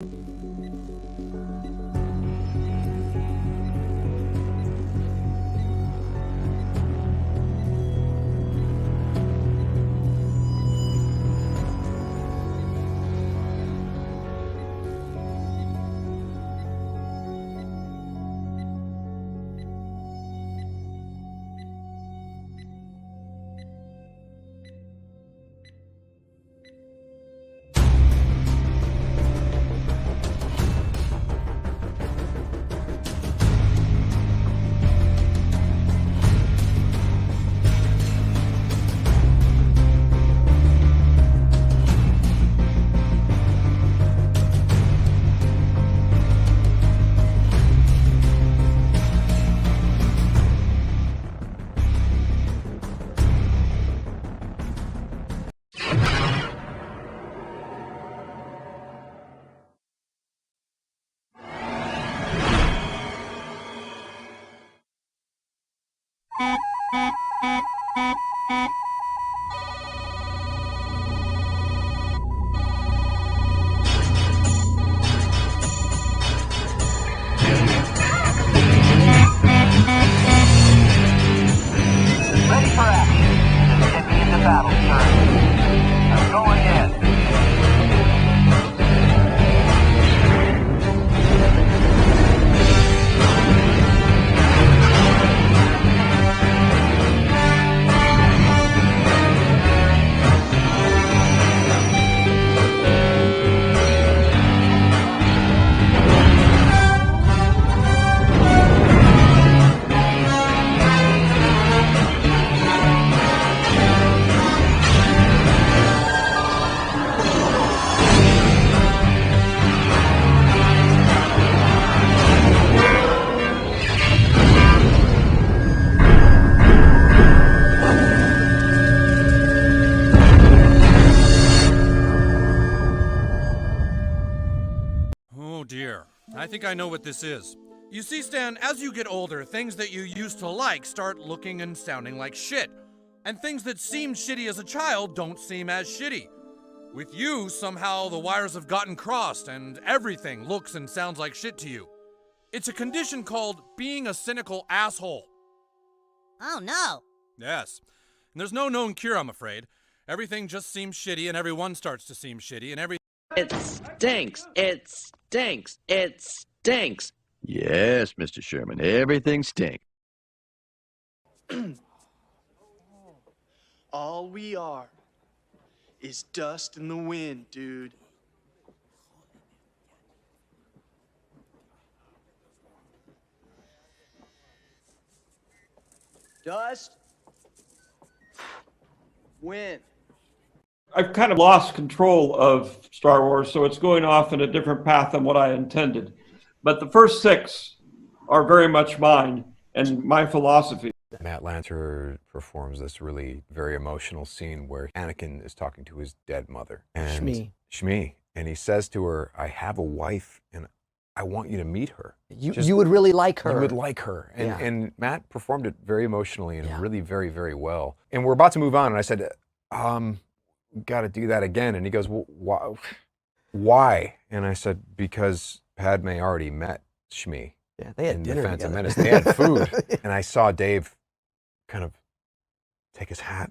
I think I know what this is. You see, Stan, as you get older, things that you used to like start looking and sounding like shit. And things that seemed shitty as a child don't seem as shitty. With you, somehow the wires have gotten crossed and everything looks and sounds like shit to you. It's a condition called being a cynical asshole. Oh no. Yes. And there's no known cure, I'm afraid. Everything just seems shitty and everyone starts to seem shitty and It stinks. It stinks. It stinks. Yes, Mr. Sherman, everything stinks. All we are is dust in the wind, dude. Dust. Wind. I've kind of lost control of Star Wars, so it's going off in a different path than what I intended. But the first 6 are very much mine and my philosophy. Matt Lanter performs this really very emotional scene where Anakin is talking to his dead mother. And Shmi. And he says to her, I have a wife and I want you to meet her. You would really like her. You would like her. And Matt performed it very emotionally and really very, very well. And we're about to move on. And I said, got to do that again. And he goes, well, why? And I said, because Padme already met Shmi. Yeah, they had dinner Phantom together. Menace. They had food. And I saw Dave kind of take his hat.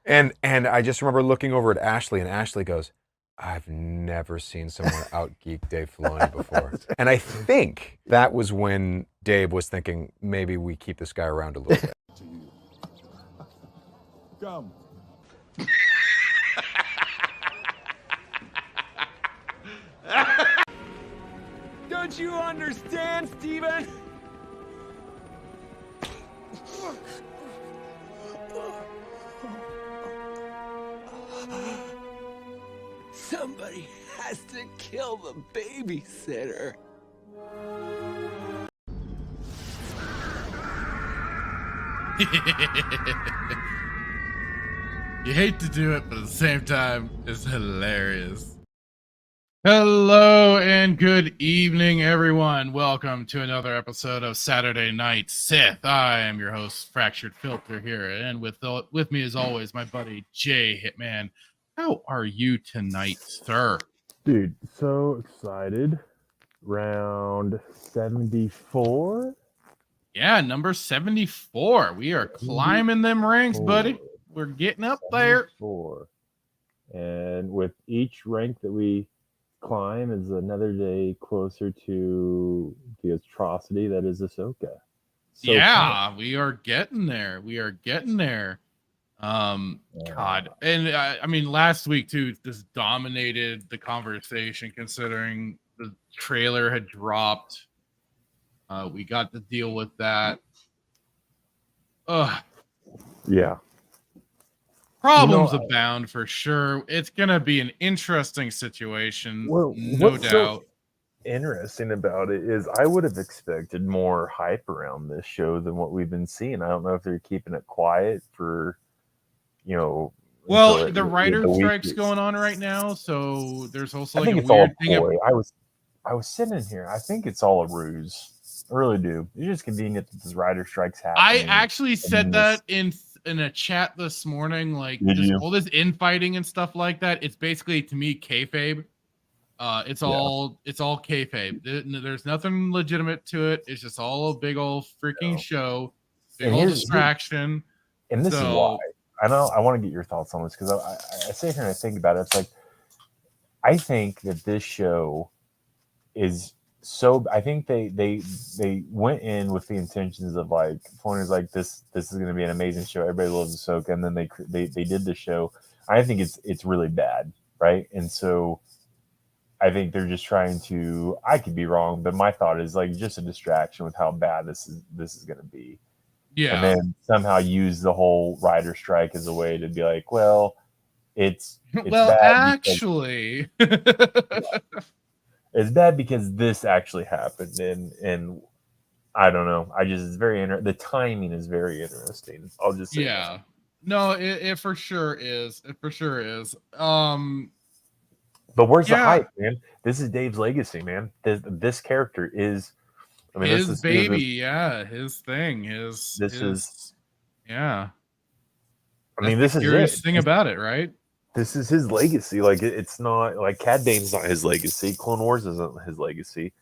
And I just remember looking over at Ashley, and Ashley goes, I've never seen someone out-geek Dave Filoni before. And I think that was when Dave was thinking, maybe we keep this guy around a little bit. Come. Don't you understand, Steven? Somebody has to kill the babysitter. You hate to do it, but at the same time, it's hilarious. Hello and good evening, everyone. Welcome to another episode of Saturday Night Sith. I am your host, Fractured Filter here, and with me, as always, my buddy Jay Hitman. How are you tonight, sir? Dude, so excited. Round 74. Yeah, number 74. We are climbing them ranks, buddy. We're getting up there. 74. And with each rank that we climb is another day closer to the atrocity that is Ahsoka. So Yeah, we are getting there. We are getting there. God. And I mean, last week too, this dominated the conversation considering the trailer had dropped. We got to deal with that. Ugh. Yeah. Problems abound for sure. It's gonna be an interesting situation, no doubt. So interesting about it is I would have expected more hype around this show than what we've been seeing. I don't know if they're keeping it quiet for, well, the writer strike's going on right now, so there's also like a it's all weird thing. I was sitting here. I think it's all a ruse. I really do. It's just convenient that this writer strike's happening. I actually said that in a chat this morning, like all this infighting and stuff like that. It's basically, to me, kayfabe. It's all kayfabe. There's nothing legitimate to it. It's just all a big old freaking show, big old distraction. And this is why I want to get your thoughts on this, because I sit here and I think about it. It's like, I think that this show is so. I think they went in with the intentions of like, pointers like this is going to be an amazing show. Everybody loves Ahsoka, and then they did the show. I think it's really bad, right? And so I think they're just trying to. I could be wrong, but my thought is like just a distraction with how bad this is going to be. Yeah. And then somehow use the whole writer strike as a way to be like, well, it's well, bad actually. It's bad because this actually happened, and I don't know. It's very the timing is very interesting. I'll just say that. No, it for sure is. It for sure is. But where's the hype, man? This is Dave's legacy, man. This character is, his baby, his thing, is. Yeah. This is the thing about it, right? This is his legacy. Like, it's not like Cad Bane's not his legacy. Clone Wars isn't his legacy.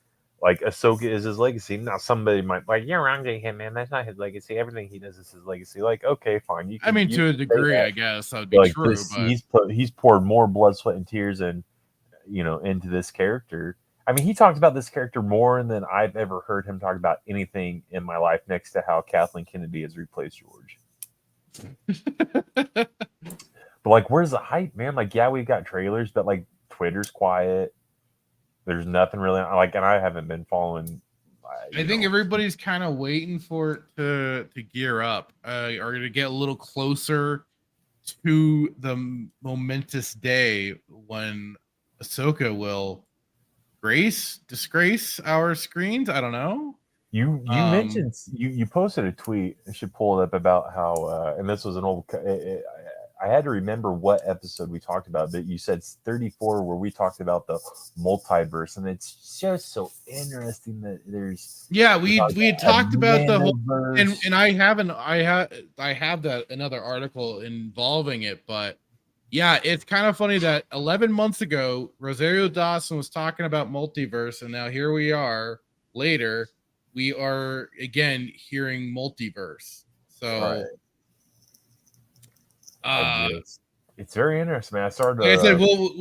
Like, Ahsoka is his legacy. Now, somebody might like, you're wrong, him, man. That's not his legacy. Everything he does is his legacy. Like, okay, fine. You can, to a degree, I guess that would be true. But he's poured more blood, sweat, and tears into this character. He talks about this character more than I've ever heard him talk about anything in my life, next to how Kathleen Kennedy has replaced George. But like, where's the hype, man? Like, yeah, we've got trailers, but like, Twitter's quiet. There's nothing really like, and I haven't been following. I think everybody's kind of waiting for it to gear up, or to get a little closer to the momentous day when Ahsoka will disgrace our screens. I don't know. You mentioned you posted a tweet. I should pull it up about how, and this was an old. I had to remember what episode we talked about, but you said 34, where we talked about the multiverse, and it's just so interesting that there's. Yeah, we had talked about the whole, and I have that another article involving it, but yeah, it's kind of funny that 11 months ago Rosario Dawson was talking about multiverse, and now here we are later. We are again hearing multiverse. So. Right. It's very interesting, man. I started. Like I said,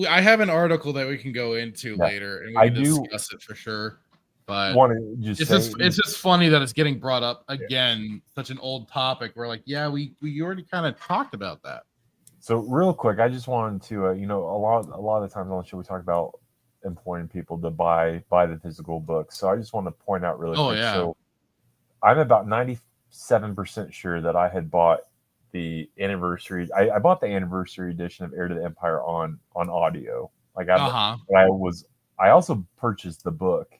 I have an article that we can go into later, and we can discuss it for sure. But it's just funny that it's getting brought up again. Such an old topic. We're like, yeah, we already kind of talked about that. So real quick, I just wanted to, a lot of the times on the show we talk about employing people to buy the physical books. So I just want to point out really quick. Yeah. So I'm about 97% sure that I had bought the anniversary. I bought the anniversary edition of Heir to the Empire on audio. Like I also purchased the book.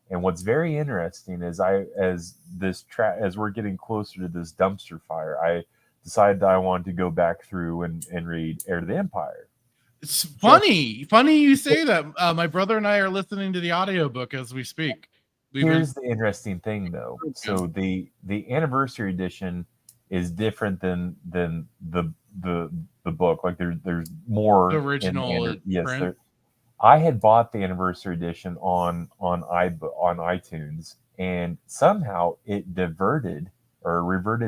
And what's very interesting is as we're getting closer to this dumpster fire, I decided that I wanted to go back through and read Heir to the Empire. It's funny you say that. My brother and I are listening to the audiobook as we speak. Here's the interesting thing, though. So the anniversary edition is different than the book. Like there's more the original print. I had bought the anniversary edition on iTunes, and somehow it reverted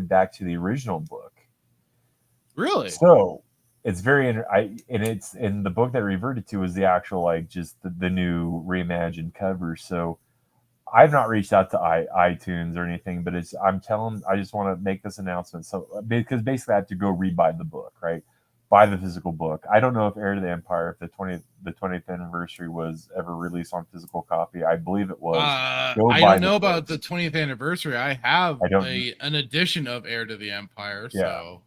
back to the original book. Really? So it's and the book that reverted to was the actual, like, just the new reimagined cover. So I've not reached out to iTunes or anything, but I just want to make this announcement. So, because basically I have to go rebuy the book, right? Buy the physical book. I don't know if Heir to the Empire, if the 20th anniversary was ever released on physical copy. I believe it was. I don't know about the 20th anniversary. I have an edition of Heir to the Empire. Yeah.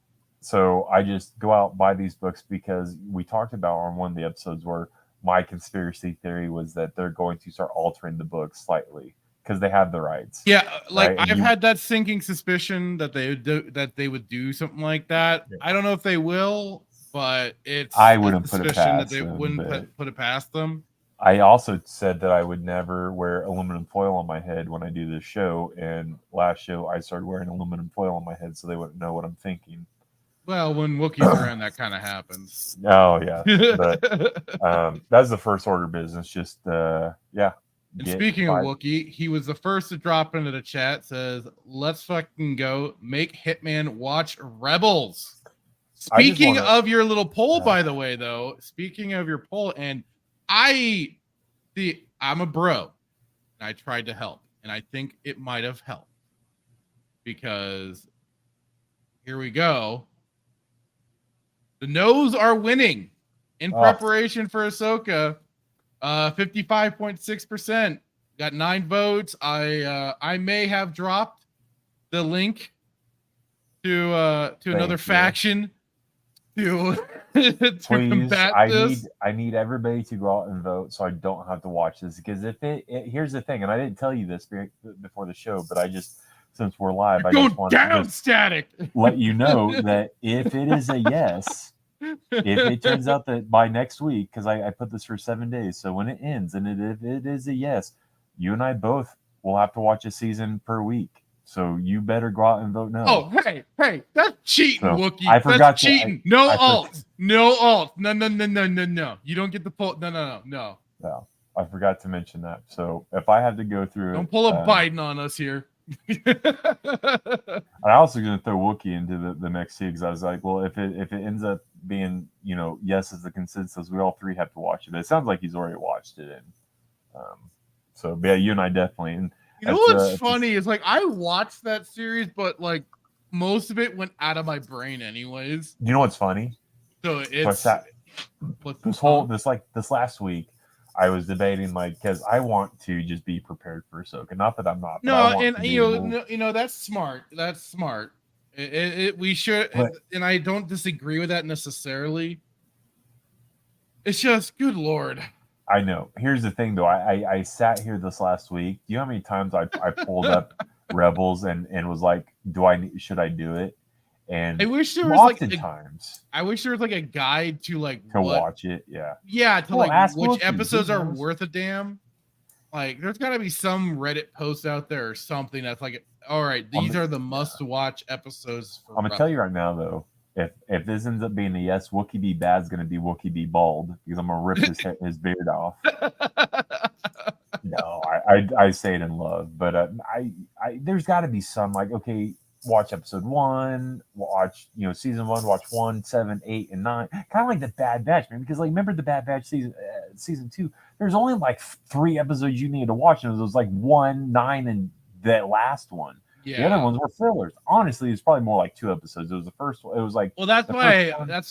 So I just go out, buy these books, because we talked about on one of the episodes where my conspiracy theory was that they're going to start altering the book slightly because they have the rights. Yeah, like, right? I've had that sinking suspicion that they would do something like that. Yeah. I don't know if they will, but I wouldn't put it past that they wouldn't put it past them. I also said that I would never wear aluminum foil on my head when I do this show, and last show I started wearing aluminum foil on my head so they wouldn't know what I'm thinking. Well, when Wookiees are around, that kind of happens. Oh, yeah. But that's the first order business. Just, yeah. And speaking of Wookiee, he was the first to drop into the chat, says, let's fucking go. Make Hitman watch Rebels. Speaking of your little poll, by the way, though, speaking of your poll, and I'm a bro, and I tried to help, and I think it might have helped. Because here we go. The no's are winning in preparation for Ahsoka. 55.6%. Got 9 votes. I may have dropped the link to another faction to combat this. I need everybody to go out and vote so I don't have to watch this. Because here's the thing, and I didn't tell you this before the show, but I just, since we're live, I just want to static. Let you know that if it is a yes, if it turns out that by next week, because I put this for 7 days, so when it ends, and if it is a yes, you and I both will have to watch a season per week. So you better go out and vote no. Oh, hey, that's cheating, so Wookiee. I forgot that's cheating. No alt. No. You don't get the poll. No. No, I forgot to mention that. So if I have to go through don't pull a Biden on us here. I'm also going to throw Wookiee into the next too, because I was like, well, if it ends up being, yes is the consensus, we all three have to watch it. It sounds like he's already watched it, and so yeah, you and I definitely. And you know what's funny is, like, I watched that series, but like most of it went out of my brain anyways. You know what's funny? So it's this last week, I was debating, like, because I want to just be prepared for Ahsoka. Not that I'm not. No, and that's smart. That's smart. We should, and I don't disagree with that necessarily. It's just, good Lord. I know. Here's the thing, though. I sat here this last week. Do you know how many times I pulled up Rebels and was like, should I do it? And I wish there was I wish there was like a guide to watch it. Yeah, to ask which episodes are worth a damn. Like, there's got to be some Reddit post out there or something that's like, all right, these are the must-watch episodes. I'm gonna tell you right now, though, if this ends up being a yes, Wookiee be bad's gonna be Wookiee be bald, because I'm gonna rip his beard off. No, I say it in love, but there's got to be some, like, okay, watch episode 1, watch season 1, watch 1, 7, 8, and 9, kind of like the Bad Batch, man. Because, like, remember the Bad Batch season 2? There's only like 3 episodes you needed to watch, and it was like 1, 9, and that last one. Yeah. The other ones were fillers. Honestly, it's probably more like 2 episodes. It was the first one. It was like, well, that's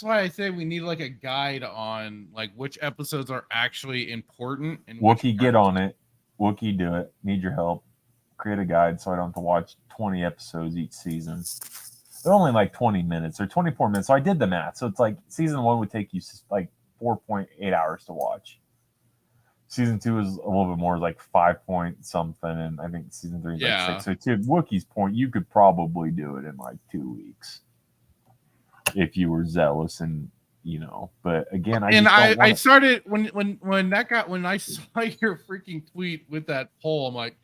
why I say we need like a guide on like which episodes are actually important. And Wookiee, get on it. Wookiee, do it. Need your help. Create a guide so I don't have to watch 20 episodes each season. They're only like 20 minutes or 24 minutes. So I did the math. So it's like season 1 would take you like 4.8 hours to watch. Season 2 is a little bit more, like 5 point something, and I think season 3 is like 6. So to Wookiee's point, you could probably do it in like 2 weeks if you were zealous, and But again, I started when I saw your freaking tweet with that poll, I'm like,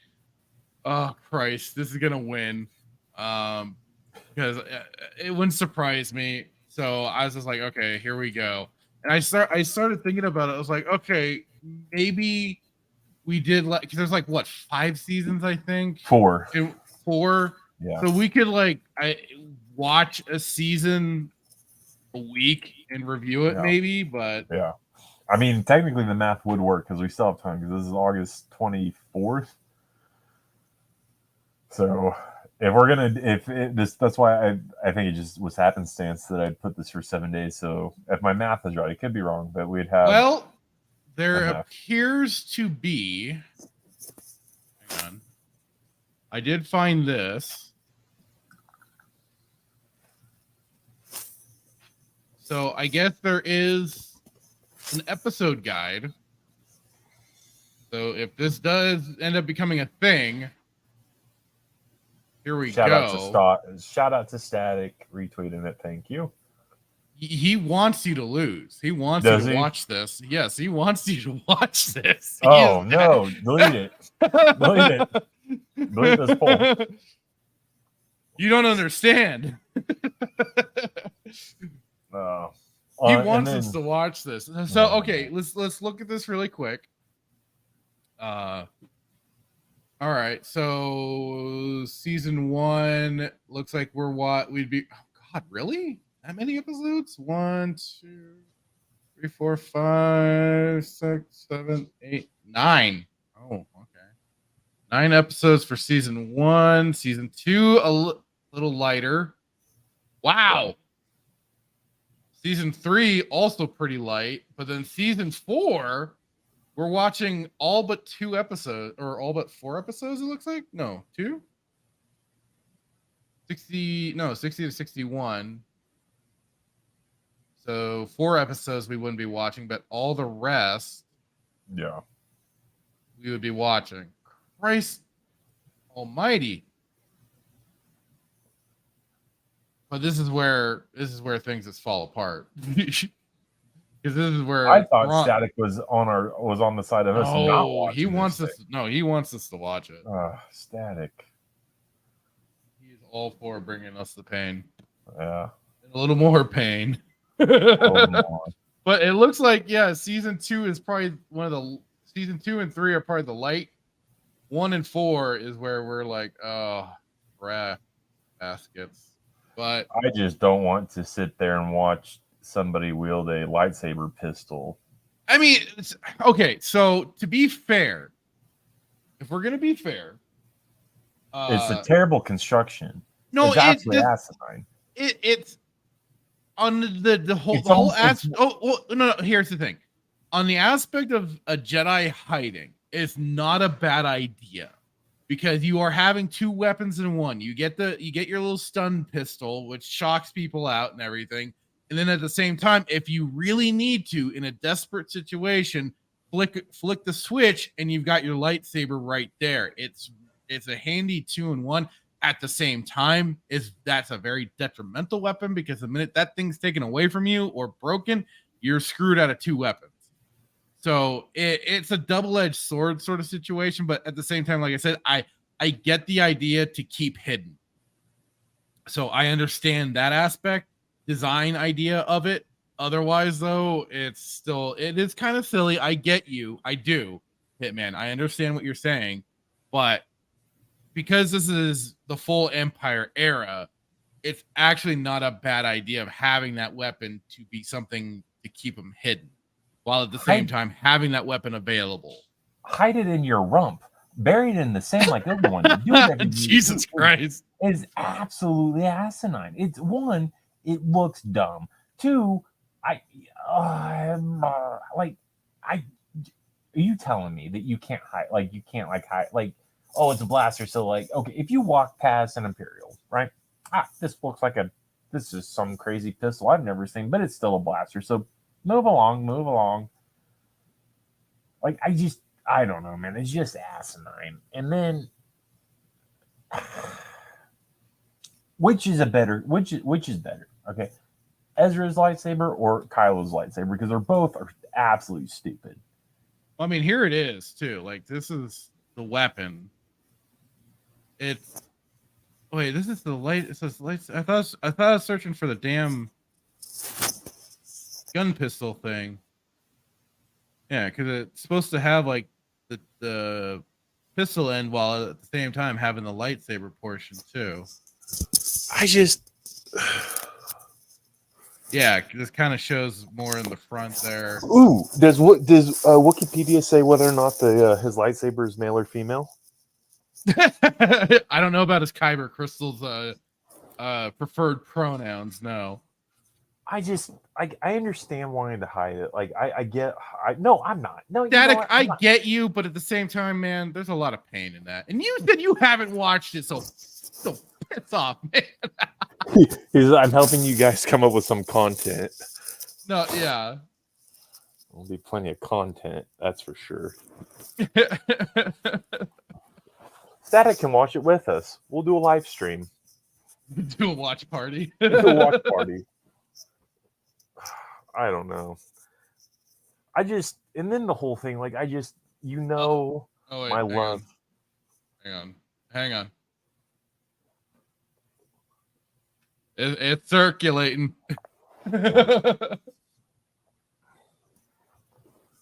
oh Christ, this is gonna win, because it wouldn't surprise me. So I was just like, okay, here we go. And I started thinking about it. I was like, okay, maybe we did like, because there's like what, 5 seasons, I think. 4. 4. Yeah. So we could like watch a season a week and review it, maybe. But yeah, I mean, technically the math would work because we still have time because this is August 24th. So if we're gonna, that's why I think it just was happenstance that I put this for 7 days. So if my math is right, it could be wrong, but we'd have. Well, there appears to be. Hang on. I did find this. So I guess there is an episode guide. So if this does end up becoming a thing, here we go. Shout out to Static retweeting it. Thank you. He wants you to lose. He wants you to watch this. Yes, he wants you to watch this. Oh no! Delete it. Delete it. Delete this poll. You don't understand. He wants us to watch this. So okay, let's look at this really quick. All right, so season 1 looks like we'd be. Oh God, really? That many episodes? 1, 2, 3, 4, 5, 6, 7, 8, 9. Oh, okay. 9 episodes for season 1. Season 2 a little lighter. Wow. Season 3 also pretty light, but then season 4, we're watching all but 2 episodes, or all but 4 episodes. It looks like 2. 60 to 61. So 4 episodes we wouldn't be watching, but all the rest, we would be watching. Christ Almighty! But this is where things just fall apart. Because this is where I thought Static was on the side of us. No, he wants us. No, he wants us to watch it. Static. He's all for bringing us the pain. Yeah, and a little more pain. But it looks like season 2 is probably season 2 and 3 are probably the light. 1 and 4 is where we're like, baskets. But I just don't want to sit there and watch somebody wield a lightsaber pistol. I mean, okay. So to be fair, if we're gonna be fair, it's a terrible construction. No, it's absolutely asinine. It's on the whole aspect. No. Here's the thing: on the aspect of a Jedi hiding, it's not a bad idea. Because you are having 2 weapons in one. You get your little stun pistol, which shocks people out and everything. And then at the same time, if you really need to, in a desperate situation, flick the switch, and you've got your lightsaber right there. It's a handy 2-in-1. At the same time, that's a very detrimental weapon, because the minute that thing's taken away from you or broken, you're screwed out of 2 weapons. So it's a double-edged sword sort of situation, but at the same time, like I said, I get the idea to keep hidden. So I understand that aspect, design idea of it. Otherwise, though, it is kind of silly. I get you. I do, Hitman. I understand what you're saying, but because this is the full Empire era, it's actually not a bad idea of having that weapon to be something to keep them hidden, while at the same time having that weapon available. Hide it in your rump, buried in the sand like everyone. Jesus Christ, is absolutely asinine. It's 1, it looks dumb. 2, are you telling me that you can't hide? Like you can't hide? Like, oh, it's a blaster. So okay, if you walk past an Imperial, right? This looks like this is some crazy pistol I've never seen, but it's still a blaster. So move along. Like, I don't know, man. It's just asinine. And then, which is better? Okay, Ezra's lightsaber or Kylo's lightsaber? Because they're both are absolutely stupid. I mean, here it is too. Like, this is the weapon. This is the light. It says lights. I thought I was searching for the damn gun pistol thing. Yeah, because it's supposed to have like the pistol end while at the same time having the lightsaber portion too. I just Yeah, this kind of shows more in the front there. ooh. Does Wikipedia say whether or not the his lightsaber is male or female? I don't know about his Kyber crystals preferred pronouns. No. I understand wanting to hide it. Like I get no, I'm not. No, you know Static, what? I get you, but at the same time, man, there's a lot of pain in that. And you said you haven't watched it, so piss off, man. I'm helping you guys come up with some content. No, yeah. There'll be plenty of content, that's for sure. Static can watch it with us. We'll do a live stream. Do a watch party. Do a watch party. I don't know. And then the whole thing, like my love. Hang on. It's circulating.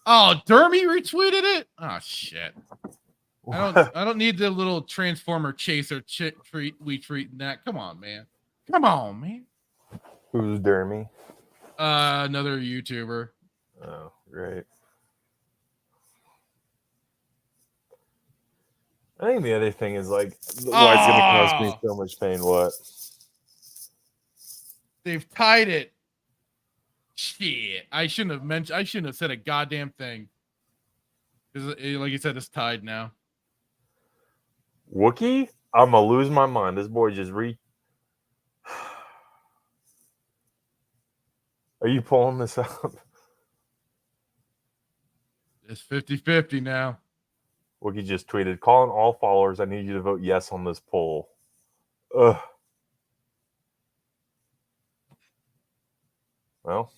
Oh, Dermy retweeted it. Oh shit. I don't need the little Transformer chaser retweeting that. Come on, man. Who's Dermy? Another YouTuber. Oh, great. I think the other thing is like why it's gonna cause me so much pain. What? They've tied it. Shit. I shouldn't have said a goddamn thing. Because like you said, it's tied now. Wookie? I'm gonna lose my mind. This boy just Are you pulling this up? It's 50-50 now. Wookie just tweeted, calling all followers, I need you to vote yes on this poll. Ugh. Well.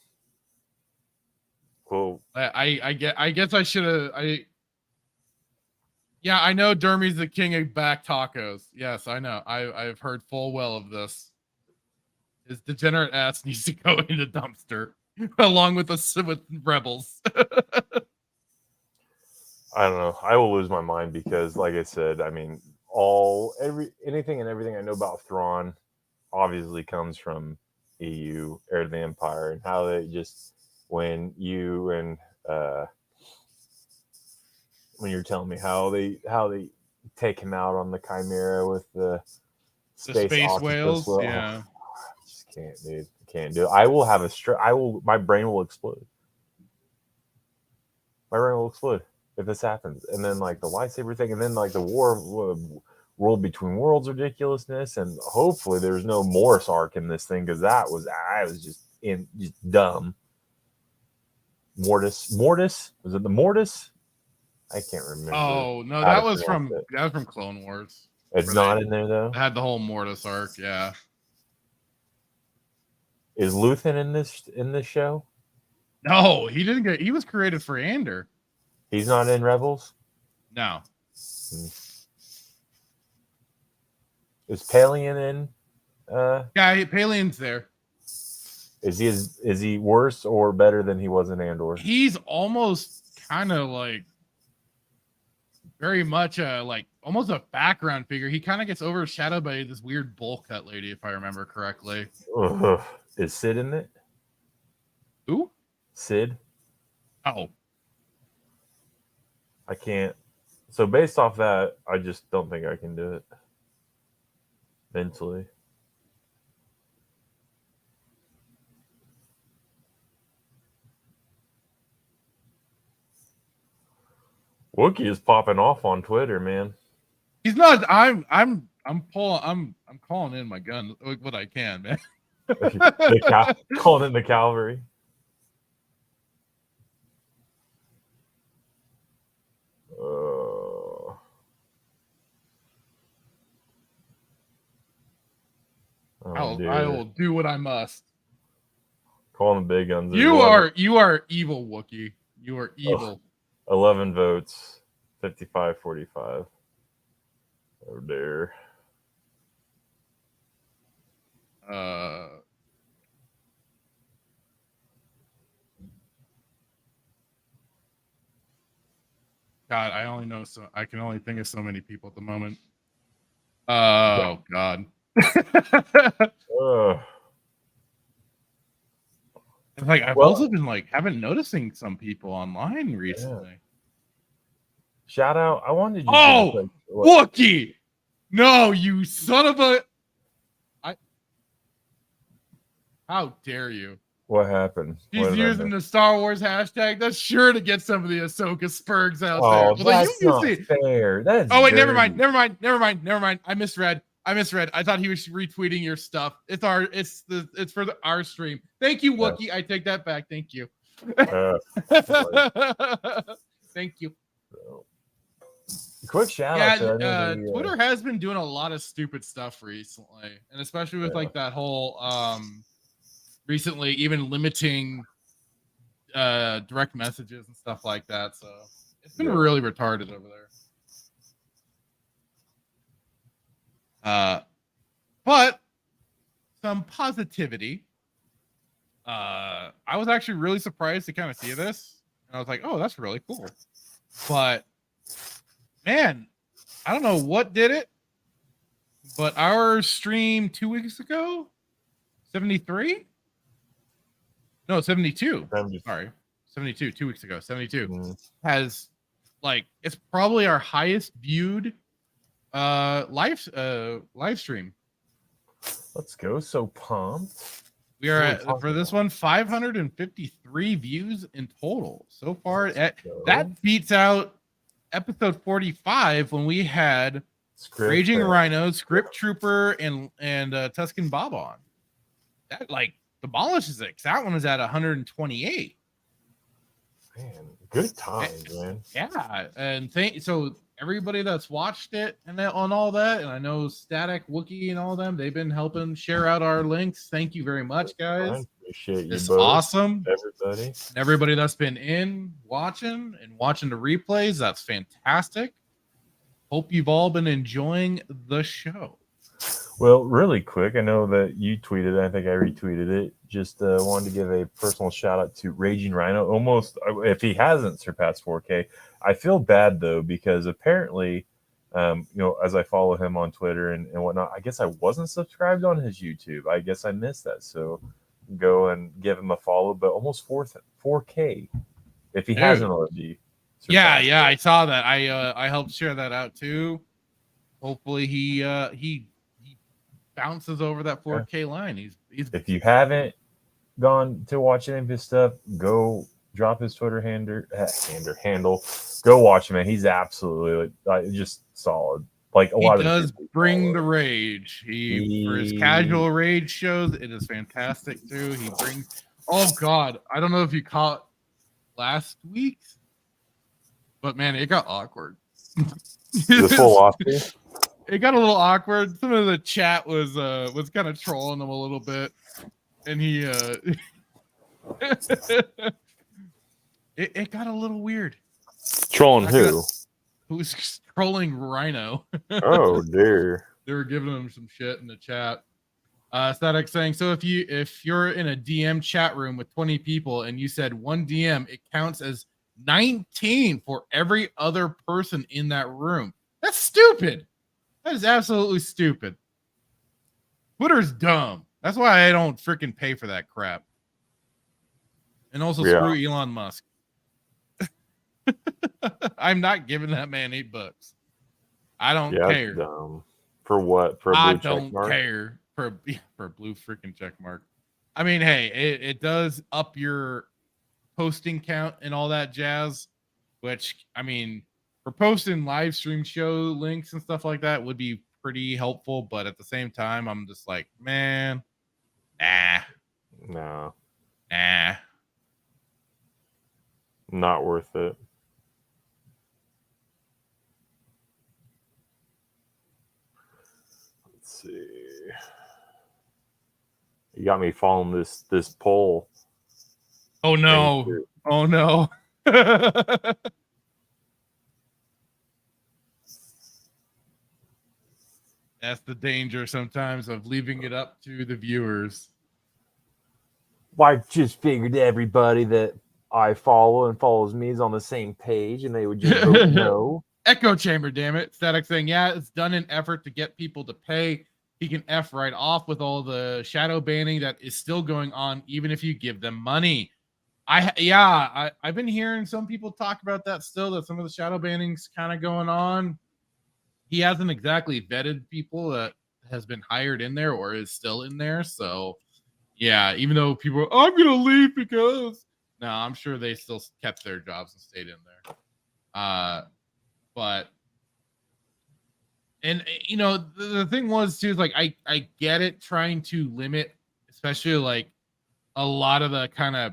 Cool. I guess I should have Yeah, I know Dermy's the king of back tacos. Yes, I know. I've heard full well of this. His degenerate ass needs to go in the dumpster along with rebels. I don't know. I will lose my mind because, like I said, I mean, anything and everything I know about Thrawn obviously comes from EU, Heir to the Empire, and how they just when you're telling me how they take him out on the Chimera with the space whales, yeah. I just can't, dude. I can't do it. I will have my brain will explode. My brain will explode if this happens. And then like the lightsaber thing, and then like the world between worlds ridiculousness, and hopefully there's no Morris arc in this thing because I was just dumb. Mortis was it the Mortis? I can't remember. Oh no, that was from Clone Wars. It's not in there though. It had the whole Mortis arc, yeah. Is Luthen in this show? No, he didn't get. He was created for Andor. He's not in Rebels. No. Is Palian in? Yeah, Palian's there. Is he worse or better than he was in Andor? He's almost kind of like very much almost a background figure. He kind of gets overshadowed by this weird bowl cut lady, if I remember correctly. Is Sid in it? Who? Sid. Oh. I can't. So based off that, I just don't think I can do it mentally. Wookie is popping off on Twitter, man. He's not. I'm calling in my gun what I can, man. Calling in the cavalry. I will do what I must. Calling the big guns. You are evil, Wookie. You are evil. 11 votes, 55-45. Oh dear. God, I can only think of so many people at the moment. Oh God. It's like I've also been like haven't noticing some people online recently. Yeah. Shout out! I wanted to. Oh, Wookie! No, you son of a! How dare you? What happened? He's using the Star Wars hashtag. That's sure to get some of the Ahsoka spurgs out there. But that's not fair. That's wait, dirty. never mind. I misread. I thought he was retweeting your stuff. It's for our stream. Thank you, Wookie. I take that back. Thank you. Thank you. Quick shout out to Twitter has been doing a lot of stupid stuff recently, and especially with like that whole recently even limiting direct messages and stuff like that. So it's been really retarded over there. But some positivity. I was actually really surprised to kind of see this, and I was like, "Oh, that's really cool." But man, I don't know what did it, but our stream 2 weeks ago, 73? No, 72. Sorry, 72. 2 weeks ago, 72 has like it's probably our highest viewed live stream. Let's go. So pumped. We are at, for this one 553 views in total so far. That beats out episode 45 when we had Raging Rhino, Script Trooper, and Tusken Bob on. That like demolishes it. That one was at 128. Man, good times, man. Yeah, and so everybody that's watched it and on all that, and I know Static, Wookie, and all them, they've been helping share out our links. Thank you very much, guys. I appreciate you. It's both, awesome, everybody. And everybody that's been in watching the replays. That's fantastic. Hope you've all been enjoying the show. Well, really quick, I know that you tweeted it. I think I retweeted it. Just wanted to give a personal shout out to Raging Rhino. Almost, if he hasn't surpassed 4K, I feel bad though because apparently, as I follow him on Twitter and whatnot, I guess I wasn't subscribed on his YouTube. I guess I missed that. So go and give him a follow. But almost 4K, if he hasn't already. Yeah, I saw that. I helped share that out too. Hopefully he bounces over that 4K line. He's if you haven't gone to watch any of his stuff, go drop his Twitter handle. Go watch him, man. He's absolutely like just solid. Like a lot of he does bring the rage. He for his casual rage shows, it is fantastic too. He brings. Oh God, I don't know if you caught last week, but man, it got awkward. The philosophy. It got a little awkward. Some of the chat was kind of trolling him a little bit, and he it got a little weird. Trolling who? Who's trolling Rhino? Oh dear. They were giving him some shit in the chat. Static saying, so if you're in a DM chat room with 20 people and you said one DM, it counts as 19 for every other person in that room. That's stupid. That is absolutely stupid. Twitter's dumb. That's why I don't freaking pay for that crap. And also screw Elon Musk. I'm not giving that man $8. I don't care. Dumb. For what? For a blue I check don't mark? care for a blue freaking check mark. I mean, hey, it does up your posting count and all that jazz, which I mean, for posting live stream show links and stuff like that would be pretty helpful. But at the same time, I'm just like, man, no, not worth it. Let's see. You got me following this poll. Oh no! Oh no! That's the danger sometimes of leaving it up to the viewers. Well, I just figured everybody that I follow and follows me is on the same page, and they would just vote no. Echo chamber, damn it. Static saying, yeah, it's done in effort to get people to pay. He can F right off with all the shadow banning that is still going on, even if you give them money. I've been hearing some people talk about that still, that some of the shadow banning's kind of going on. He hasn't exactly vetted people that has been hired in there or is still in there. So yeah, even though people are, I'm gonna leave because no, I'm sure they still kept their jobs and stayed in there. But and you know, the thing was too is like I get it trying to limit, especially like a lot of the kind of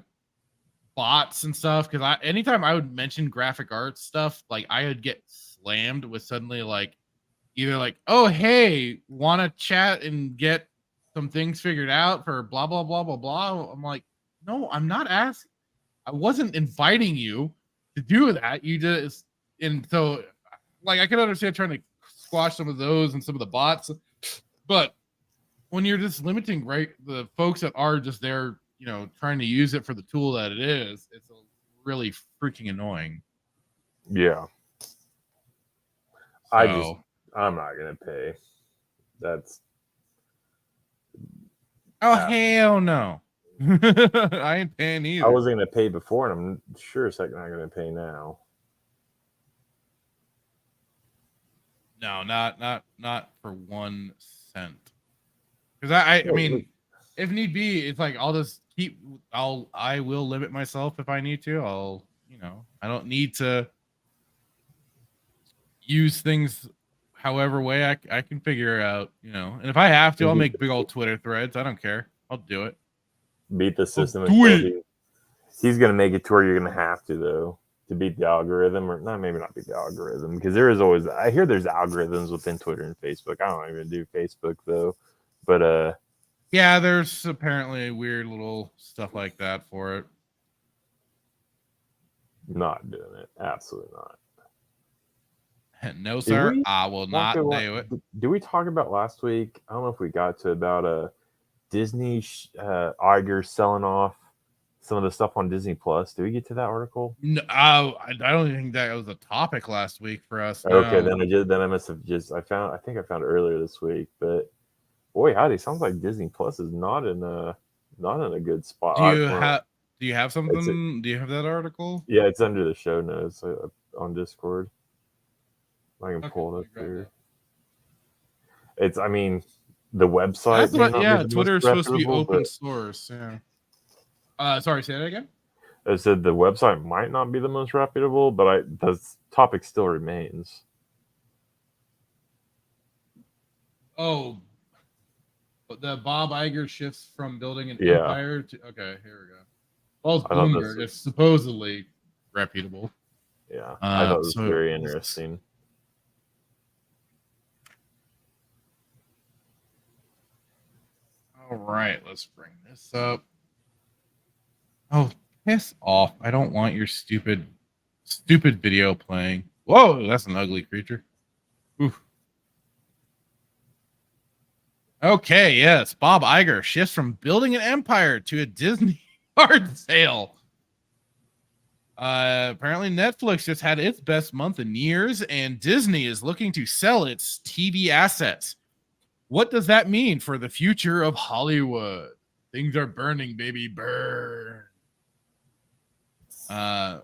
bots and stuff, because anytime I would mention graphic arts stuff, like I would get slammed with suddenly like either like, oh hey, want to chat and get some things figured out for blah blah blah blah blah. I'm like, no, I'm not asking. I wasn't inviting you to do that. You just, and so like I can understand trying to squash some of those and some of the bots, but when you're just limiting the folks that are just there, you know, trying to use it for the tool that it is, it's really freaking annoying. Yeah. So, I'm not gonna pay. That's hell no. I ain't paying either. I wasn't gonna pay before, and I'm sure as heck not gonna pay now. No, not for 1 cent. Because I mean, if need be, it's like I will limit myself if I need to. I don't need to use things however way I can figure out, you know. And if I have to, I'll make big old Twitter threads. I don't care. I'll do it. Beat the system. He's gonna make it to where you're gonna have to, though, to beat the algorithm, or not, maybe not beat the algorithm, because there is always, I hear there's algorithms within Twitter and Facebook. I don't even do Facebook though, but yeah, there's apparently weird little stuff like that for it. Not doing it. Absolutely not. No, sir. I will not do it. Did we talk about last week? I don't know if we got to about Disney Iger selling off some of the stuff on Disney Plus. Did we get to that article? No, I don't think that was a topic last week for us. Okay, no. Then I must have I think I found it earlier this week, but boy, howdy, sounds like Disney Plus is not in a good spot. Do you have something? Do you have that article? Yeah, it's under the show notes on Discord. I can pull it up here. It's, I mean, the website. Twitter is supposed to be open source. Yeah. Sorry, say that again. I said the website might not be the most reputable, but the topic still remains. Oh, the Bob Iger shifts from building an empire to. Okay, here we go. Well, it's Bloomberg. It's supposedly reputable. Yeah, I thought it was very interesting. All right, let's bring this up. Oh, piss off. I don't want your stupid video playing. Whoa, that's an ugly creature. Oof. Okay, yes. Bob Iger shifts from building an empire to a Disney yard sale. Apparently Netflix just had its best month in years, and Disney is looking to sell its TV assets. What does that mean for the future of Hollywood? Things are burning, baby, burn. It's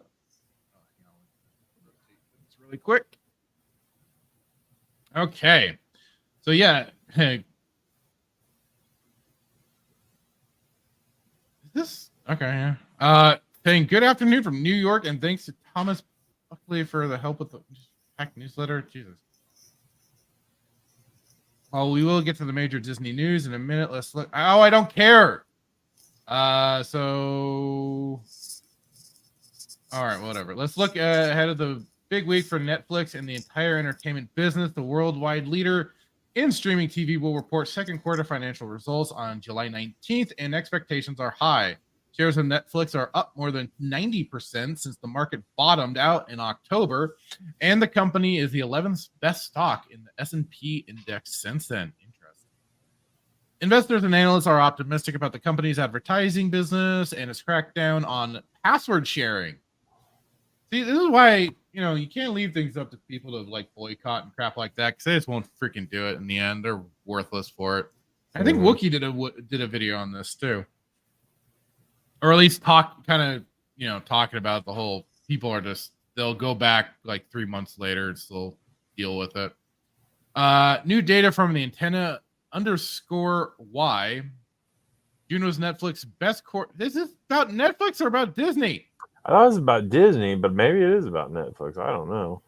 really quick. Okay. So yeah. Is this okay? Yeah. Saying good afternoon from New York, and thanks to Thomas Buckley for the help with the hack newsletter. Jesus. Well, we will get to the major Disney news in a minute. Let's look. Oh, I don't care. So, all right, whatever. Let's look ahead of the big week for Netflix and the entire entertainment business. The worldwide leader in streaming TV will report second quarter financial results on July 19th, and expectations are high. Shares of Netflix are up more than 90% since the market bottomed out in October, and the company is the 11th best stock in the S&P index since then. Interesting. Investors and analysts are optimistic about the company's advertising business and its crackdown on password sharing. See, this is why, you can't leave things up to people to like boycott and crap like that, because they just won't freaking do it in the end. They're worthless for it. I think Wookiee did a video on this too, or at least talking about the whole. People are they'll go back like 3 months later and still deal with it. New data from the antenna_y. Juno's Netflix best core. This is about Netflix or about Disney? I thought it was about Disney, but maybe it is about Netflix. I don't know.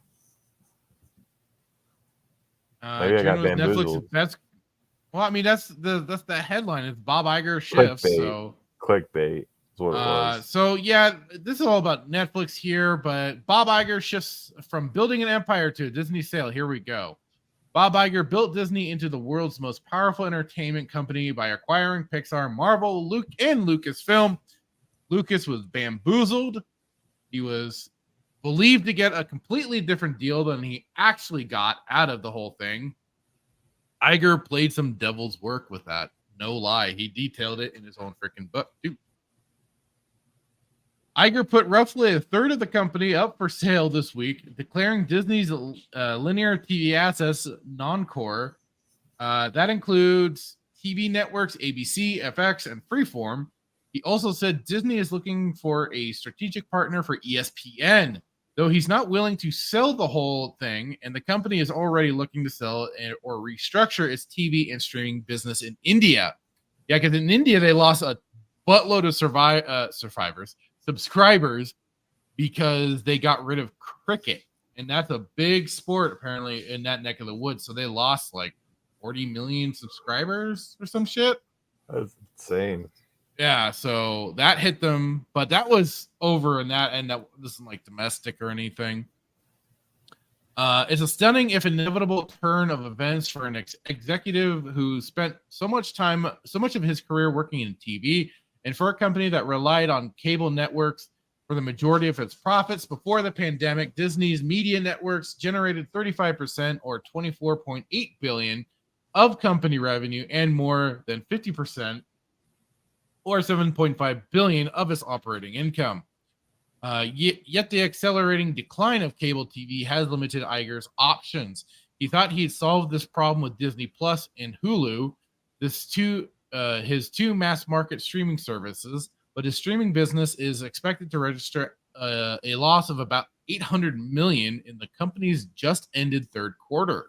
Maybe I got bamboozled. Netflix's best. Well, I mean, that's the headline. It's Bob Iger shifts. So clickbait is what it was. So yeah, this is all about Netflix here, but Bob Iger shifts from building an empire to a Disney sale. Here we go. Bob Iger built Disney into the world's most powerful entertainment company by acquiring Pixar, Marvel, and Lucasfilm. Lucas was bamboozled. He was believed to get a completely different deal than he actually got out of the whole thing. Iger played some devil's work with that. No lie. He detailed it in his own freaking book, too. Iger put roughly a third of the company up for sale this week, declaring Disney's linear TV assets non-core. That includes TV networks ABC, FX, and Freeform. He also said Disney is looking for a strategic partner for ESPN, though he's not willing to sell the whole thing, and the company is already looking to sell or restructure its TV and streaming business in India. Yeah, because in India, they lost a buttload of subscribers because they got rid of cricket, and that's a big sport apparently in that neck of the woods. So they lost like 40 million subscribers or some shit. That's insane. Yeah, so that hit them, but that was over in that, and that wasn't like domestic or anything. It's a stunning, if inevitable, turn of events for an executive who spent so much of his career working in TV, and for a company that relied on cable networks for the majority of its profits. Before the pandemic, Disney's media networks generated 35% or $24.8 billion of company revenue, and more than 50% or $7.5 billion of its operating income. Yet the accelerating decline of cable TV has limited Iger's options. He thought he'd solved this problem with Disney Plus and Hulu, his two mass market streaming services, but his streaming business is expected to register a loss of about $800 million in the company's just ended third quarter.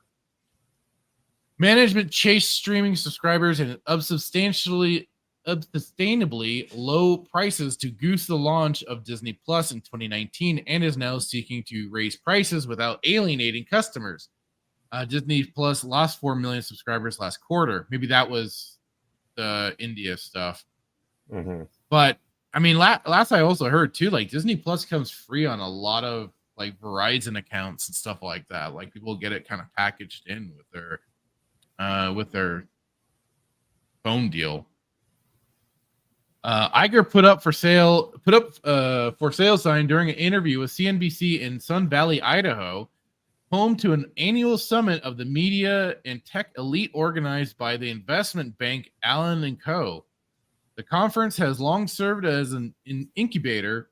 Management chased streaming subscribers and unsustainably low prices to goose the launch of Disney Plus in 2019, and is now seeking to raise prices without alienating customers. Disney Plus lost 4 million subscribers last quarter. Maybe that was the India stuff. Mm-hmm. But I mean, last I also heard too, like Disney Plus comes free on a lot of like Verizon accounts and stuff like that. Like people get it kind of packaged in with their phone deal. Iger put up for sale sign during an interview with CNBC in Sun Valley, Idaho, home to an annual summit of the media and tech elite organized by the investment bank Allen & Co. The conference has long served as an incubator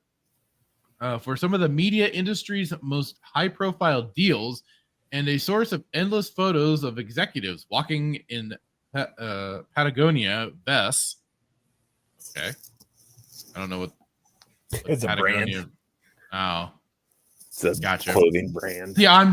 for some of the media industry's most high-profile deals and a source of endless photos of executives walking in Patagonia vests. Okay. I don't know what it's a Patagonia brand. Oh. It's a gotcha. clothing brand. Yeah,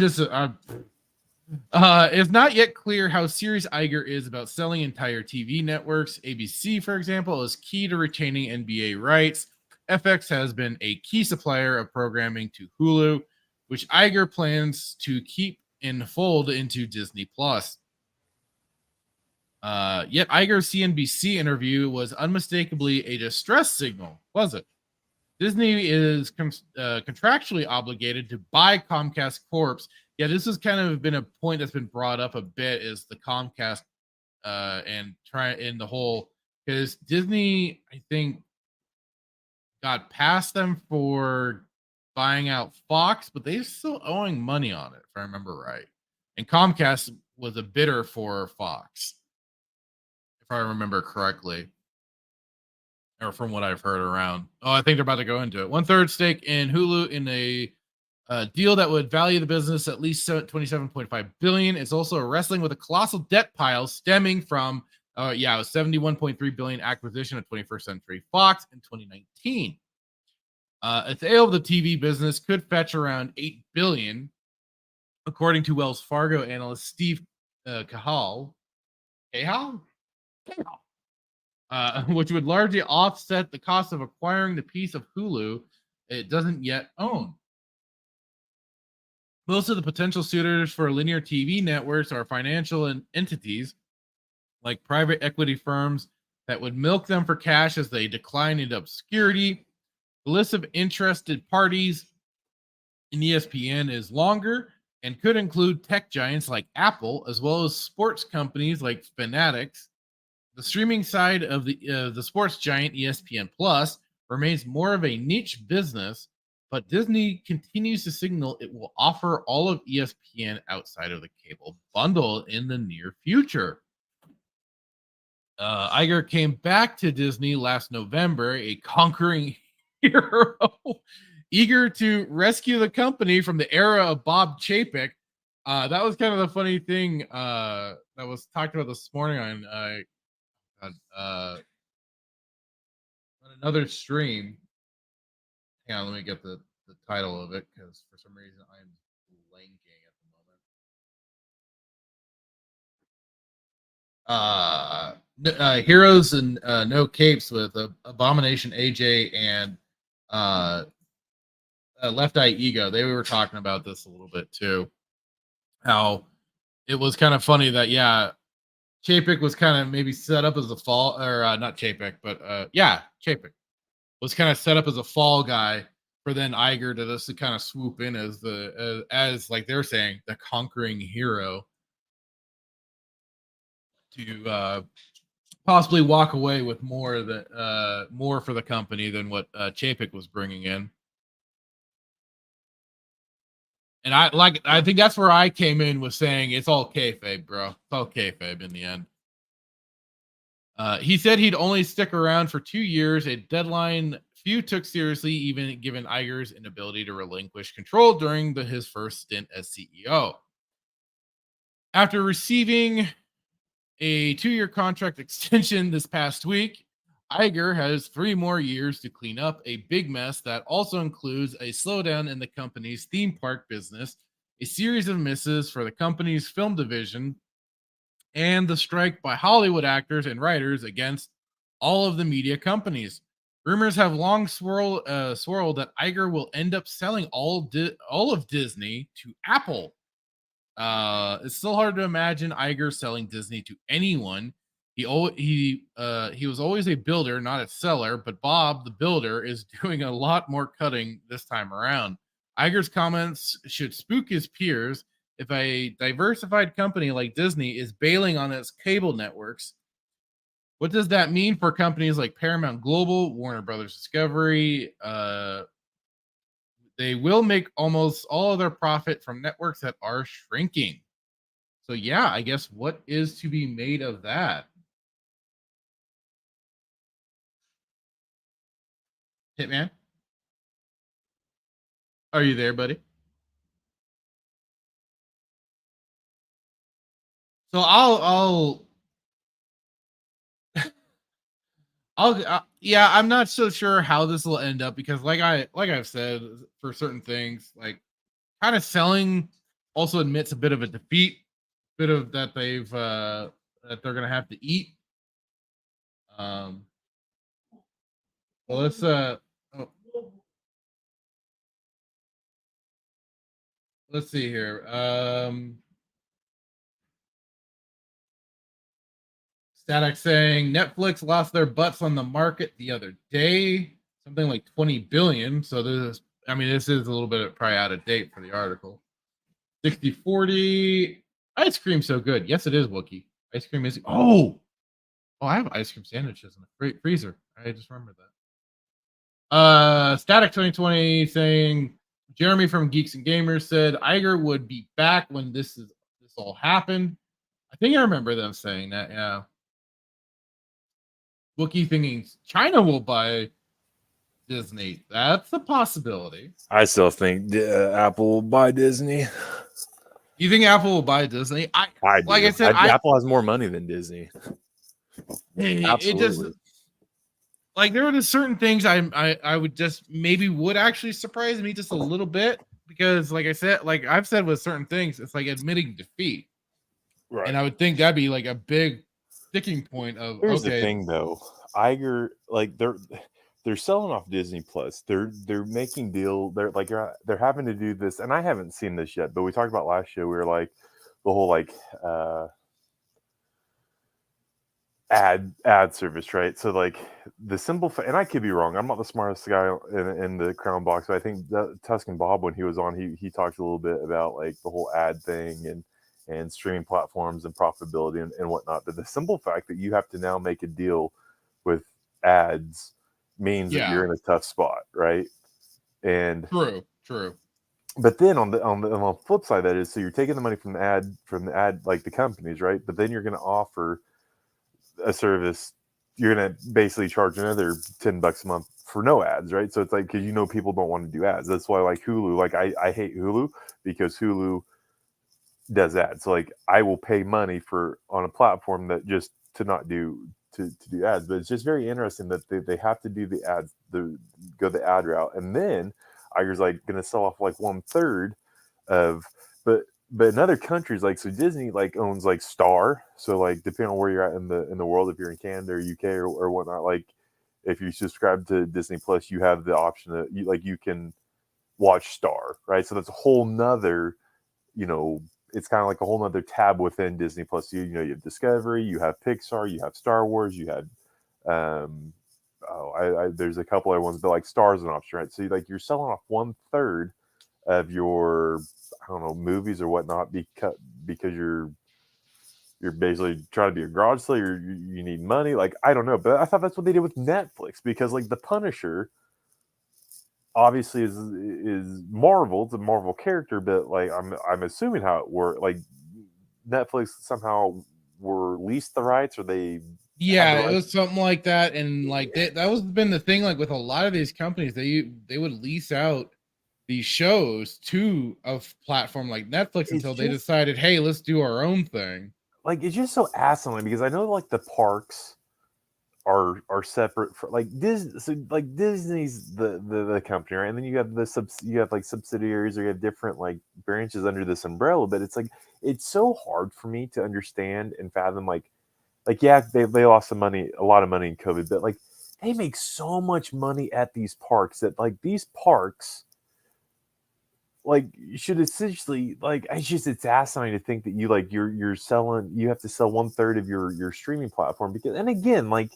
it's not yet clear how serious Iger is about selling entire TV networks. ABC, for example, is key to retaining NBA rights. FX has been a key supplier of programming to Hulu, which Iger plans to keep and fold into Disney Plus. Yet Iger's CNBC interview was unmistakably a distress signal, was it? Disney is contractually obligated to buy Comcast Corp. Yeah, this has kind of been a point that's been brought up a bit, is the Comcast and the whole, because Disney, I think, got past them for buying out Fox, but they're still owing money on it, if I remember right. And Comcast was a bidder for Fox, if I remember correctly, or from what I've heard around. Oh, I think they're about to go into it. 1/3 stake in Hulu in a deal that would value the business at least $27.5 billion. It's also wrestling with a colossal debt pile stemming from a $71.3 billion acquisition of 21st Century Fox in 2019. A sale of the TV business could fetch around $8 billion, according to Wells Fargo analyst Steve Cahall, which would largely offset the cost of acquiring the piece of Hulu it doesn't yet own. Most of the potential suitors for linear TV networks are financial entities like private equity firms that would milk them for cash as they decline into obscurity. The list of interested parties in ESPN is longer and could include tech giants like Apple, as well as sports companies like Fanatics. The streaming side of the sports giant ESPN Plus remains more of a niche business, but Disney continues to signal it will offer all of ESPN outside of the cable bundle in the near future. Iger came back to Disney last November, a conquering hero, eager to rescue the company from the era of Bob Chapek. That was kind of the funny thing that was talked about this morning on another stream. Hang on, let me get the title of it because for some reason I'm blanking at the moment. Heroes and No Capes with Abomination AJ and Left Eye Ego. They were talking about this a little bit too. How it was kind of funny that Chapek was kind of maybe set up as a fall, or not Chapek, but Chapek was kind of set up as a fall guy for then Iger to just kind of swoop in as as like they're saying, the conquering hero to possibly walk away with more for the company than what Chapek was bringing in. And I think that's where I came in with saying it's all kayfabe, bro. It's all kayfabe in the end. He said he'd only stick around for 2 years, a deadline few took seriously, even given Iger's inability to relinquish control during his first stint as CEO. After receiving a 2-year contract extension this past week, Iger has 3 more years to clean up a big mess that also includes a slowdown in the company's theme park business, a series of misses for the company's film division, and the strike by Hollywood actors and writers against all of the media companies. Rumors have long swirled that Iger will end up selling all of Disney to Apple. It's still hard to imagine Iger selling Disney to anyone. He was always a builder, not a seller, but Bob, the builder, is doing a lot more cutting this time around. Iger's comments should spook his peers. If a diversified company like Disney is bailing on its cable networks, what does that mean for companies like Paramount Global, Warner Brothers Discovery? They will make almost all of their profit from networks that are shrinking. So yeah, I guess what is to be made of that? Hitman? Are you there, buddy? So I'm not so sure how this will end up because like I've said, for certain things, like kind of selling also admits a bit of a defeat, bit of that that they're gonna have to eat. Well, let's let's see here. Static saying Netflix lost their butts on the market the other day, something like 20 billion. So this is a little bit probably out of date for the article. 60-40. Ice cream so good. Yes, it is, Wookie. Ice cream is. Oh, I have ice cream sandwiches in the freezer. I just remembered that. Static 2020 saying Jeremy from Geeks and Gamers said Iger would be back when this all happened. I think I remember them saying that. Yeah. Wookiee thinking China will buy Disney. That's a possibility. I still think Apple will buy Disney. You think Apple will buy Disney? I do. Like I said, Apple has more money than Disney. It just like there are just certain things I would just maybe would actually surprise me just a little bit because, like I said, like I've said with certain things, it's like admitting defeat, Right. And I would think that'd be like a big sticking point of. Here's the thing, though, Iger, like they're selling off Disney Plus. They're making deal. They're having to do this, and I haven't seen this yet. But we talked about last show. We were like the whole ad service, right? So like the simple, and I could be wrong. I'm not the smartest guy in the Crown Box, but I think Tuscan Bob, when he was on, he talked a little bit about like the whole ad thing and streaming platforms and profitability and whatnot. But the simple fact that you have to now make a deal with ads means that you're in a tough spot, right? And true. But then on the flip side, that is, so you're taking the money from the ad, like the companies, right? But then you're going to offer a service. You're going to basically charge another $10 a month for no ads, right? So it's like, because people don't want to do ads. That's why like Hulu, like I hate Hulu because Hulu does ads. So like I will pay money on a platform that just to not do to do ads. But it's just very interesting that they have to do the ads, go the ad route, and then Iger's like going to sell off like 1/3 of, but in other countries, like, so Disney like owns like Star. So like depending on where you're at in the world, if you're in Canada or UK or whatnot, like if you subscribe to Disney Plus, you have the option that you can watch Star, right? So that's a whole nother, it's kind of like a whole nother tab within Disney Plus. You have Discovery, you have Pixar, you have Star Wars, you have there's a couple other ones, but like Star's an option, right? So you're selling off 1/3 of your, I don't know, movies or whatnot because you're basically trying to be a garage sale, you need money. Like, I don't know, but I thought that's what they did with Netflix, because like The Punisher obviously is Marvel. It's a Marvel character, but like I'm assuming how it worked. Like Netflix somehow were leased the rights, or they it was something like that, and like that was been the thing. Like with a lot of these companies, they would lease out these shows to a platform like Netflix until they decided, hey, let's do our own thing. Like it's just so asinine, because I know like the parks are separate for like Disney. So like Disney's the company, right? And then you have you have like subsidiaries, or you have different like branches under this umbrella. But it's like it's so hard for me to understand and fathom. Like yeah, they lost a lot of money in COVID, but like they make so much money at these parks that like these parks like should essentially like it's asinine to think that you have to sell 1/3 of your streaming platform, because, and again, like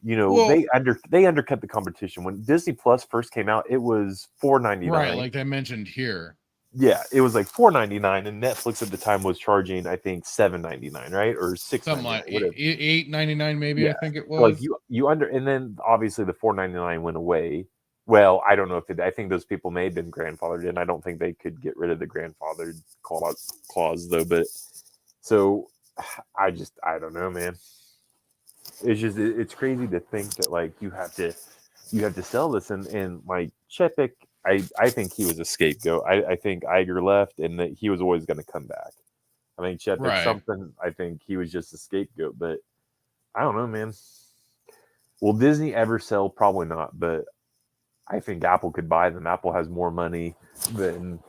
they undercut the competition. When Disney Plus first came out, it was $4.99, right? Like I mentioned here. Yeah, it was like $4.99, and Netflix at the time was charging, I think, $7.99, right, or $6.99, something like $8.99, maybe. Yeah. I think it was. Like and then obviously the $4.99 went away. Well, I don't know if I think those people may have been grandfathered in. I don't think they could get rid of the grandfathered clause though. But so I don't know, man. It's crazy to think that like you have to sell this, and like Chepik, I think he was a scapegoat. I think Iger left, and that he was always going to come back. I think Chepik something. I think he was just a scapegoat, but I don't know, man. Will Disney ever sell? Probably not, but I think Apple could buy them. Apple has more money than,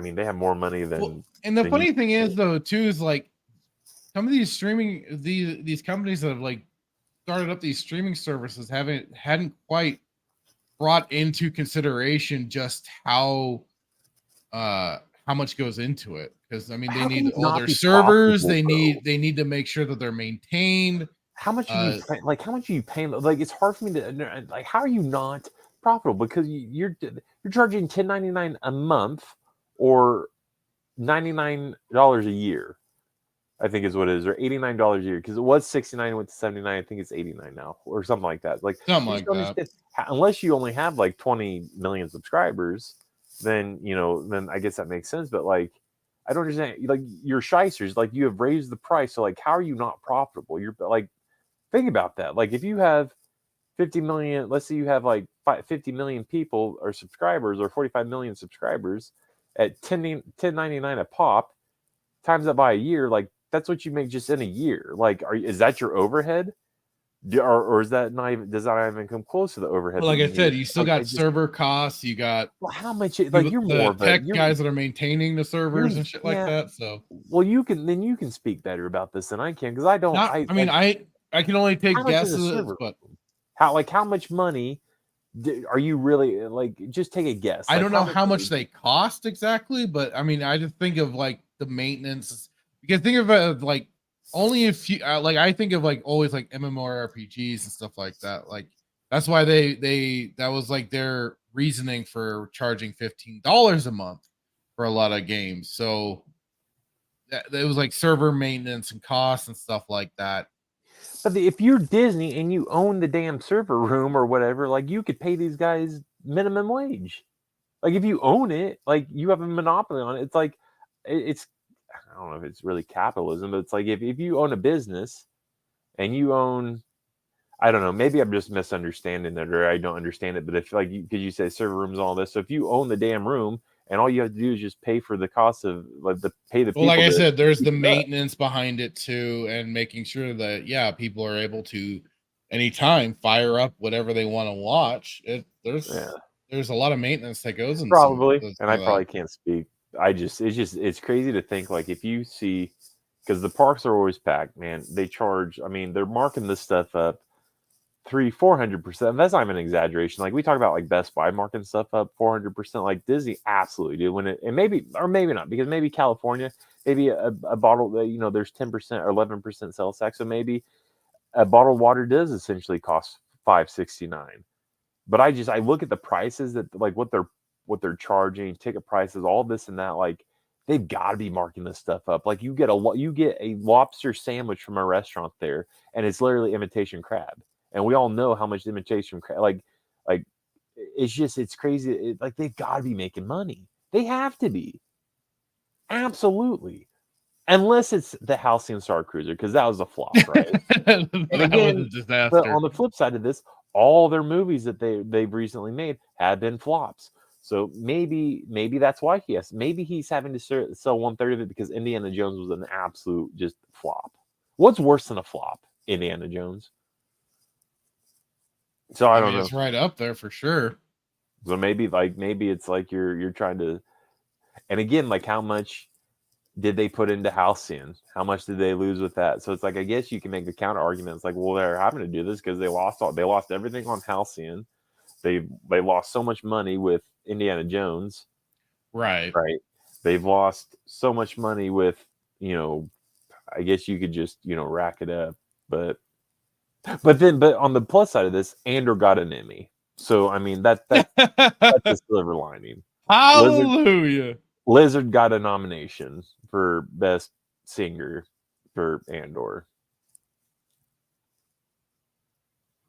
they have more money than. Well, and the funny thing is, though, too, is like some of these these companies that have like started up these streaming services hadn't quite brought into consideration just how much goes into it. Because they need all their servers. They need to make sure that they're maintained. How much are you paying? Like, it's hard for me to like. How are you not profitable? Because you're charging $10.99 a month or $99 a year, I think is what it is, or $89 a year, because it was $69, went to $79. I think it's $89 now, or something like that. Like something like that. Unless you only have like 20 million subscribers, then then I guess that makes sense. But like, I don't understand. Like, you're shysters. Like, you have raised the price, so like, how are you not profitable? You're like Think about that. Like if you have 50 million, let's say you have like 50 million people or subscribers or 45 million subscribers at 10.99 a pop, times that by a year, like that's what you make just in a year. Like, is that your overhead? Or is that not even, does that not even come close to the overhead? Well, like I said, need? you still got server costs. You got how much? Like you're the more of tech guys that are maintaining the servers and shit like that. So, well, you can speak better about this than I can because I don't. I can only take guesses, but how much money are you really like? Just take a guess. I don't know how much they cost exactly, but I mean, I just think of like the maintenance. You can think of it like only if you like. I think of like always like MMORPGs and stuff like that. Like that's why that was like their reasoning for charging $15 a month for a lot of games. So it was like server maintenance and costs and stuff like that. But if you're Disney and you own the damn server room or whatever, like you could pay these guys minimum wage. Like if you own it, like you have a monopoly on it. It's like it's I don't know if it's really capitalism, but it's like if you own a business and you own, I don't know, maybe I'm just misunderstanding it or I don't understand it. But if like because you say server rooms and all this, so if you own the damn room and all you have to do is just pay for the cost of like pay the people. Well, like I said, there's the maintenance behind it too, and making sure that people are able to anytime fire up whatever they want to watch. There's a lot of maintenance that goes into probably, and I probably can't speak. It's crazy to think like if you see, because the parks are always packed, man. They charge. I mean, they're marking this stuff up 400%. That's not even an exaggeration. Like we talk about like Best Buy marking stuff up 400%. Like Disney absolutely do when it, and maybe or maybe not, because maybe California, maybe a bottle that there's 10% or 11% sales tax, so maybe a bottled water does essentially cost $5.69. But I look at the prices that like what they're charging, ticket prices, all this and that. Like they've got to be marking this stuff up. Like you get a lobster sandwich from a restaurant there, and it's literally imitation crab. And we all know how much imitation crab, like it's crazy. Like they've got to be making money. They have to be. Absolutely. Unless it's the Halcyon Star Cruiser, because that was a flop, right? And again, was a disaster. But on the flip side of this, all their movies that they've recently made have been flops. So maybe that's why maybe he's having to sell 1/3 of it because Indiana Jones was an absolute just flop. What's worse than a flop? Indiana Jones. So I don't know. It's right up there for sure. So maybe it's like you're trying to, and again, like how much did they put into Halcyon? How much did they lose with that? So it's like I guess you can make the counter argument. It's like, well, they're having to do this because they lost everything on Halcyon. They lost so much money with Indiana Jones. Right. They've lost so much money with, I guess you could just, rack it up. But on the plus side of this, Andor got an Emmy. So, I mean, that's the silver lining. Hallelujah. Lizard got a nomination for Best Singer for Andor.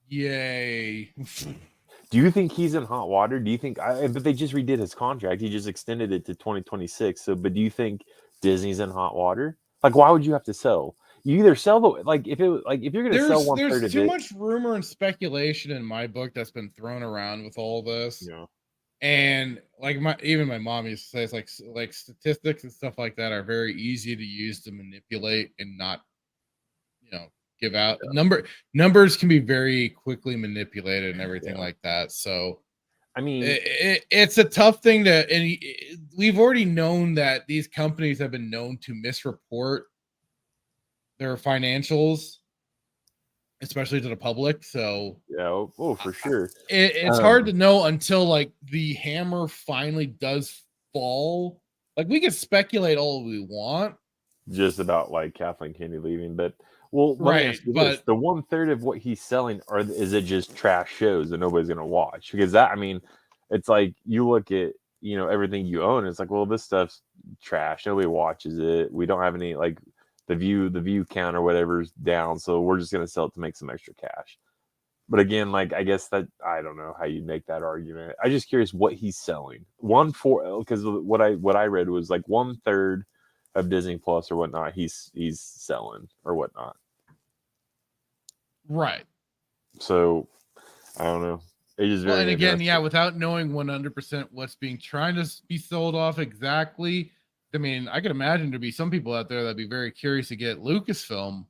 Yay. Do you think he's in hot water? Do you think? But they just redid his contract. He just extended it to 2026. So, but do you think Disney's in hot water? Like, why would you have to sell? You either sell if you're going to sell 1/3 of it. There's too much rumor and speculation in my book that's been thrown around with all this. Yeah. And like my mom used to say, it's like statistics and stuff like that are very easy to use to manipulate and not, give out. Numbers can be very quickly manipulated and everything like that. So, I mean, it's a tough thing and we've already known that these companies have been known to misreport their financials, especially to the public. So yeah, for sure. It's hard to know until like the hammer finally does fall. Like we can speculate all we want, just about like Kathleen Kennedy leaving, but let me ask you this: the 1/3 of what he's selling, is it just trash shows that nobody's going to watch? Because it's like you look at everything you own, it's like, well, this stuff's trash. Nobody watches it. We don't have any like. The view count or whatever's down, so we're just going to sell it to make some extra cash. But again, like I guess that I don't know how you make that argument. I'm just curious what he's selling. Because what I read was like 1/3 of Disney Plus or whatnot. He's selling or whatnot. Right. So I don't know. It is very and again, interesting. without knowing 100% what's being trying to be sold off exactly, I mean, I could imagine there'd be some people out there that'd be very curious to get Lucasfilm,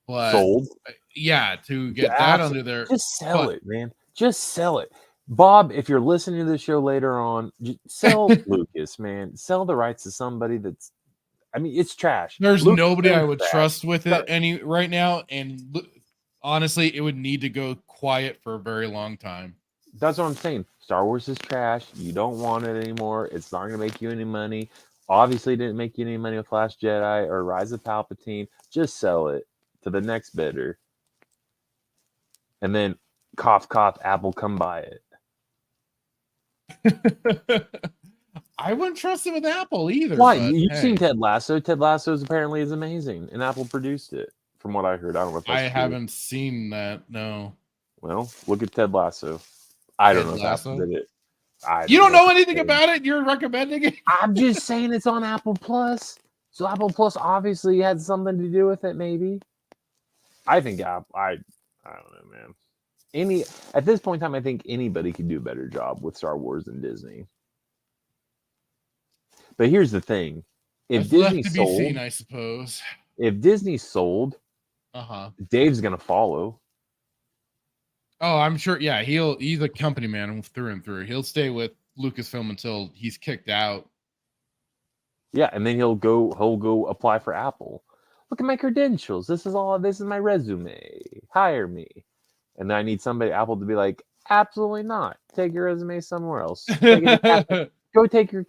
but Sold. to get that under their just sell it, man. Just sell it. Bob, if you're listening to the show later on, just sell Lucas, man. Sell the rights to somebody that's. I mean, it's trash. There's nobody I Lucasfilm's would trash. trust with it any right now, and honestly, it would need to go quiet for a very long time. That's what I'm saying. Star Wars is trash. You don't want it anymore. It's not going to make you any money. Obviously, it didn't make you any money with Last Jedi or Rise of Palpatine. Just sell it to the next bidder. And then, cough, cough, Apple, come buy it. I wouldn't trust it with Apple either. Why? But, You've seen Ted Lasso. Ted Lasso apparently is amazing, and Apple produced it, from what I heard. I don't know if that's I true. haven't seen that. No. Well, look at Ted Lasso. I don't know if Lasso? Apple did it. You don't know anything about it? You're recommending it? I'm just saying it's on Apple Plus. So Apple Plus obviously had something to do with it, maybe. I think I don't know, man. At this point in time, I think anybody could do a better job with Star Wars than Disney. But here's the thing: if Disney sold, seen, I suppose. If Disney sold, Dave's gonna follow. Oh, I'm sure. Yeah, he's a company man through and through. He'll stay with Lucasfilm until he's kicked out. Yeah, and then he'll go apply for Apple. Look at my credentials. This is my resume. Hire me. And then I need somebody at Apple to be like, absolutely not. Take your resume somewhere else. Go take your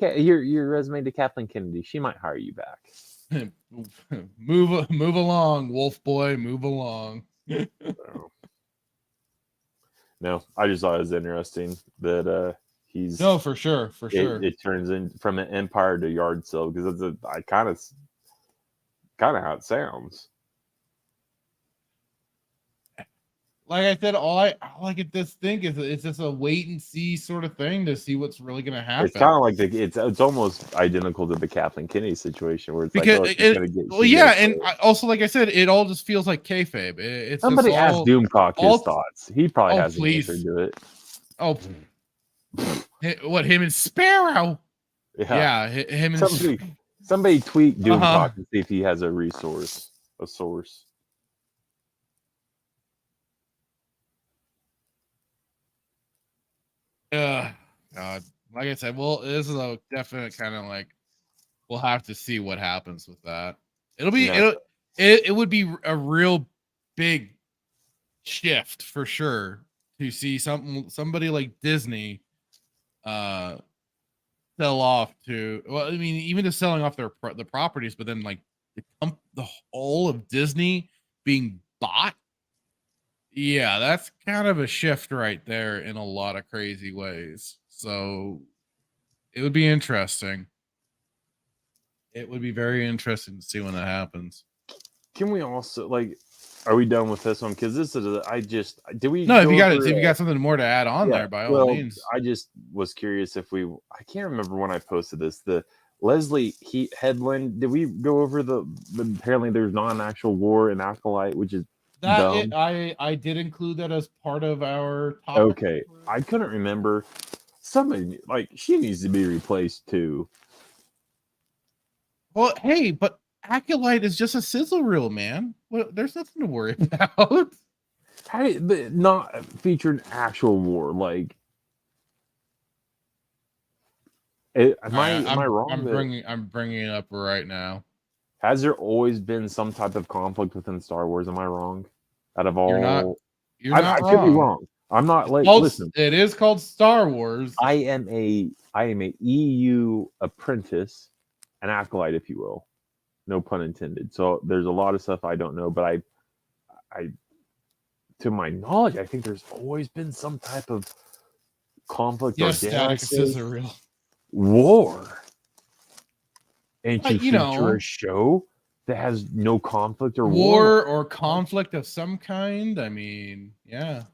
resume to Kathleen Kennedy. She might hire you back. move along, Wolf Boy. Move along. No, I just thought it was interesting that he's for sure. It turns in from an empire to yard sale because it's kind of how it sounds. Like I said, all I could just think is it's just a wait and see sort of thing to see what's really going to happen. It's kind of like it's almost identical to the Kathleen Kennedy situation where it's also like I said, it all just feels like kayfabe. It's somebody asked Doomcock his thoughts. He probably has an answer to it. Oh, what, him and Sparrow? Yeah, him and somebody tweet Doomcock and see if he has a source. God. Like I said, well, this is a definite kind of like we'll have to see what happens with that. It would be a real big shift for sure to see somebody like Disney sell off to, well, I mean, even just selling off the properties, but then like the whole of Disney being bought. Yeah, that's kind of a shift right there in a lot of crazy ways. So it would be interesting. It would be very interesting to see when that happens. Can we also are we done with this one? Because this is if you got something more to add on there, by all means. I just was curious if I can't remember when I posted this. The Leslie Headland. Did we go over apparently there's not an actual war in Acolyte, which is dumb. I did include that as part of our topic. Okay, I couldn't remember. Somebody she needs to be replaced too. Well, hey, but Acolyte is just a sizzle reel, man. Well, there's nothing to worry about. But not feature an actual war. Am I wrong? I'm bringing it up right now. Has there always been some type of conflict within Star Wars? Am I wrong? Out of all, I could be wrong. I'm not listen. It is called Star Wars. I am a EU apprentice, an acolyte, if you will. No pun intended. So there's a lot of stuff I don't know, but I to my knowledge, I think there's always been some type of conflict or war. And to feature a show that has no conflict or war or conflict of some kind. I mean, yeah.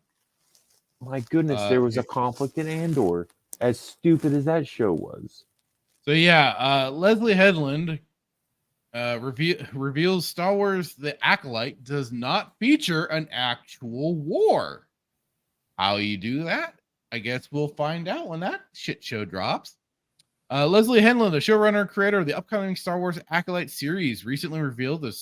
My goodness, there was a conflict in Andor. As stupid as that show was. So yeah, Leslie Headland reveals Star Wars The Acolyte does not feature an actual war. How you do that? I guess we'll find out when that shit show drops. Leslie Henlon, the showrunner and creator of the upcoming Star Wars Acolyte series, recently revealed the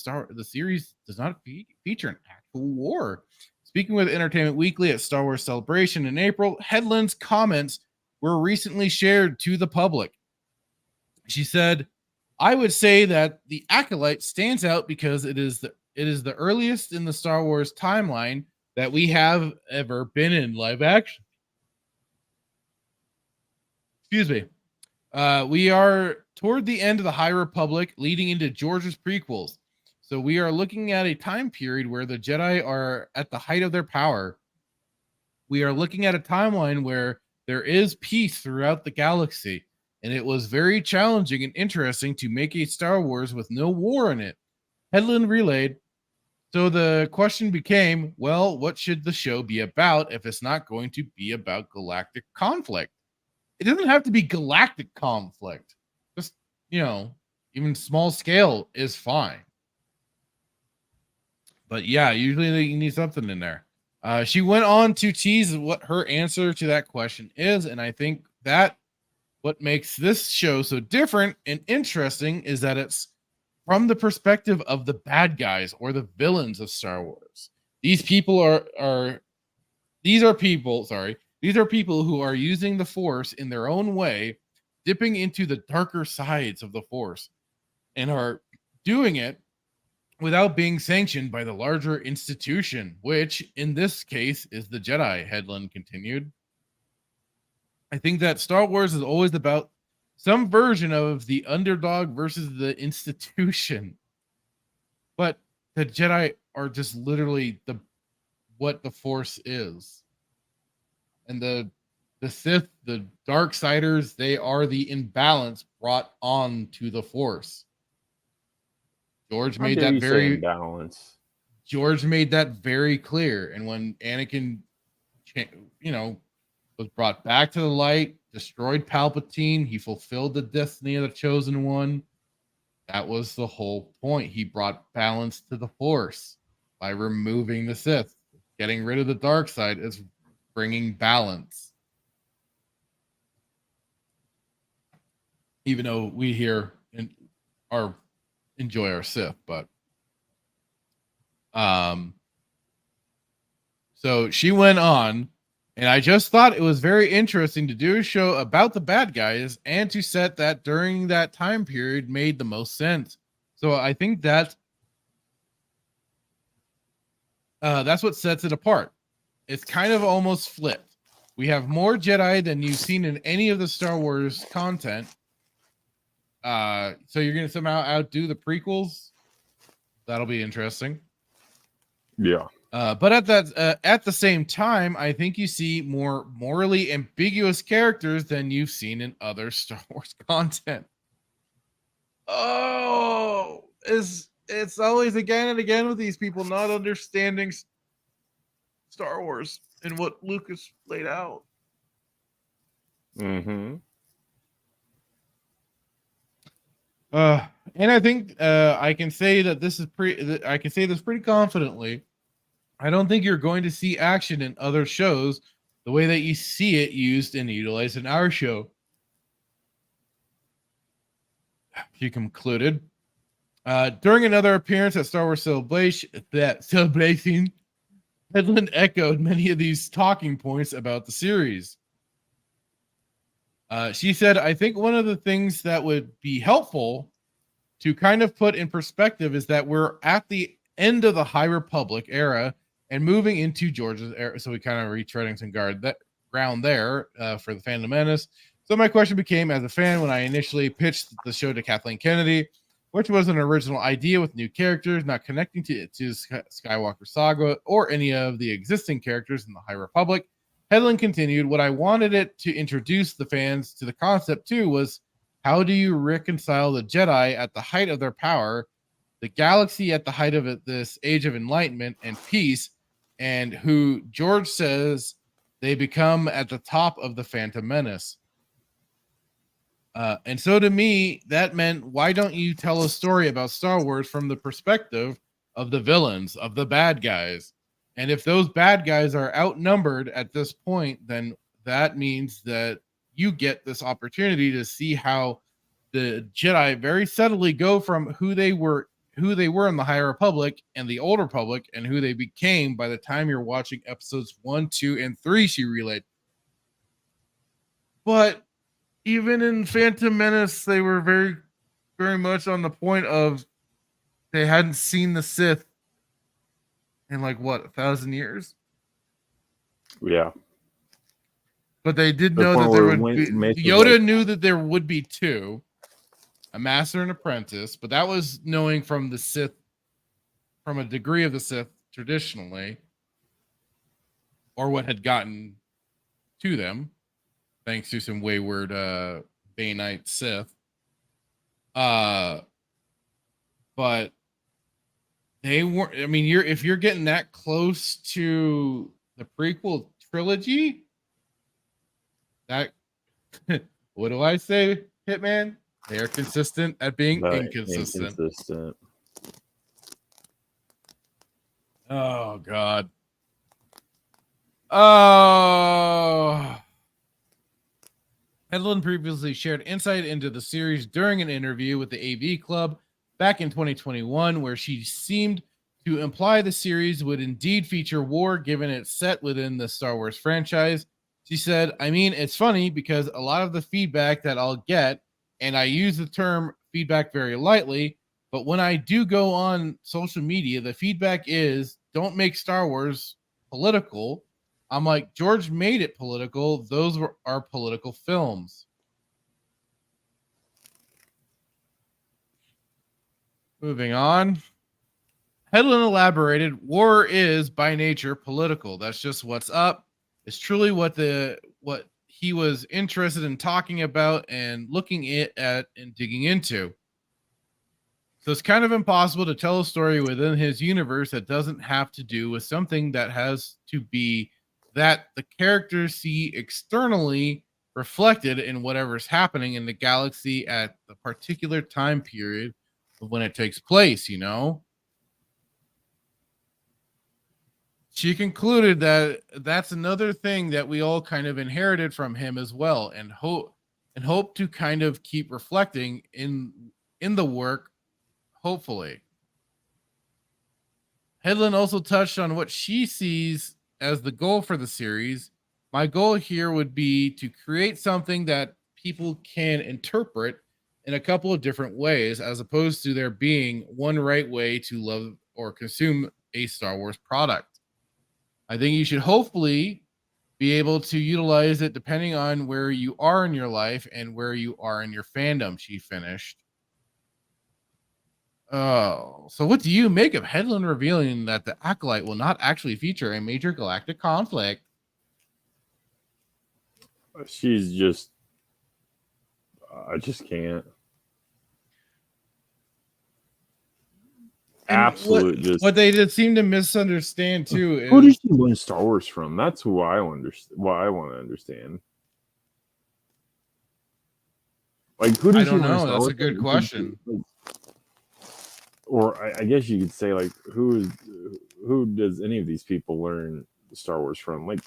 series does not feature an actual war. Speaking with Entertainment Weekly at Star Wars Celebration in April, Hedlund's comments were recently shared to the public. She said, "I would say that The Acolyte stands out because it is the earliest in the Star Wars timeline that we have ever been in live action." Excuse me. We are toward the end of the High Republic, leading into George's prequels. So we are looking at a time period where the Jedi are at the height of their power. We are looking at a timeline where there is peace throughout the galaxy, and it was very challenging and interesting to make a Star Wars with no war in it. Hedlund relayed. So the question became, well, what should the show be about if it's not going to be about galactic conflict? It doesn't have to be galactic conflict. Just, even small scale is fine. But yeah, usually you need something in there. She went on to tease what her answer to that question is, and I think that what makes this show so different and interesting is that it's from the perspective of the bad guys or the villains of Star Wars. These people are people who are using the Force in their own way, dipping into the darker sides of the Force, and are doing it without being sanctioned by the larger institution, which in this case is the Jedi, Hedlund continued. I think that Star Wars is always about some version of the underdog versus the institution. But the Jedi are just literally what the Force is. And the Sith, the Darksiders, they are the imbalance brought on to the Force. George made that very clear. And when Anakin, was brought back to the light, destroyed Palpatine, he fulfilled the destiny of the Chosen One. That was the whole point. He brought balance to the Force by removing the Sith. Getting rid of the dark side is bringing balance. Even though we here enjoy our Sith, but so she went on, and I just thought it was very interesting to do a show about the bad guys and to set that during that time period made the most sense. So I think that's what sets it apart. It's kind of almost flipped. We have more Jedi than you've seen in any of the Star Wars content. So you're going to somehow outdo the prequels. That'll be interesting. Yeah. But at the same time, I think you see more morally ambiguous characters than you've seen in other Star Wars content. Oh, it's always again and again with these people not understanding Star Wars and what Lucas laid out. Mm-hmm. And I think I can say that this is I can say this pretty confidently. I don't think you're going to see action in other shows the way that you see it used and utilized in our show. She concluded. During another appearance at Star Wars Celebration, Hedlund echoed many of these talking points about the series. She said, I think one of the things that would be helpful to kind of put in perspective is that we're at the end of the High Republic era and moving into George's era. So we kind of retreading some ground there for the Phantom Menace. So my question became, as a fan, when I initially pitched the show to Kathleen Kennedy, which was an original idea with new characters, not connecting to Skywalker Saga or any of the existing characters in the High Republic. Hedlund continued, what I wanted it to introduce the fans to the concept too was, how do you reconcile the Jedi at the height of their power, the galaxy at the height of this age of enlightenment and peace, and who George says they become at the top of the Phantom Menace? And so to me, that meant, why don't you tell a story about Star Wars from the perspective of the villains, of the bad guys? And if those bad guys are outnumbered at this point, then that means that you get this opportunity to see how the Jedi very subtly go from who they were in the High Republic and the Old Republic, and who they became by the time you're watching episodes 1, 2, and 3. She relayed. But even in Phantom Menace, they were very, very much on the point of they hadn't seen the Sith in like what, 1,000 years? Yeah. But they did know that there would be. Yoda knew that there would be two, a master and apprentice, but that was knowing from the Sith, from a degree of the Sith traditionally, or what had gotten to them, thanks to some wayward Bainite Sith. But they weren't. I mean, if you're getting that close to the prequel trilogy, that what do I say, Hitman? They are consistent at being inconsistent. Oh God. Oh. Hedlund previously shared insight into the series during an interview with the AV Club back in 2021, where she seemed to imply the series would indeed feature war, given it's set within the Star Wars franchise. She said, I mean, it's funny because a lot of the feedback that I'll get, and I use the term feedback very lightly, but when I do go on social media, the feedback is, don't make Star Wars political. I'm like, George made it political. Those are political films. Moving on. Hedlund elaborated, war is by nature political. That's just what's up. It's truly what he was interested in talking about and looking at and digging into. So it's kind of impossible to tell a story within his universe that doesn't have to do with something that has to be that the characters see externally reflected in whatever's happening in the galaxy at the particular time period of when it takes place, you know? She concluded that that's another thing that we all kind of inherited from him as well, and hope to kind of keep reflecting in the work, hopefully. Hedlund also touched on what she sees as the goal for the series. My goal here would be to create something that people can interpret in a couple of different ways, as opposed to there being one right way to love or consume a Star Wars product. I think you should hopefully be able to utilize it depending on where you are in your life and where you are in your fandom, she finished. Oh, so what do you make of Hedlund revealing that the Acolyte will not actually feature a major galactic conflict? She's just, I just can't. And what they did seem to misunderstand too is, who did she learn Star Wars from? That's who I understand. What I want to understand. Like, who did I don't she learn know. Star That's Wars a good from? question. Or I guess you could say, like, who does any of these people learn Star Wars from? Like,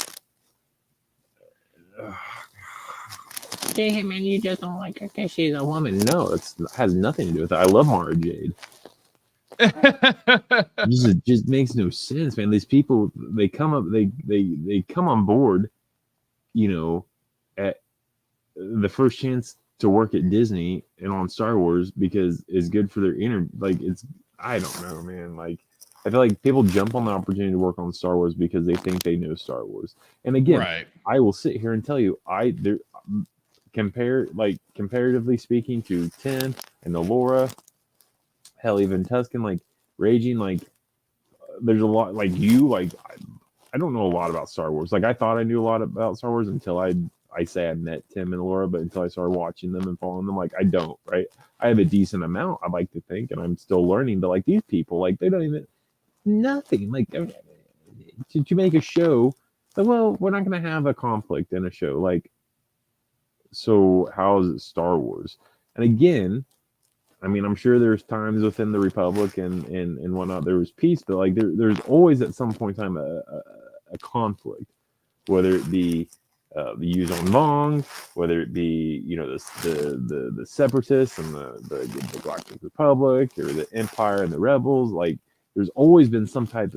hey man, you just don't like her because she's a woman. No, it has nothing to do with it. I love Mara Jade. It just makes no sense, man. These people, they come up, they come on board, you know, at the first chance to work at Disney and on Star Wars because it's good for their inner, like, it's, I don't know, man. Like, I feel like people jump on the opportunity to work on Star Wars because they think they know Star Wars. And again, right. I will sit here and tell you, comparatively speaking to 10 and Allura, hell, even Tuscan, like Raging, like there's a lot, like you, like I don't know a lot about Star Wars. Like I thought I knew a lot about Star Wars until I say I met Tim and Laura, but until I started watching them and following them, like I don't, right? I have a decent amount, I like to think, and I'm still learning, but like these people, like they don't even nothing. Like to make a show, like, well, we're not gonna have a conflict in a show. Like, So how is it Star Wars? And again, I mean, I'm sure there's times within the Republic and whatnot there was peace, but like there's always at some point in time a conflict, whether it be the Yuzon Vong, whether it be the separatists and the Galactic Republic, or the Empire and the rebels. Like there's always been some type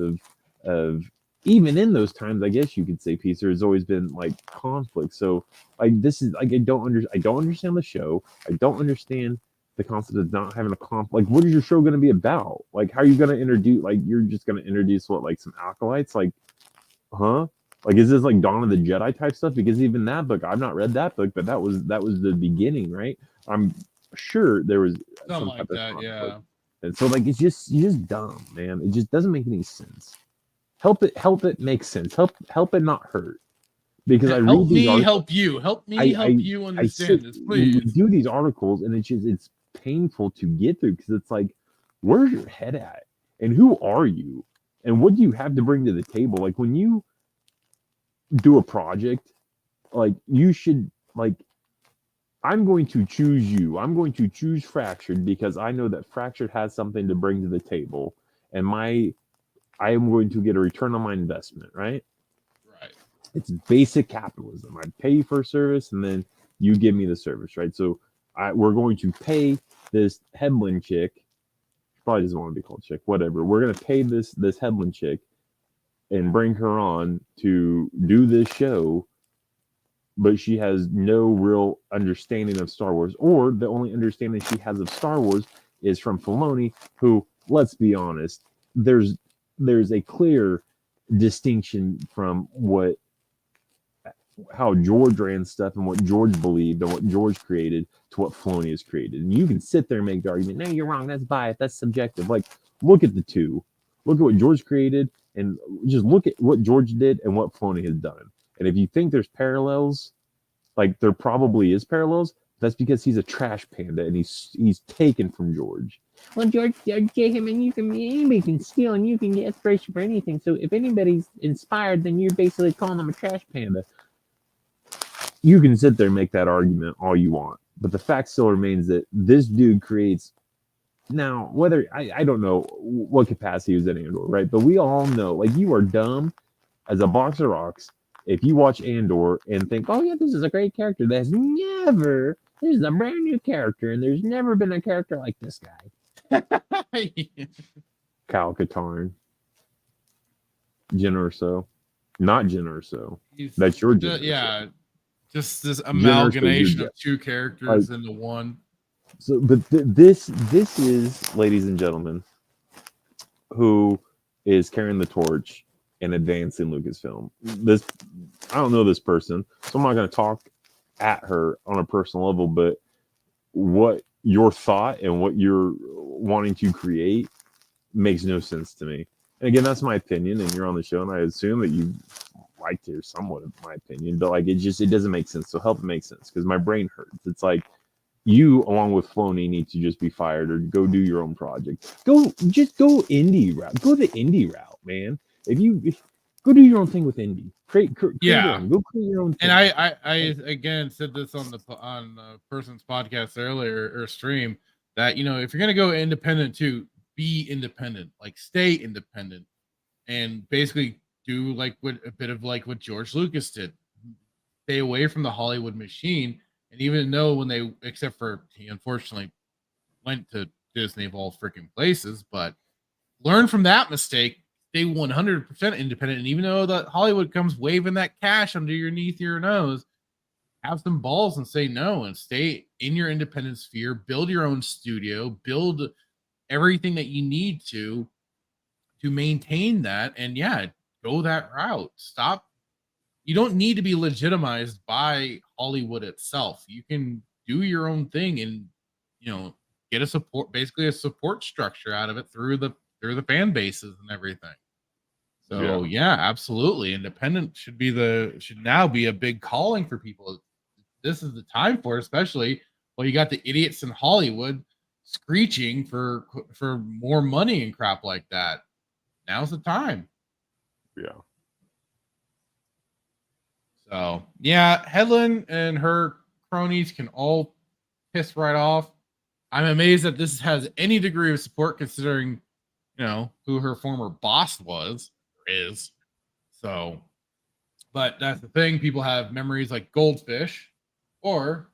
of even in those times, I guess you could say peace. There's always been like conflict. So like this is like I don't understand the show. I don't understand the concept of not having a conflict. Like what is your show going to be about? Like how are you going to introduce? Like you're just going to introduce what, like some acolytes? Like, huh? Like, is this like Dawn of the Jedi type stuff? Because even that book, I've not read that book, but that was the beginning, right? I'm sure there was something like that, yeah. And so, like, it's just dumb, man. It just doesn't make any sense. Help it make sense. Help it not hurt. Because I read these articles, help you understand this, please. We do these articles, and it's painful to get through because it's like, where's your head at, and who are you, and what do you have to bring to the table? Like when you do a project, like you should, like, I'm going to choose you. I'm going to choose Fractured because I know that Fractured has something to bring to the table, and I am going to get a return on my investment, right? Right. It's basic capitalism. I pay you for a service, and then you give me the service, right? So we're going to pay this Headland chick. She probably doesn't want to be called chick. Whatever. We're going to pay this Headland chick and bring her on to do this show, but she has no real understanding of Star Wars, or the only understanding she has of Star Wars is from Filoni, who, let's be honest, there's a clear distinction from how George ran stuff and what George believed and what George created to what Filoni has created. And you can sit there and make the argument, no, you're wrong, that's biased, that's subjective. Like, look at the two. Look at what George created, and just look at what George did and what Filoni has done. And if you think there's parallels, like there probably is parallels, that's because he's a trash panda and he's taken from George. Well, George gave him, and anybody can steal, and you can get inspiration for anything. So if anybody's inspired, then you're basically calling them a trash panda. You can sit there and make that argument all you want, but the fact still remains that this dude creates. Now, whether I don't know what capacity he was in Andor, right? But we all know, like, you are dumb as a box of rocks if you watch Andor and think, oh yeah, this is a great character. This is a brand new character, and there's never been a character like this guy. Kyle Katarn. Jyn Erso. Not Jyn Erso. That's your Jyn Erso. Yeah, just this amalgamation of two characters into one. So, but this is, ladies and gentlemen, who is carrying the torch and advancing Lucasfilm. I don't know this person, so I'm not going to talk at her on a personal level, but what your thought and what you're wanting to create makes no sense to me. And again, that's my opinion, and you're on the show, and I assume that you like to hear somewhat of my opinion, but like it doesn't make sense. So help it make sense, because my brain hurts. It's like, you, along with Filoni, need to just be fired or go do your own project. Go indie route. Go the indie route, man. If go do your own thing with indie. Create go create your own thing. And I again said this on the person's podcast earlier, or stream, that if you're gonna go independent too, be independent. Like, stay independent, and basically do a bit of what George Lucas did. Stay away from the Hollywood machine. And even though except for he unfortunately went to Disney of all freaking places, but learn from that mistake, stay 100% independent. And even though that Hollywood comes waving that cash underneath your nose, have some balls and say no, and stay in your independent sphere, build your own studio, build everything that you need to maintain that. And yeah, go that route. Stop. You don't need to be legitimized by Hollywood itself. You can do your own thing and, get a support structure out of it through the fan bases and everything. So yeah, absolutely. Independent should now be a big calling for people. This is the time for it, especially when you got the idiots in Hollywood screeching for more money and crap like that. Now's the time. Yeah. So yeah, Headland and her cronies can all piss right off. I'm amazed that this has any degree of support considering, who her former boss was or is. So, but that's the thing. People have memories like Goldfish or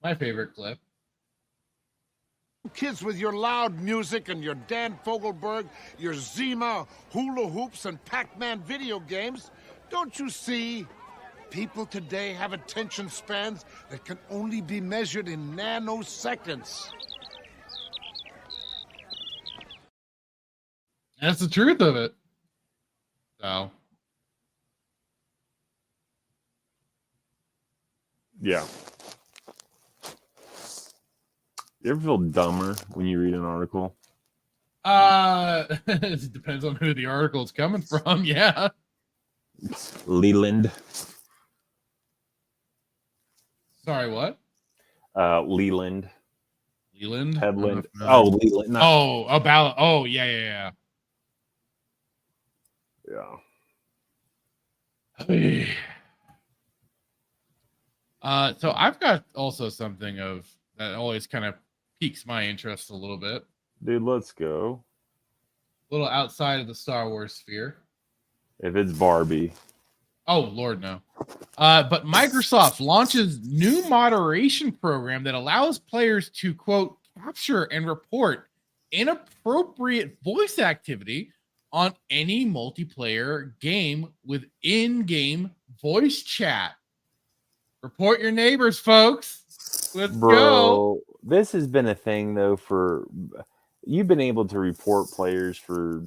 my favorite clip. Kids with your loud music and your Dan Fogelberg, your Zima, hula hoops, and Pac-Man video games. Don't you see? People today have attention spans that can only be measured in nanoseconds. That's the truth of it. So. Yeah. You ever feel dumber when you read an article? It depends on who the article is coming from. Yeah. Leland. Sorry, what? Leland. Leland? Headland. Oh, Leland. Yeah. So I've got also something that always kind of piques my interest a little bit. Dude, let's go. A little outside of the Star Wars sphere. If it's Barbie. Oh, Lord, no. But Microsoft launches new moderation program that allows players to, quote, capture and report inappropriate voice activity on any multiplayer game with in-game voice chat. Report your neighbors, folks. Let's go. This has been a thing, though, you've been able to report players for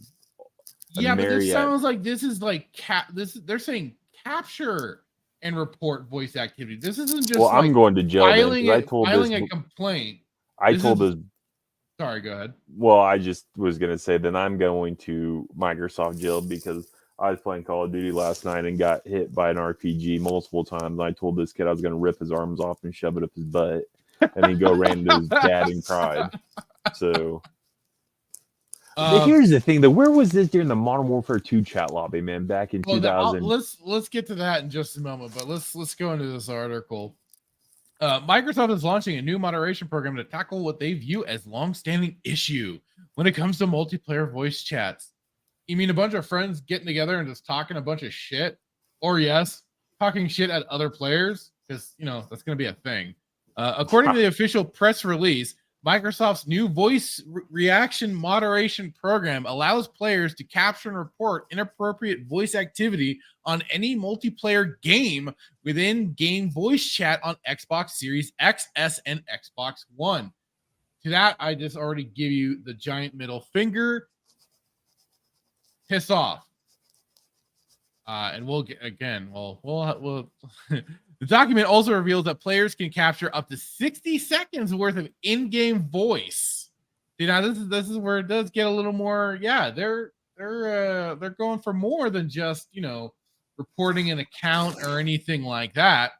but this sounds like this is like they're saying capture and report voice activity. This isn't just I'm going to jail filing a complaint. Sorry, go ahead. Well, I just was going to say that I'm going to Microsoft jail because I was playing Call of Duty last night and got hit by an RPG multiple times. And I told this kid I was going to rip his arms off and shove it up his butt. And he'd go ran into his dad and cried. So... here's the thing, though. Where was this during the Modern Warfare 2 chat lobby, man? Back in 2000. Let's get to that in just a moment, but let's go into this article. Microsoft is launching a new moderation program to tackle what they view as long-standing issue when it comes to multiplayer voice chats. You mean a bunch of friends getting together and just talking a bunch of shit? Or yes, talking shit at other players? Because, that's going to be a thing. According to the official press release, Microsoft's new voice reaction moderation program allows players to capture and report inappropriate voice activity on any multiplayer game within game voice chat on Xbox Series X, S, and Xbox One. To that, I just already give you the giant middle finger. Piss off. And we'll get again. We'll The document also reveals that players can capture up to 60 seconds worth of in-game voice. See, now this is where it does get a little more. Yeah, they're going for more than just reporting an account or anything like that.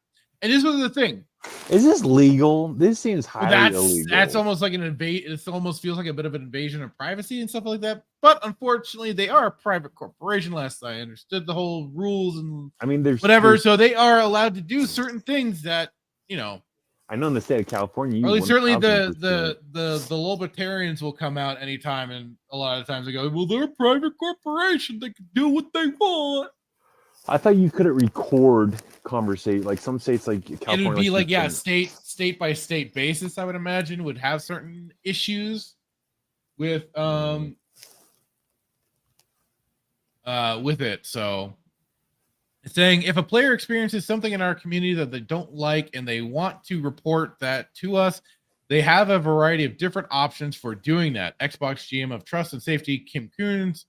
And this was the thing. Is this legal? This seems highly illegal. That's almost like it almost feels like a bit of an invasion of privacy and stuff like that. But unfortunately, they are a private corporation. Last I understood the whole rules and there's whatever. So they are allowed to do certain things that I know in the state of California. Or at least certainly the libertarians will come out anytime, and a lot of times they go, "Well, they're a private corporation; they can do what they want." I thought you couldn't record conversation like some states, like California. It would be like state by state basis. I would imagine would have certain issues with it. So it's saying if a player experiences something in our community that they don't like and they want to report that to us, they have a variety of different options for doing that. Xbox GM of Trust and Safety Kim Coons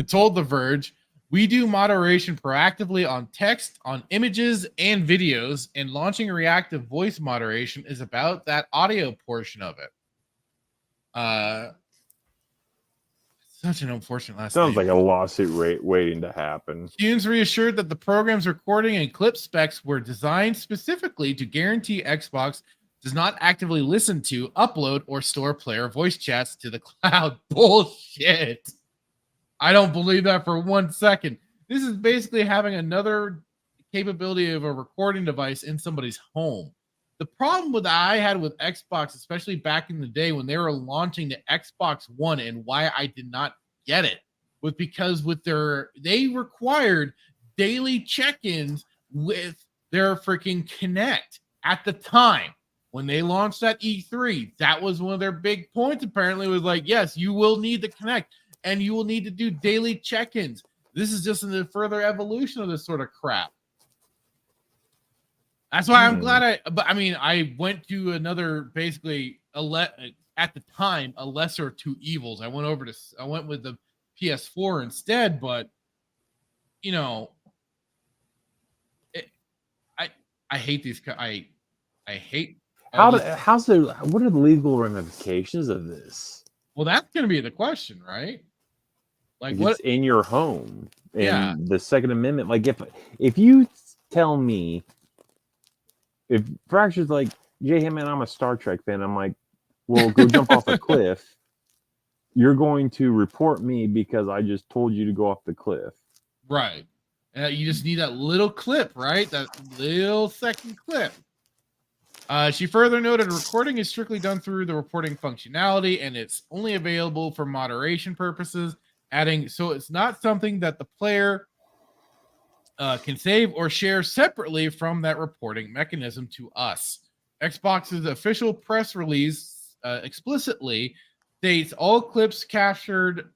told The Verge, "We do moderation proactively on text, on images, and videos, and launching reactive voice moderation is about that audio portion of it." Such an unfortunate last Sounds name. like a lawsuit waiting to happen. Coons reassured that the program's recording and clip specs were designed specifically to guarantee Xbox does not actively listen to, upload, or store player voice chats to the cloud. Bullshit. I don't believe that for 1 second. This is basically having another capability of a recording device in somebody's home. The problem with I had with Xbox, especially back in the day when they were launching the Xbox One, and why I did not get it, was because they required daily check-ins with their freaking Kinect at the time when they launched at E3. That was one of their big points. Apparently, was like, yes, you will need the Kinect, and you will need to do daily check-ins. This is just a further evolution of this sort of crap. That's why I'm glad I went to another, basically, at the time, a lesser of two evils. I went with the PS4 instead, but, you know, I hate these. I hate. What are the legal ramifications of this? Well, that's going to be the question, right? Like, It's in your home, and Yeah. the Second Amendment. Like, if you tell me, if Fracture's like, Jay, hey man, I'm a Star Trek fan, I'm like, well, go jump off a cliff. You're going to report me because I just told you to go off the cliff. Right. You just need that little clip, right? That little second clip. She further noted recording is strictly done through the reporting functionality, and it's only available for moderation purposes, adding, so it's not something that the player can save or share separately from that reporting mechanism to us. Xbox's official press release explicitly states all clips captured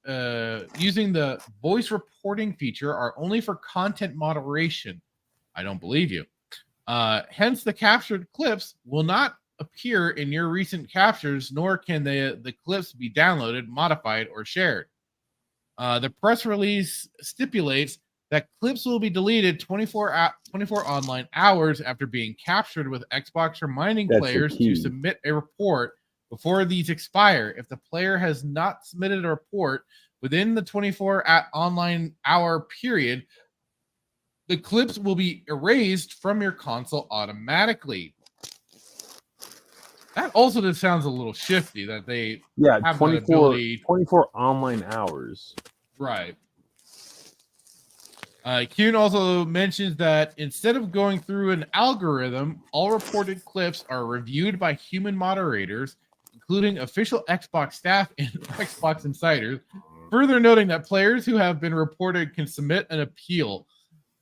using the voice reporting feature are only for content moderation. I don't believe you. Hence, the captured clips will not appear in your recent captures, nor can the clips be downloaded, modified, or shared. The press release stipulates that clips will be deleted 24 online hours after being captured, with Xbox reminding players to submit a report before these expire. If the player has not submitted a report within the 24 online hour period, the clips will be erased from your console automatically. That also just sounds a little shifty that they have 24, that ability. 24 online hours. Right. Kuhn also mentions that instead of going through an algorithm, all reported clips are reviewed by human moderators, including official Xbox staff and Xbox insiders, further noting that players who have been reported can submit an appeal.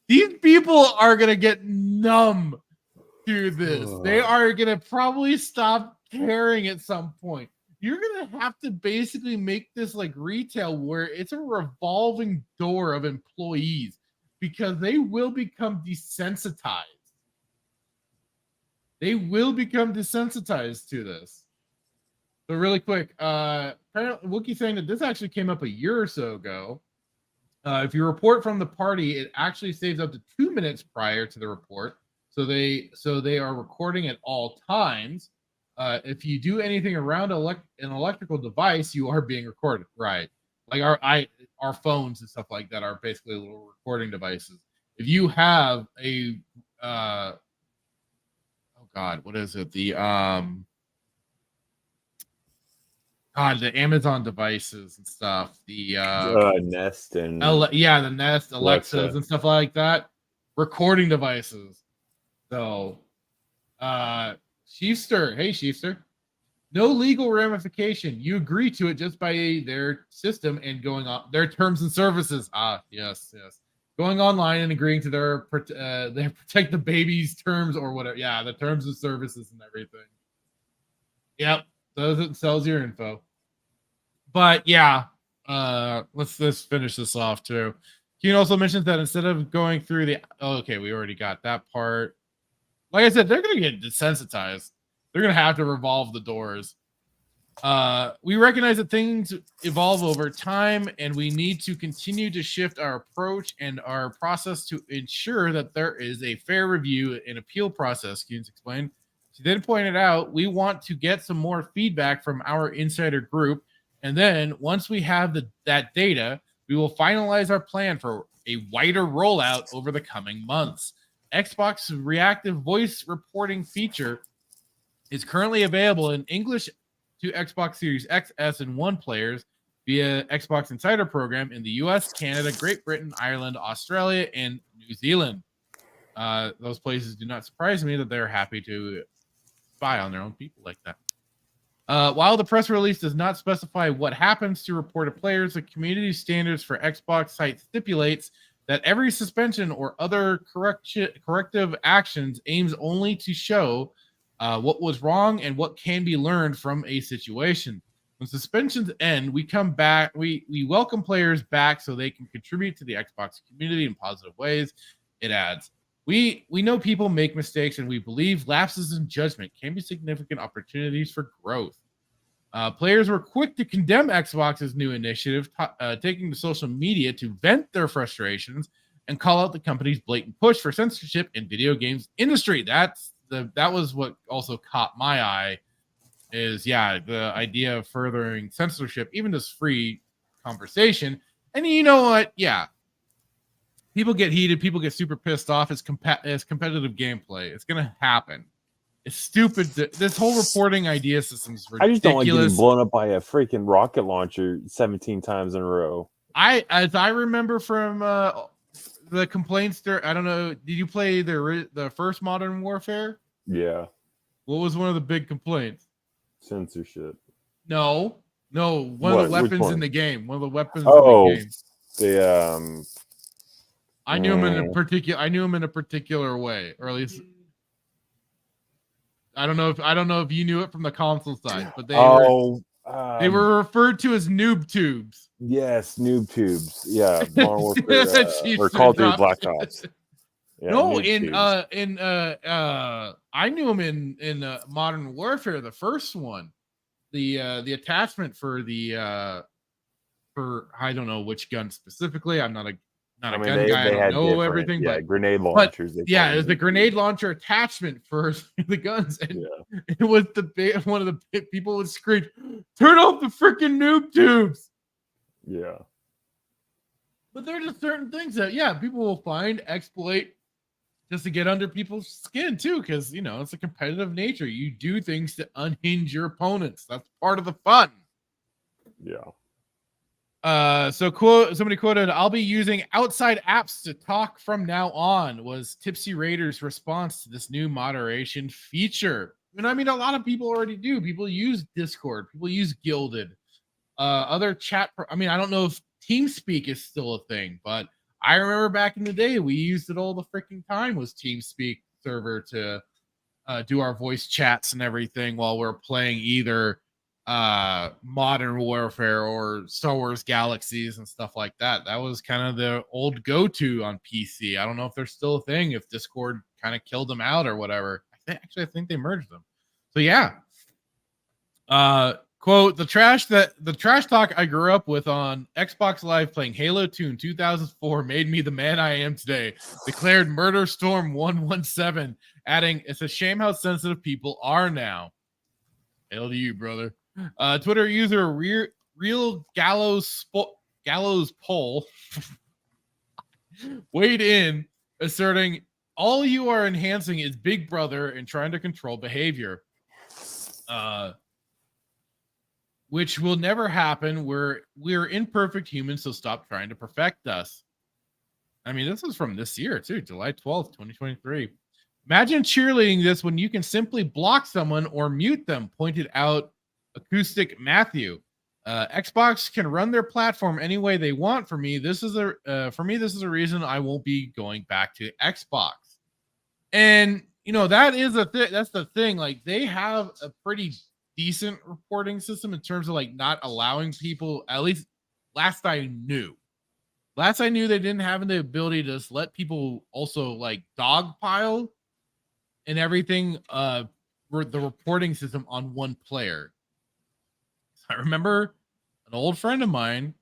These people are going to get numb to this. They are going to probably stop caring at some point. You're going to have to basically make this like retail where it's a revolving door of employees, because they will become desensitized. They will become desensitized to this. So really quick, apparently Wookiee's saying that this actually came up a year or so ago. If you report from the party, it actually saves up to 2 minutes prior to the report. So they are recording at all times. If you do anything around an electrical device, you are being recorded. Right. Like our phones and stuff like that are basically little recording devices. If you have a oh God, what is it? The Amazon devices and stuff. The Nest and the Nest, Alexas Alexa. and stuff like that. Recording devices. So Sheefster, hey Sheefster. No legal ramification. You agree to it just by their system and going on their terms and services. Yes. Going online and agreeing to their they protect the baby's terms or whatever. Yeah, the terms of services and everything. Yep, it sells your info. But yeah, let's finish this off too. Keen also mentions that instead of going through we already got that part. Like I said, they're gonna get desensitized. They're going to have to revolve the doors. We recognize that things evolve over time, and we need to continue to shift our approach and our process to ensure that there is a fair review and appeal process, Kuhns explained. She then pointed out, we want to get some more feedback from our insider group, and then once we have that data, we will finalize our plan for a wider rollout over the coming months. Xbox's reactive voice reporting feature is currently available in English to Xbox Series X, S, and One players, via Xbox Insider Program in the US, Canada, Great Britain, Ireland, Australia, and New Zealand. Those places do not surprise me that they're happy to spy on their own people like that. While the press release does not specify what happens to reported players, the community standards for Xbox site stipulates that every suspension or other corrective actions aims only to show what was wrong and what can be learned from a situation. When suspensions end, we come back. We welcome players back so they can contribute to the Xbox community in positive ways. It adds, we know people make mistakes, and we believe lapses in judgment can be significant opportunities for growth. Players were quick to condemn Xbox's new initiative, taking to social media to vent their frustrations and call out the company's blatant push for censorship in video games industry. That was what also caught my eye. Is the idea of furthering censorship, even this free conversation. And you know what? Yeah, people get heated, people get super pissed off. It's competitive gameplay. It's gonna happen. It's stupid. This whole reporting idea system is ridiculous. I just don't like getting blown up by a freaking rocket launcher 17 times in a row. As I remember from the complaints there, I don't know. Did you play the first Modern Warfare? Yeah. What was one of the big complaints? Censorship. No. One of the weapons in the game. One of the weapons in the game. I knew him in a particular way, or at least I don't know if you knew it from the console side, but they were referred to as noob tubes. Yes, noob tubes. Yeah, Modern Warfare, or Call of Duty Black Ops. Yeah, no, I knew him in Modern Warfare, the first one. The attachment for I don't know which gun specifically. I'm not a gun guy. I don't know everything, but grenade launchers. It was the grenade launcher attachment for the guns, and it was one of the people would scream, "Turn off the freaking noob tubes!" Yeah, but there are just certain things that people will find, exploit, just to get under people's skin too, because it's a competitive nature. You do things to unhinge your opponents. That's part of the fun. Yeah. Somebody quoted, "I'll be using outside apps to talk from now on," was Tipsy Raider's response to this new moderation feature. And I mean, a lot of people already do. People use Discord. People use Gilded. Other chat. I don't know if TeamSpeak is still a thing, but I remember back in the day, we used it all the freaking time, was TeamSpeak server to do our voice chats and everything while we're playing either Modern Warfare or Star Wars Galaxies and stuff like that. That was kind of the old go-to on PC. I don't know if there's still a thing, if Discord kind of killed them out or whatever. I think they merged them. So yeah. Quote, the trash talk I grew up with on Xbox Live playing Halo 2 in 2004 made me the man I am today, declared Murder Storm 117, adding, "It's a shame how sensitive people are now." Hell to you, brother. Twitter user Real Gallows Poll weighed in, asserting, "All you are enhancing is Big Brother and trying to control behavior. Which will never happen. We're imperfect humans, so stop trying to perfect us." I mean, this is from this year too, July 12th, 2023. "Imagine cheerleading this when you can simply block someone or mute them," pointed out Acoustic Matthew. "Xbox can run their platform any way they want. For me, this is a reason I won't be going back to Xbox." And that is that's the thing. Like, they have a pretty decent reporting system in terms of like not allowing people, at least last I knew they didn't have the ability to just let people also like dogpile and everything the reporting system on one player. I remember an old friend of mine,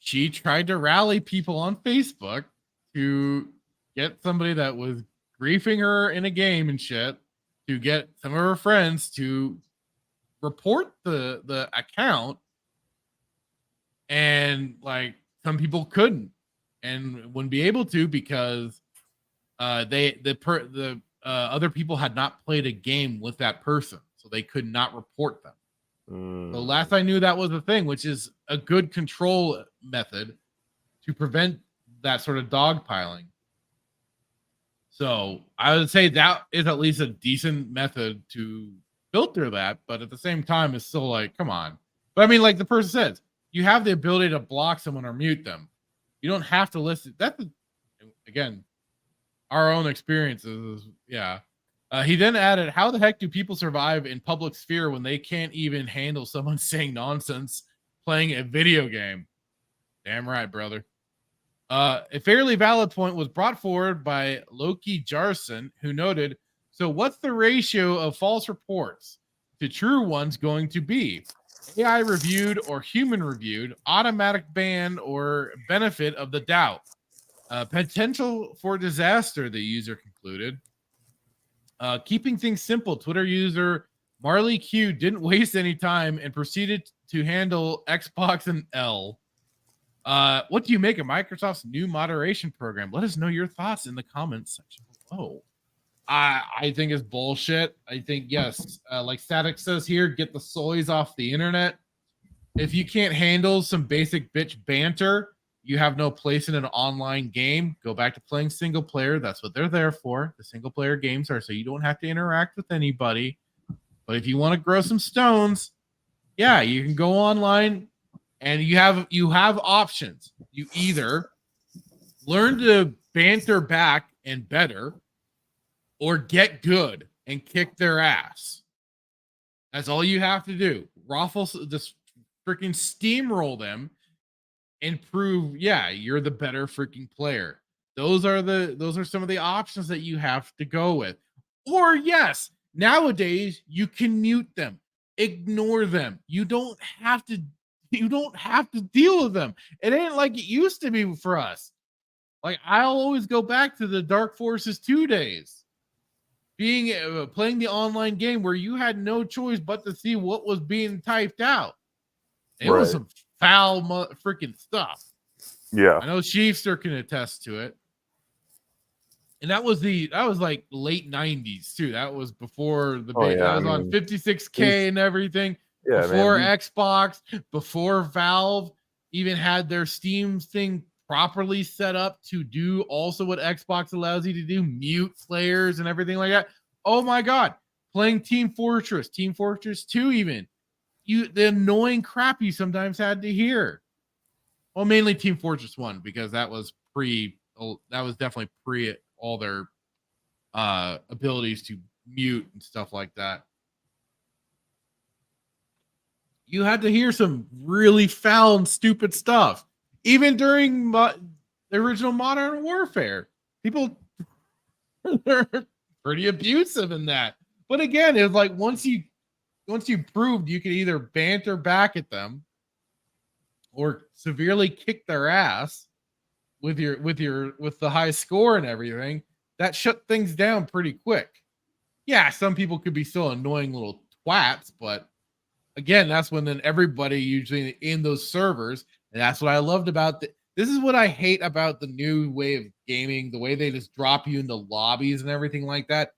she tried to rally people on Facebook to get somebody that was griefing her in a game and shit to get some of her friends to report the account, and like some people couldn't and wouldn't be able to because other people had not played a game with that person, so they could not report them. The last I knew, that was the thing, which is a good control method to prevent that sort of dogpiling. So I would say that is at least a decent method to filter that, but at the same time, it's still like, come on. But I mean, like the person says, you have the ability to block someone or mute them. You don't have to listen. That's, again, our own experiences. Yeah. He then added, how the heck do people survive in public sphere when they can't even handle someone saying nonsense playing a video game? Damn right, brother. A fairly valid point was brought forward by Loki Jarson, who noted, so what's the ratio of false reports to true ones going to be? AI reviewed or human reviewed, automatic ban or benefit of the doubt? Potential for disaster, the user concluded. Keeping things simple, Twitter user Marley Q didn't waste any time and proceeded to handle Xbox and L. What do you make of Microsoft's new moderation program? Let us know your thoughts in the comments section below. I think it's bullshit. I think, yes, like Static says here, get the soys off the internet. If you can't handle some basic bitch banter, you have no place in an online game. Go back to playing single player. That's what they're there for. The single player games are so you don't have to interact with anybody. But if you want to grow some stones, yeah, you can go online and you have options. You either learn to banter back and better, or get good and kick their ass. That's all you have to do. Ruffle, just freaking steamroll them and prove, yeah, you're the better freaking player. Those are some of the options that you have to go with. Or yes, nowadays you can mute them, ignore them. You don't have to deal with them. It ain't like it used to be for us. Like, I'll always go back to the Dark Forces 2 days. Playing the online game where you had no choice but to see what was being typed out. It was some foul freaking stuff. Yeah, I know Chiefster can attest to it. And that was like late 90s too. That was before the that was on 56K and everything. Yeah, before Xbox, before Valve even had their Steam thing properly set up to do also what Xbox allows you to do, mute players and everything like that. Oh my God. Playing Team Fortress 2 even. The annoying crap you sometimes had to hear. Well, mainly Team Fortress 1, because that was definitely pre all their abilities to mute and stuff like that. You had to hear some really foul and stupid stuff. Even during the original Modern Warfare, people are pretty abusive in that. But again, it was like once you proved you could either banter back at them or severely kick their ass with the high score and everything, that shut things down pretty quick. Yeah, some people could be still annoying little twats, but again, that's when then everybody usually in those servers. And that's what I loved about this is what I hate about the new way of gaming, the way they just drop you into lobbies and everything like that.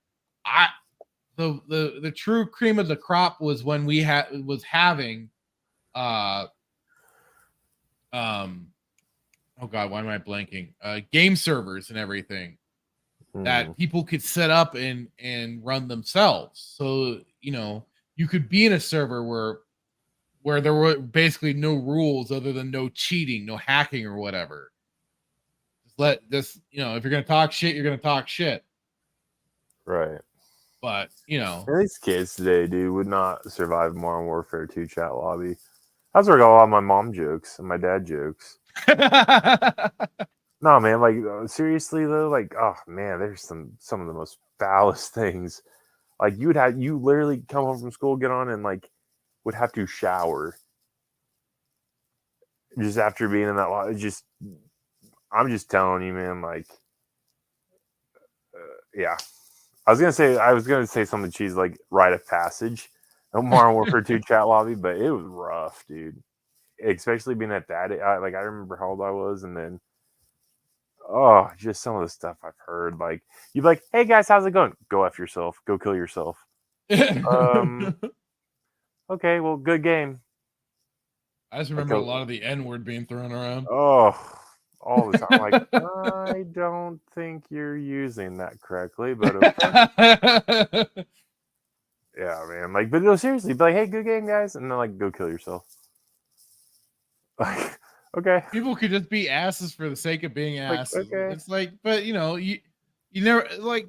The true cream of the crop was when we was having oh God, why am I blanking? Game servers and everything that people could set up and run themselves. So, you could be in a server where there were basically no rules other than no cheating, no hacking or whatever. If you're going to talk shit, you're going to talk shit. Right. But, these kids today, dude, would not survive Modern Warfare 2 chat lobby. That's where I got a lot of my mom jokes and my dad jokes. No, man, like, seriously, though, like, oh, man, there's some of the most foulest things. Like, you literally come home from school, get on, and, like, would have to shower just after being in that lot. I'm just telling you, man, like, yeah. I was gonna say something cheesy like rite of passage, no Modern Warfare 2 chat lobby, but it was rough, dude. Especially being at that, I remember how old I was, and then just some of the stuff I've heard. Like, you'd be like, "Hey guys, how's it going? Go F yourself. Go kill yourself." Okay, well, good game. I just remember a lot of the N-word being thrown around. Oh, all the time. Like, I don't think you're using that correctly, but okay. Yeah, man. Like, but no, seriously, be like, hey, good game, guys, and then like, go kill yourself. Like, okay. People could just be asses for the sake of being asses. okay. It's like, but you never like.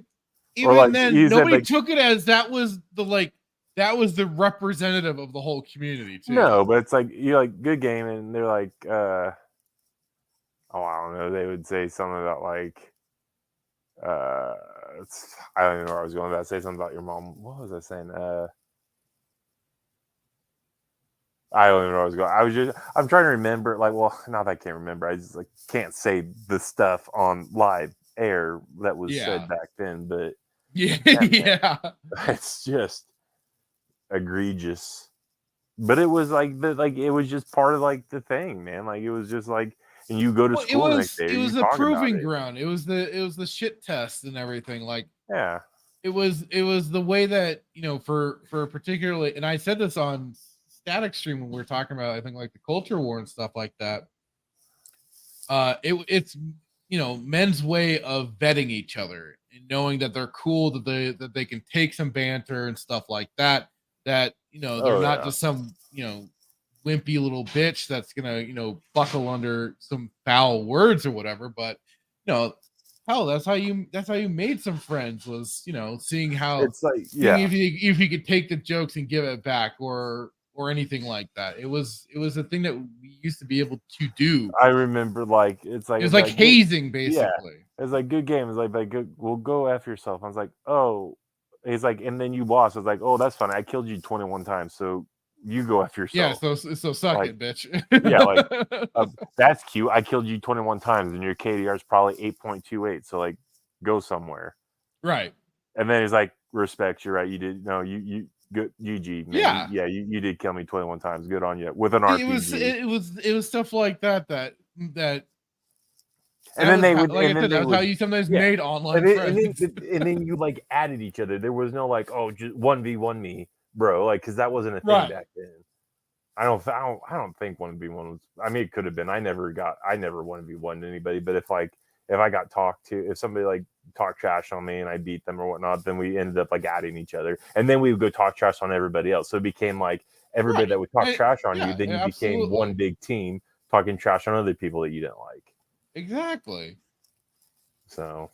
Even like, then, nobody took it as that was the representative of the whole community too. No, but it's like you're like good game, and they're like, oh, I don't know. They would say something about like, I don't even know where I was going with that. Say something about your mom. What was I saying? I don't even know where I was going. I'm trying to remember. Like, well, now that I can't remember, I just like can't say the stuff on live air that was said back then. But yeah, it's just egregious. But it was like it was just part of like the thing, man. Like it was just like, and you go to school the next day. It was the proving ground. It was the shit test and everything. Like yeah, it was the way that for particularly, and I said this on Static Stream when we were talking about I think like the culture war and stuff like that. It's men's way of vetting each other and knowing that they're cool, that they can take some banter and stuff like that. That they're not just some wimpy little bitch that's gonna buckle under some foul words or whatever. But hell, that's how you made some friends, was seeing how it's like if you could take the jokes and give it back or anything like that. It was a thing that we used to be able to do. I remember it was like hazing basically. Yeah, it's like good game. It's like good, well, go after yourself. I was like, oh, he's like, and then you lost. I was like, oh, that's funny. I killed you 21 times, so you go after yourself. Yeah, so suck it, bitch. Yeah, like that's cute. I killed you 21 times, and your KDR is probably 8.28. So like, go somewhere. Right. And then he's like, respect. You're right. You did. No, you good. GG. Man. Yeah. You did kill me 21 times. Good on you. With an RPG. It was stuff like that. And then they would. Like I said, that's how you sometimes made online friends. And then you like added each other. There was no like, oh, just 1v1 me, bro. Like, because that wasn't a thing back then. I don't think 1v1 was. I mean, it could have been. I never 1v1 anybody. But if I got talked to, if somebody like talked trash on me and I beat them or whatnot, then we ended up like adding each other, and then we would go talk trash on everybody else. So it became like everybody that would talk trash on you, then you became one big team talking trash on other people that you didn't like. Exactly. So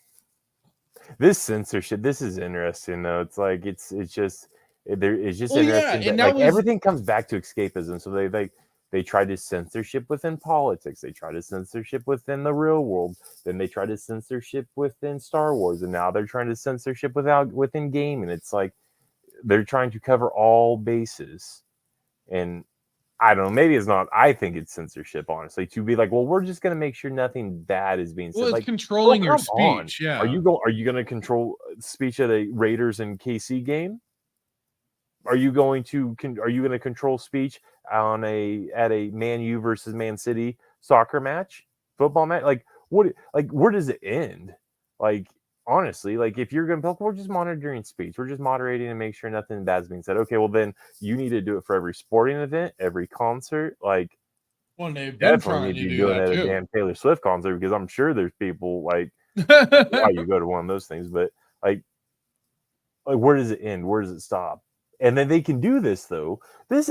this censorship, this is interesting though. It's like it's just interesting. And like everything comes back to escapism. So they try to censorship within politics. They try to censorship within the real world. Then they try to censorship within Star Wars, and now they're trying to censorship within gaming. It's like they're trying to cover all bases. And I don't know, maybe it's not. I think it's censorship, honestly, to be like, well, we're just going to make sure nothing bad is being said. Well, it's like controlling your speech. Yeah. Are you going to control speech at a Raiders and KC game? Are you going to control speech at a Man U versus Man City soccer match, football match? Like what? Like where does it end? Like honestly, like if you're going to, we're just monitoring speech, we're just moderating and make sure nothing bad's being said. Okay, well then you need to do it for every sporting event, every concert. Like, well, they've definitely need to be doing it at a damn Taylor Swift concert, because I'm sure there's people like why you go to one of those things, but like where does it end? Where does it stop? And then they can do this though. This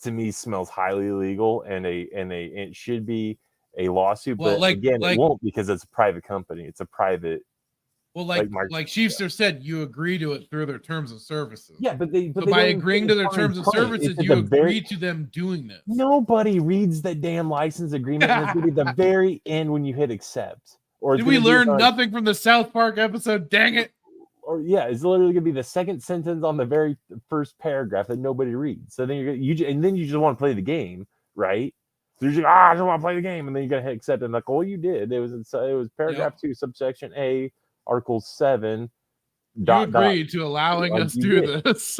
to me smells highly illegal, and it should be a lawsuit. Well, but again, it won't, because it's a private company. It's a private. Well, like Chiefster said, you agree to it through their terms of services. Yeah, but by agreeing to their terms of services, you agree to them doing this. Nobody reads the damn license agreement. And it's going to be the very end when you hit accept. Or did we learn nothing from the South Park episode? Dang it! Or yeah, it's literally going to be the second sentence on the very first paragraph that nobody reads. So then you just want to play the game, right? So you're just like, I just want to play the game, and then you got to hit accept, and like, well, you did. It was paragraph 2, subsection A, Article 7. You agreed to allowing us to do this.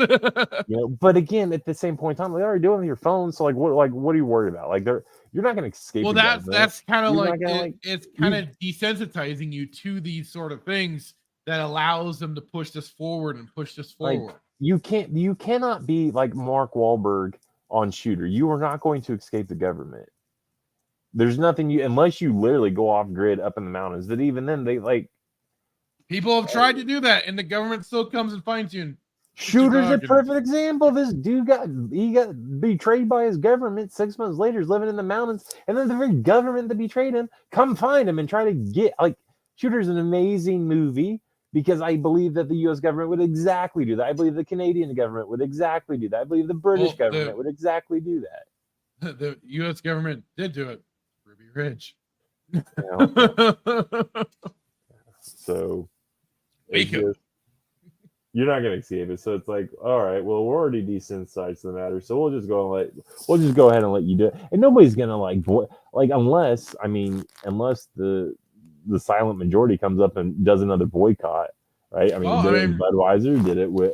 But again, at the same point in time, they already do it on your phone. So like, what are you worried about? Like, you're not going to escape. Well, that's kind of like it's kind of desensitizing you to these sort of things that allows them to push this forward and push this forward. You cannot be like Mark Wahlberg on Shooter. You are not going to escape the government. There's nothing unless you literally go off grid up in the mountains. But even then, they like people have tried to do that, and the government still comes and finds you. Shooter's a perfect example. This dude got betrayed by his government. 6 months later, he's living in the mountains, and then the very government that betrayed him come find him and try to get Shooter's an amazing movie because I believe that the U.S. government would exactly do that. I believe the Canadian government would exactly do that. I believe the British government would exactly do that. The U.S. government did do it. Ruby Ridge. So you're not going to escape it. So it's like, all right, well, we're already desensitized to the matter, so we'll just go ahead and let you do it. And nobody's going to unless the silent majority comes up and does another boycott, right? I mean, Budweiser did it with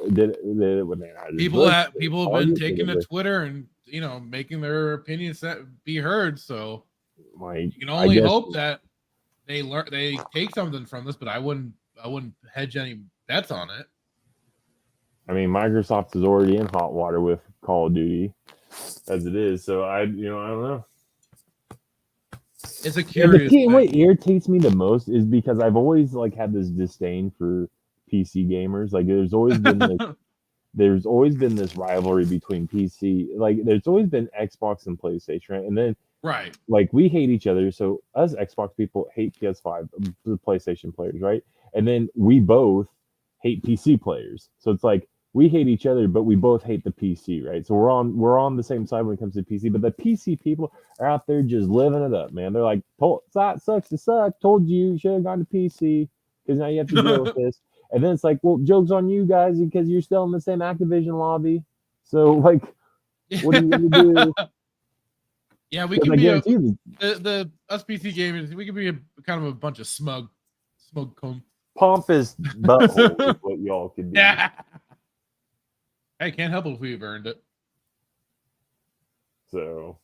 people have been taking to Twitter and making their opinions be heard. So you can only hope that they take something from this, but I wouldn't hedge any bets on it. I mean, Microsoft is already in hot water with Call of Duty as it is, so I don't know. It's a curious thing. What irritates me the most is because I've always had this disdain for PC gamers. Like, there's always been this rivalry between PC. Like, there's always been Xbox and PlayStation, right? And then we hate each other. So us Xbox people hate PS5, the PlayStation players, right? And then we both hate PC players. So it's like we hate each other, but we both hate the PC, right? So we're on the same side when it comes to PC. But the PC people are out there just living it up, man. They're like, sucks to suck. Told you should have gone to PC because now you have to deal with this. And then it's like, well, joke's on you guys because you're still in the same Activision lobby. So what are you gonna do? Yeah, we can be the us PC gamers. We can be kind of a bunch of smug pompous butthole is what y'all can do. Yeah. I can't help it if we've earned it. So,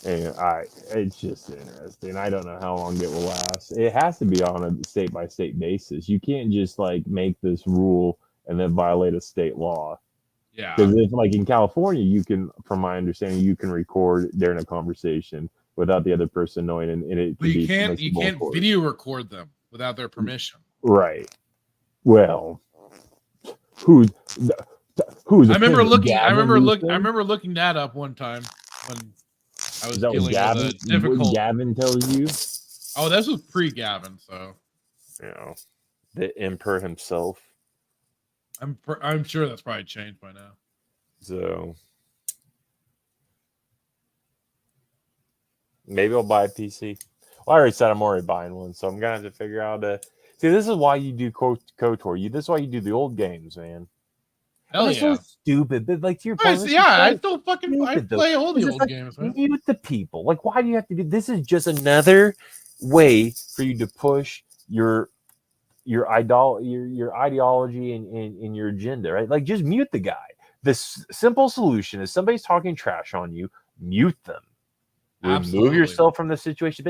anyway, it's just interesting. I don't know how long it will last. It has to be on a state by state basis. You can't just make this rule and then violate a state law. Yeah. Because if in California, you can, from my understanding, you can record during a conversation without the other person knowing, and it. But you can't video record them without their permission. Right. Well, who's? I remember looking that up one time when I was dealing with a difficult. Gavin tells you. Oh, this was pre-Gavin, so. The Emperor himself. I'm sure that's probably changed by now. So maybe I'll buy a PC. Well, I already said I'm already buying one, so I'm gonna have to figure out see. This is why you do KOTOR. This is why you do the old games, man. Hell yeah. So stupid, but to your point, I still fucking play all the old games, man. Mute the people. Why do you have to do this? Is just another way for you to push your ideology and your agenda, right? Just mute the guy. The simple solution is somebody's talking trash on you, mute them. Remove yourself from the situation.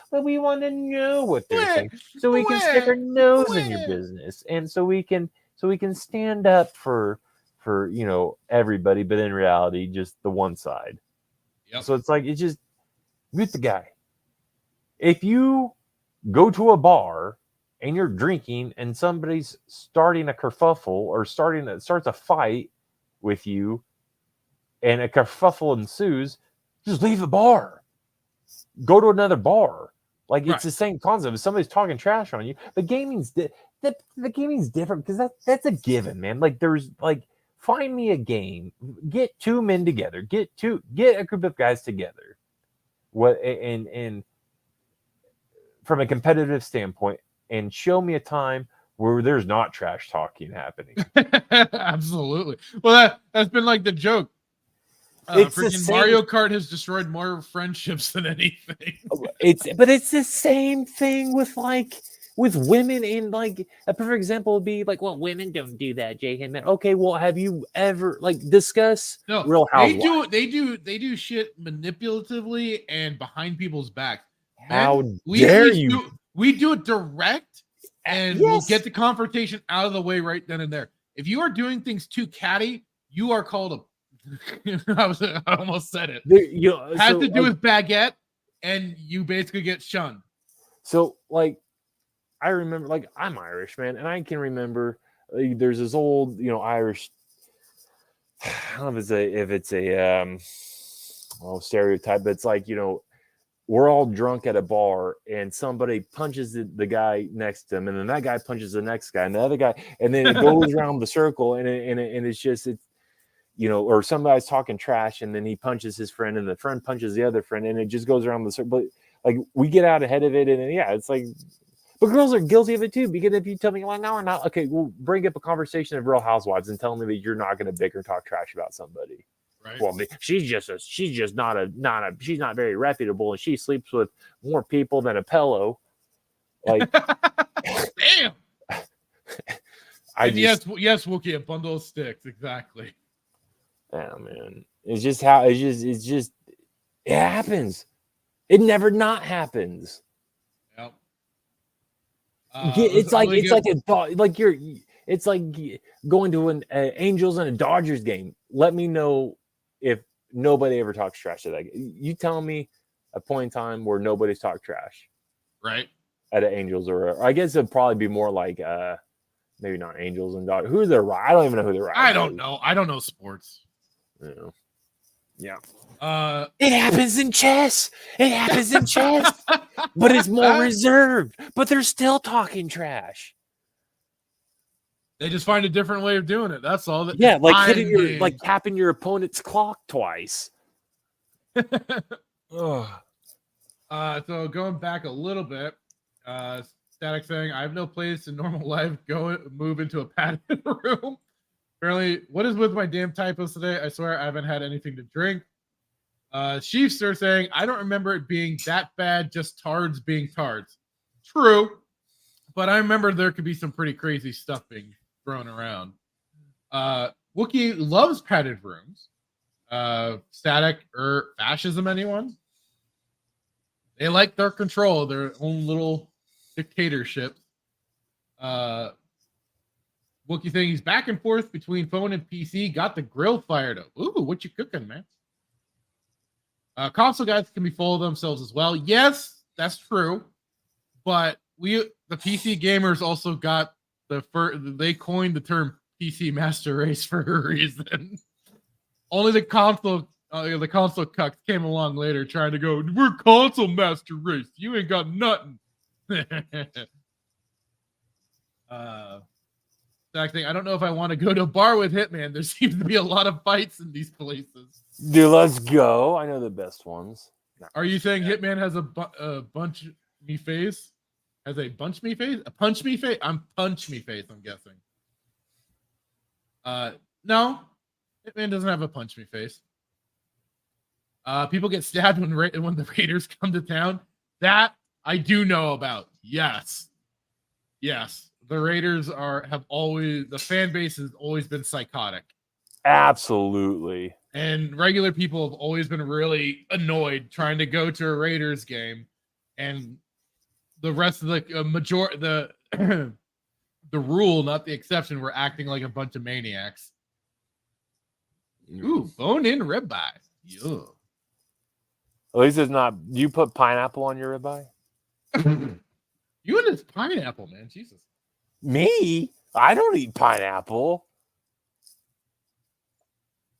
But we want to know what they're saying, so we can stick our nose in your business, and so we can stand up for everybody, but in reality, just the one side. Yep. So it's just mute the guy. If you go to a bar and you're drinking and somebody's starting a kerfuffle or starts a fight with you and a kerfuffle ensues, just leave the bar. Go to another bar. It's the same concept. If somebody's talking trash on you, the gaming's different because that's a given, man. There's find me a game, get two men together, get a group of guys together. And from a competitive standpoint, and show me a time where there's not trash talking happening. Absolutely. Well, that's been the joke. Freaking Mario Kart has destroyed more friendships than anything. It's the same thing with women, and a perfect example would be well, women don't do that, Jay Hinman. Okay, well, have you ever discuss Real Housewives? They do shit manipulatively and behind people's backs. How dare you? We do it direct, and we'll get the confrontation out of the way right then and there. If you are doing things too catty, you are called a. I almost said it. Has to do with baguette, and you basically get shunned. So, like, I remember, like, I'm Irish, man, and I can remember there's this old, Irish. I don't know if it's a stereotype, but it's like, we're all drunk at a bar and somebody punches the guy next to him, and then that guy punches the next guy and the other guy, and then it goes around the circle, and it's just or somebody's talking trash, and then he punches his friend, and the friend punches the other friend, and it just goes around the circle. But like, we get out ahead of it, and it's like, but girls are guilty of it too. Because if you tell me, well, no, we're not. Okay, well, bring up a conversation of Real Housewives and tell me that you're not going to bicker, talk trash about somebody. Right. Well, she's not very reputable, and she sleeps with more people than a pillow. Like, damn. Yes, Wookie, a bundle of sticks, exactly. Yeah, man. It's just how it happens. It never not happens. Yep. It's like going to an Angels and a Dodgers game. Let me know if nobody ever talks trash to that. You tell me a point in time where nobody's talked trash, right? At an Angels, or I guess it'd probably be more like maybe not Angels and Dodgers. Who's their? I don't even know who they're. I don't know. I don't know sports. Yeah. It happens in chess. It happens in chess, but it's more reserved. But they're still talking trash. They just find a different way of doing it. That's all. Yeah, like tapping your opponent's clock twice. So going back a little bit, Static saying, "I have no place in normal life. Move into a padded room." Apparently, what is with my damn typos today? I swear I haven't had anything to drink. Chiefs are saying, I don't remember it being that bad, just tards being tards. True, but I remember there could be some pretty crazy stuff being thrown around. Wookiee loves padded rooms. Static or fascism, anyone? They like their control, their own little dictatorship. Wookiee thing, he's back and forth between phone and PC. Got the grill fired up. Ooh, what you cooking, man? Console guys can be full of themselves as well. Yes, that's true. But the PC gamers also got they coined the term PC master race for a reason. Only the console cucks came along later trying to go, we're console master race. You ain't got nothing. Thing, I don't know if I want to go to a bar with Hitman. There seems to be a lot of fights in these places. Dude, let's go. I know the best ones. Are you saying Hitman has a bunch me face? Has a bunch me face? A punch me face? I'm punch me face, I'm guessing. No. Hitman doesn't have a punch me face. People get stabbed when the Raiders come to town. That I do know about. Yes. The Raiders the fan base has always been psychotic. Absolutely. And regular people have always been really annoyed trying to go to a Raiders game, and the rest of the the rule, not the exception, were acting like a bunch of maniacs. Ooh, bone-in ribeye. Yeah. At least it's not. You put pineapple on your ribeye? You and this pineapple, man. Jesus. Me? I don't eat pineapple.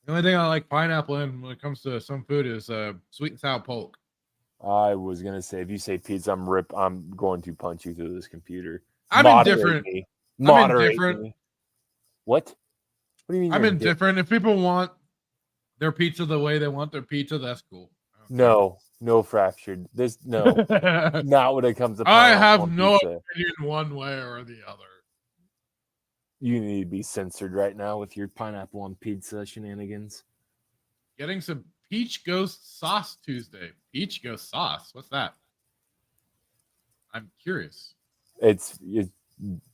The only thing I like pineapple in when it comes to some food is sweet and sour pork. I was gonna say, if you say pizza, I'm going to punch you through this computer. I'm indifferent. Moderate me. What? What do you mean? I'm indifferent. If people want their pizza the way they want their pizza, that's cool. No fractured. Not when it comes to. I have no opinion one way or the other. You need to be censored right now with your pineapple on pizza shenanigans. Getting some Peach Ghost Sauce Tuesday. Peach Ghost Sauce. What's that? I'm curious. It's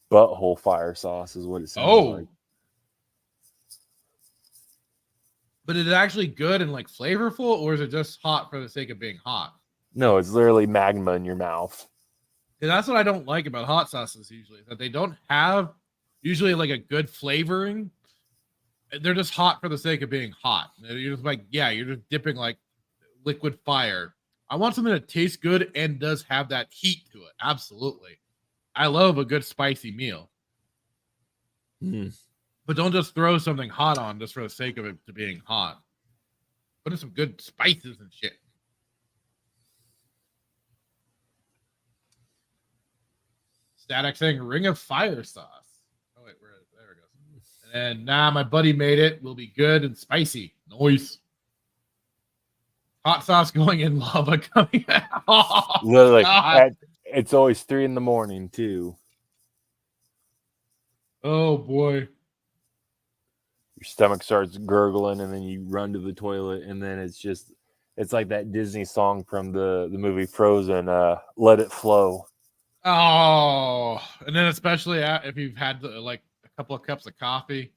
butthole fire sauce is what it sounds like. But is it actually good and like flavorful, or is it just hot for the sake of being hot? No, it's literally magma in your mouth. And that's what I don't like about hot sauces usually, that they don't have usually like a good flavoring. They're just hot for the sake of being hot. You're just like, yeah, you're just dipping like liquid fire. I want something that tastes good and does have that heat to it. Absolutely. I love a good spicy meal. But don't just throw something hot on just for the sake of it to being hot. Put in some good spices and shit. Static saying Ring of Fire sauce. Oh, wait, there it goes. And my buddy made it. Will be good and spicy. Nice. Hot sauce going in, lava coming out. Oh, literally, it's always 3 a.m. too. Oh boy. Your stomach starts gurgling, and then you run to the toilet, and then it's like that Disney song from the movie Frozen, "Let It Flow." Oh, and then especially if you've had like a couple of cups of coffee.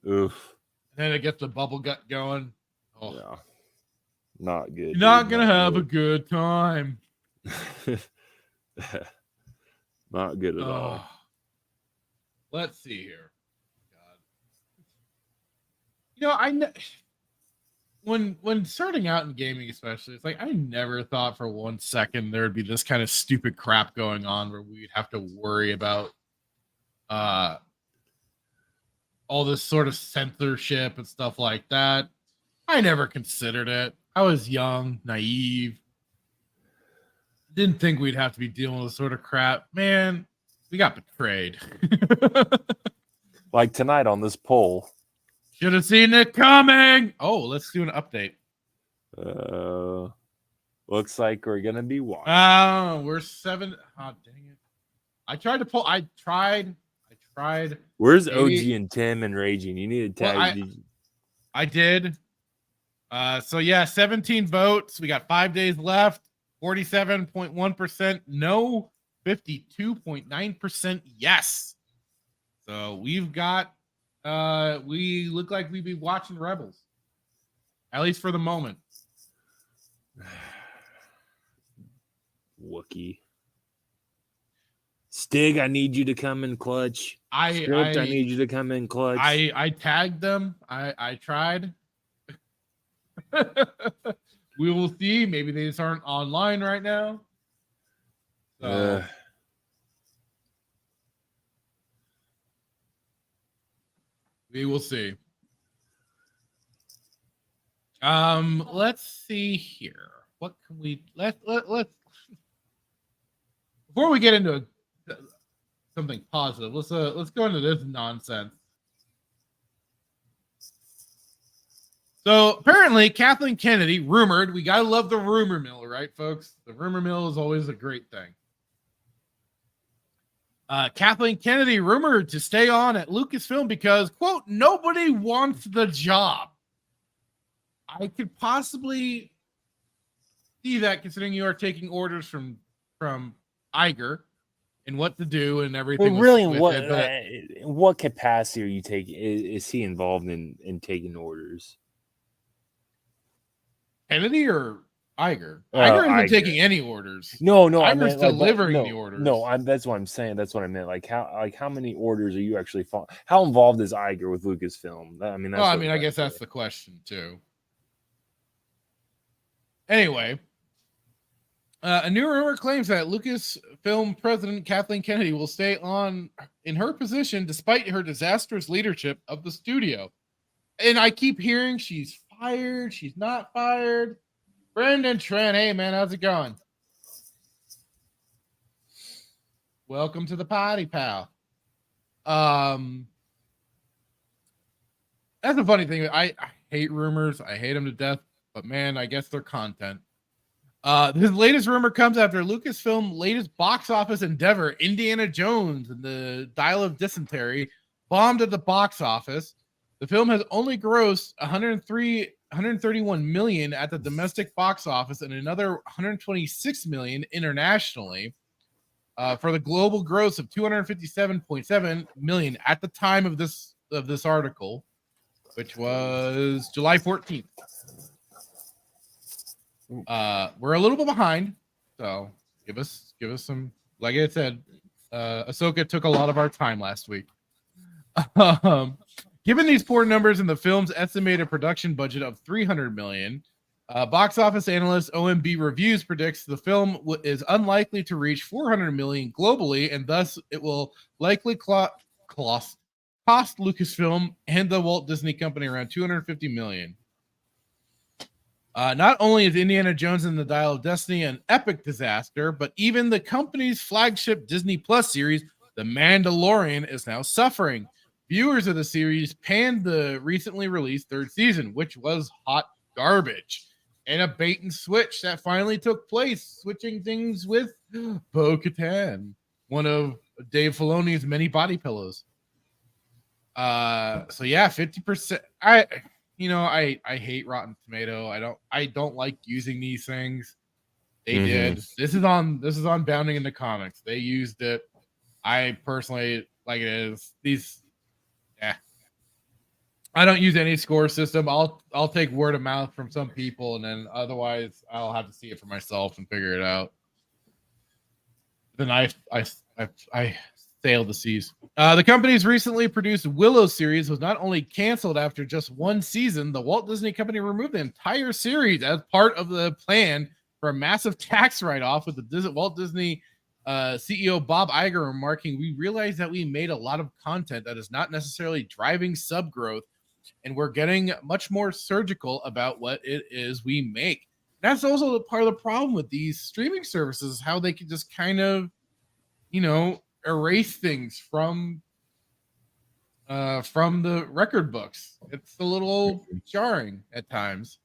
Oof. And then it gets the bubble gut going. Oh. Yeah. Not good. You're not going to have a good time. Not good at all. Let's see here. God. When starting out in gaming, especially, it's like I never thought for 1 second there would be this kind of stupid crap going on where we'd have to worry about all this sort of censorship and stuff like that. I never considered it. I was young, naive. Didn't think we'd have to be dealing with this sort of crap. Man, we got betrayed. Like tonight on this poll. Should have seen it coming. Oh, let's do an update. Looks like we're gonna be watching. Oh, we're 7. Oh, dang it! I tried to pull. I tried. Where's OG and Tim and Raging? You need to tag. Well, I did. So yeah, 17 votes. We got 5 days left. 47.1% no, 52.9% yes. So we've got. We look like we'd be watching Rebels, at least for the moment. Wookie. Stig, I need you to come in clutch. I need you to come in clutch. I tagged them. I tried. We will see. Maybe they just aren't online right now. We will see. Let's see here. What can we let's before we get into something positive, let's go into this nonsense. So apparently Kathleen Kennedy rumored, we gotta love the rumor mill, right, folks? The rumor mill is always a great thing. Kathleen Kennedy rumored to stay on at Lucasfilm because, quote, nobody wants the job. I could possibly see that considering you are taking orders from Iger and what to do and everything. Well, really, in what capacity are you taking? Is he involved in taking orders? Kennedy or Iger? Iger isn't taking any orders. No, Iger's delivering the orders. No, that's what I'm saying. That's what I meant. Like how many orders are you actually following? How involved is Iger with Lucasfilm? I mean, I guess that's the question too. Anyway, a new rumor claims that Lucasfilm president Kathleen Kennedy will stay on in her position despite her disastrous leadership of the studio. And I keep hearing she's fired. She's not fired. Brendan Trent, hey man, how's it going? Welcome to the party, pal. That's a funny thing. I hate rumors. I hate them to death. But man, I guess they're content. His latest rumor comes after Lucasfilm latest box office endeavor, Indiana Jones and the Dial of Dysentery, bombed at the box office. The film has only grossed 131 million at the domestic box office and another 126 million internationally, for the global gross of 257.7 million at the time of this article, which was July 14th. We're a little bit behind, so give us some. Like I said, Ahsoka took a lot of our time last week. Given these poor numbers and the film's estimated production budget of $300 million, box office analyst OMB Reviews predicts the film is unlikely to reach $400 million globally, and thus it will likely cost Lucasfilm and the Walt Disney Company around $250 million. Not only is Indiana Jones and the Dial of Destiny an epic disaster, but even the company's flagship Disney Plus series, The Mandalorian, is now suffering. Viewers of the series panned the recently released third season, which was hot garbage, and a bait and switch that finally took place, switching things with Bo-Katan, one of Dave Filoni's many body pillows. So yeah, 50%. I hate Rotten Tomato. I don't like using these things. They did. This is on Bounding into Comics. They used it. I personally like it as these. I don't use any score system. I'll take word of mouth from some people, and then otherwise I'll have to see it for myself and figure it out. Then I sailed the seas. The company's recently produced Willow series was not only canceled after just one season, the Walt Disney Company removed the entire series as part of the plan for a massive tax write-off, with the Walt Disney CEO Bob Iger remarking, "We realized that we made a lot of content that is not necessarily driving sub growth, and we're getting much more surgical about what it is we make." That's also part of the problem with these streaming services, how they can just kind of, erase things from the record books. It's a little jarring at times.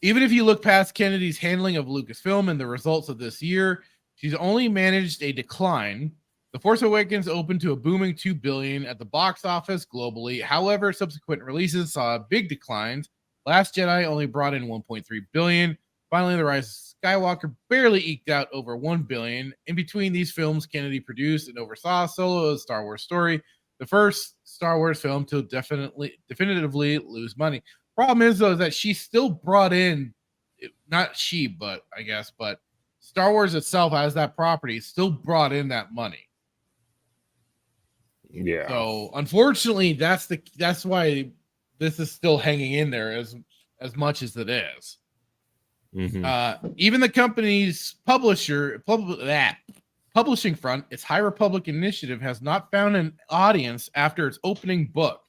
Even if you look past Kennedy's handling of Lucasfilm and the results of this year, she's only managed a decline. The Force Awakens opened to a booming $2 billion at the box office globally. However, subsequent releases saw big declines. Last Jedi only brought in $1.3 billion. Finally, The Rise of Skywalker barely eked out over $1 billion. In between these films, Kennedy produced and oversaw Solo: A Star Wars Story, the first Star Wars film to definitively lose money. Problem is, though, that she still brought in, not she, but I guess, but Star Wars itself as that property still brought in that money. Yeah. So unfortunately, that's why this is still hanging in there as much as it is. Even the company's publishing front, its High Republic initiative, has not found an audience after its opening book.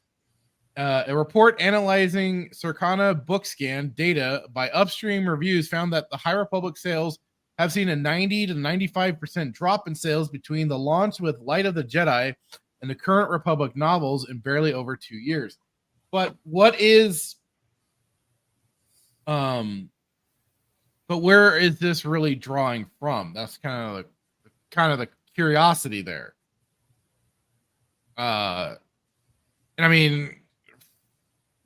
A report analyzing Circana BookScan data by Upstream Reviews found that the High Republic sales have seen a 90 to 95% drop in sales between the launch with Light of the Jedi and the current Republic novels in barely over 2 years. But where is this really drawing from? That's kind of the curiosity there. And I mean,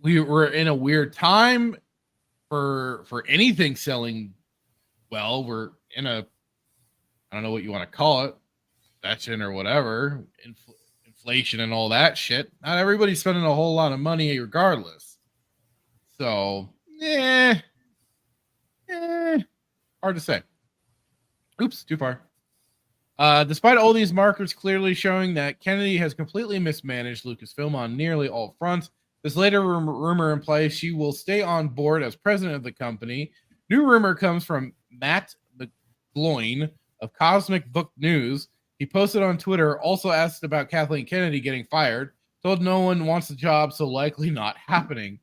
we were in a weird time for anything selling well. We're in a, I don't know what you want to call it, recession or whatever, inflation and all that shit. Not everybody's spending a whole lot of money regardless. So, hard to say. Oops, too far. Despite all these markers clearly showing that Kennedy has completely mismanaged Lucasfilm on nearly all fronts, this later rumor implies she will stay on board as president of the company. New rumor comes from Matt McGloin of Cosmic Book News. He posted on Twitter, also asked about Kathleen Kennedy getting fired, told no one wants the job, so likely not happening.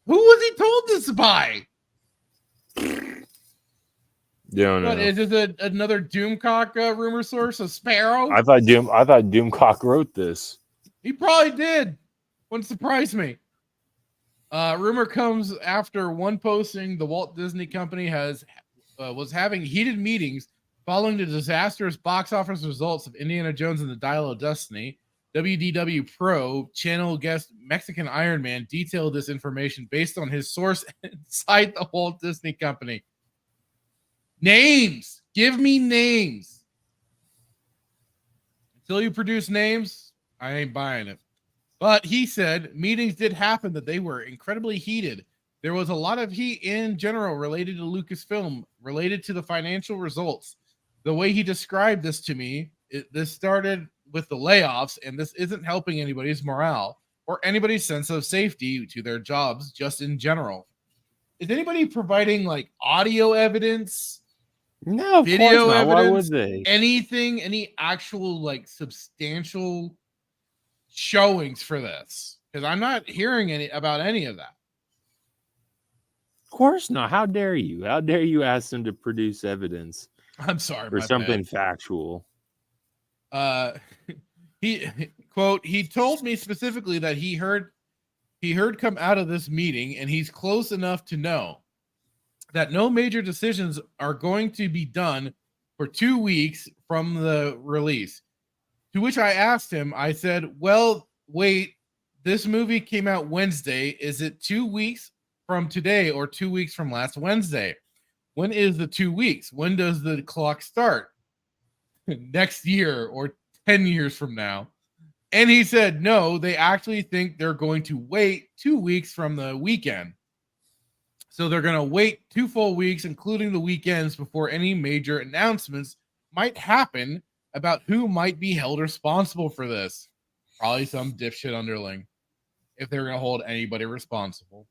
Who was he told this by? Yeah, no. What, is this another Doomcock rumor source? A Sparrow? I thought Doomcock wrote this. He probably did. Wouldn't surprise me. Rumor comes after one posting the Walt Disney Company was having heated meetings following the disastrous box office results of Indiana Jones and the Dial of Destiny. WDW Pro channel guest Mexican Iron Man detailed this information based on his source inside the Walt Disney Company. Names. Give me names. Until you produce names, I ain't buying it. But he said meetings did happen, that they were incredibly heated. There was a lot of heat in general related to Lucasfilm, related to the financial results. The way he described this to me, this started with the layoffs, and this isn't helping anybody's morale or anybody's sense of safety to their jobs, just in general. Is anybody providing like audio evidence? No, of video course not. Why evidence, would they? anything, any actual like substantial showings for this? Because I'm not hearing any about any of that. Of course not. How dare you? How dare you ask them to produce evidence? I'm sorry, or my something bad. factual. He told me specifically that he heard come out of this meeting, and he's close enough to know that no major decisions are going to be done for 2 weeks from the release. To which I asked him, I said, well, wait, this movie came out Wednesday. Is it 2 weeks from today or 2 weeks from last Wednesday? When is the 2 weeks? When does the clock start? Next year or 10 years from now? And he said, no, they actually think they're going to wait 2 weeks from the weekend. So they're going to wait 2 full weeks, including the weekends, before any major announcements might happen about who might be held responsible for this. Probably some dipshit underling, if they're going to hold anybody responsible.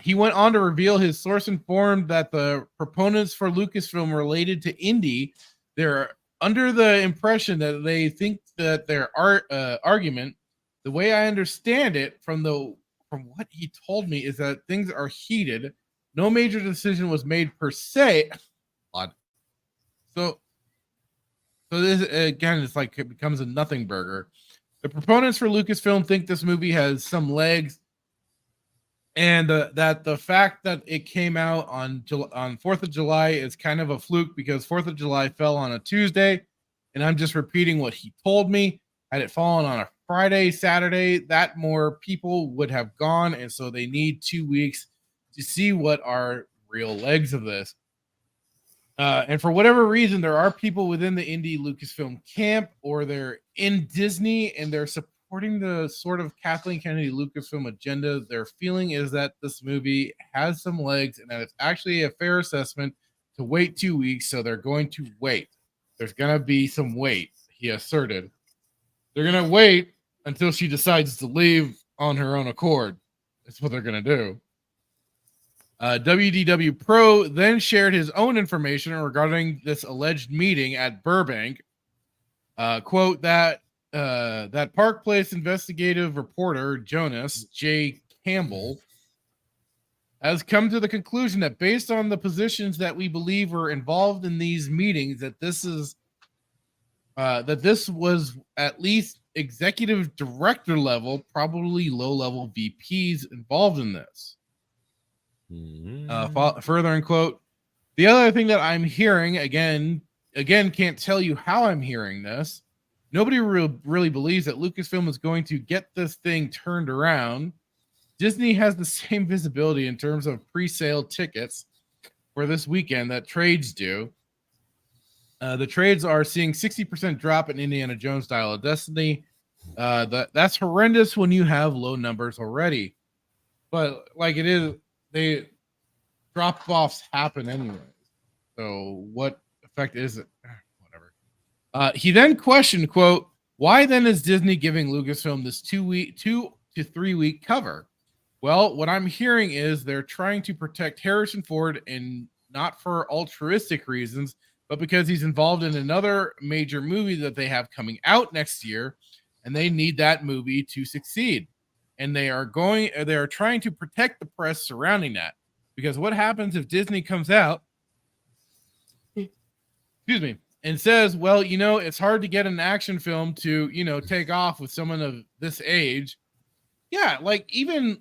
He went on to reveal his source informed that the proponents for Lucasfilm related to Indy, they're under the impression that they think that their argument, the way I understand it from what he told me, is that things are heated. No major decision was made per se. So this again, it's like it becomes a nothing burger. The proponents for Lucasfilm think this movie has some legs, and that the fact that it came out on 4th of July is kind of a fluke, because 4th of July fell on a Tuesday, and I'm just repeating what he told me. Had it fallen on a Friday, Saturday, that more people would have gone, and so they need 2 weeks to see what are real legs of this. And for whatever reason, there are people within the indie Lucasfilm camp, or they're in Disney and they're supporting the sort of Kathleen Kennedy Lucasfilm agenda. Their feeling is that this movie has some legs and that it's actually a fair assessment to wait 2 weeks. So they're going to wait. There's going to be some wait, he asserted. They're going to wait until she decides to leave on her own accord. That's what they're going to do. WDW Pro then shared his own information regarding this alleged meeting at Burbank. Quote, that Park Place investigative reporter Jonas J. Campbell has come to the conclusion that based on the positions that we believe were involved in these meetings, that this was at least executive director level, probably low-level VPs involved in this. Further in quote, the other thing that I'm hearing, again, can't tell you how I'm hearing this. Nobody really believes that Lucasfilm is going to get this thing turned around. Disney has the same visibility in terms of pre-sale tickets for this weekend that trades do. The trades are seeing 60% drop in Indiana Jones Dial of Destiny. That's horrendous when you have low numbers already. But like it is, they drop-offs happen anyway. So what effect is it? Whatever. He then questioned, quote, why then is Disney giving Lucasfilm this 2 to 3 week cover? Well, what I'm hearing is they're trying to protect Harrison Ford, and not for altruistic reasons, but because he's involved in another major movie that they have coming out next year, and they need that movie to succeed. And they are trying to protect the press surrounding that. Because what happens if Disney comes out, and says, well, it's hard to get an action film to, take off with someone of this age. Yeah, even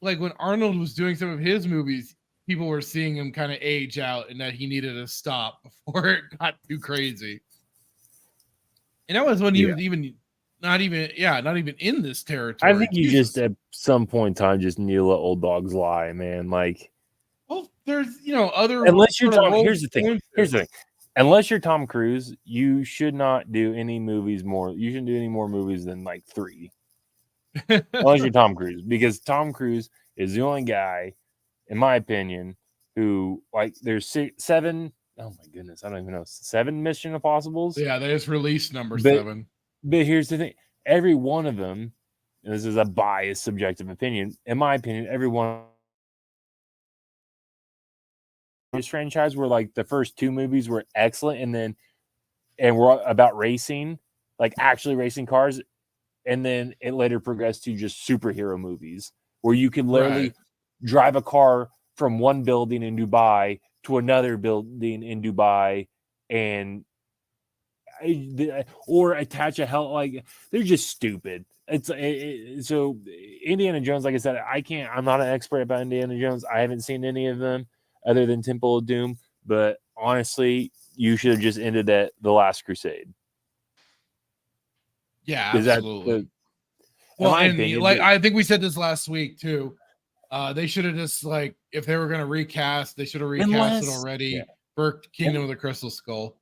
when Arnold was doing some of his movies, people were seeing him kind of age out, and that he needed to stop before it got too crazy. And that was when he was not even in this territory. I think you just at some point in time just need to let old dogs lie, man. Well, there's other. Unless you're Tom. Here's the thing. Unless you're Tom Cruise, you should not do any movies more. You shouldn't do any more movies than 3. Unless you're Tom Cruise, because Tom Cruise is the only guy, in my opinion, who there's 7 oh my goodness, I don't even know, 7 Mission Impossibles. Yeah, they just released number 7. But here's the thing: every one of them, and this is a biased, subjective opinion, in my opinion, every one. This franchise were like the first 2 movies were excellent, and were about racing, like actually racing cars, and then it later progressed to just superhero movies where you could literally drive a car from one building in Dubai to another building in Dubai, and or attach a hell, like they're just stupid. So Indiana Jones, like I said, I'm not an expert about Indiana Jones. I haven't seen any of them other than Temple of Doom, but honestly, you should have just ended at The Last Crusade. Yeah, absolutely. Well, I think we said this last week too. They should have just, like, if they were going to recast, they should have recast it already for Kingdom of the Crystal Skull.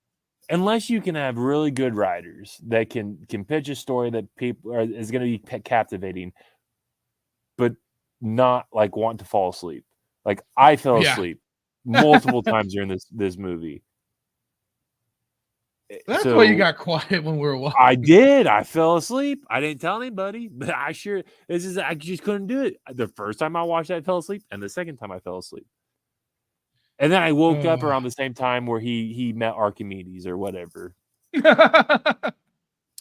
Unless you can have really good writers that can pitch a story that is going to be captivating, but not like want to fall asleep. Like I fell asleep multiple times during this movie. That's why you got quiet when we were watching. I did. I fell asleep. I didn't tell anybody, but I just couldn't do it. The first time I watched it, I fell asleep, and the second time I fell asleep. And then I woke up around the same time where he met Archimedes or whatever,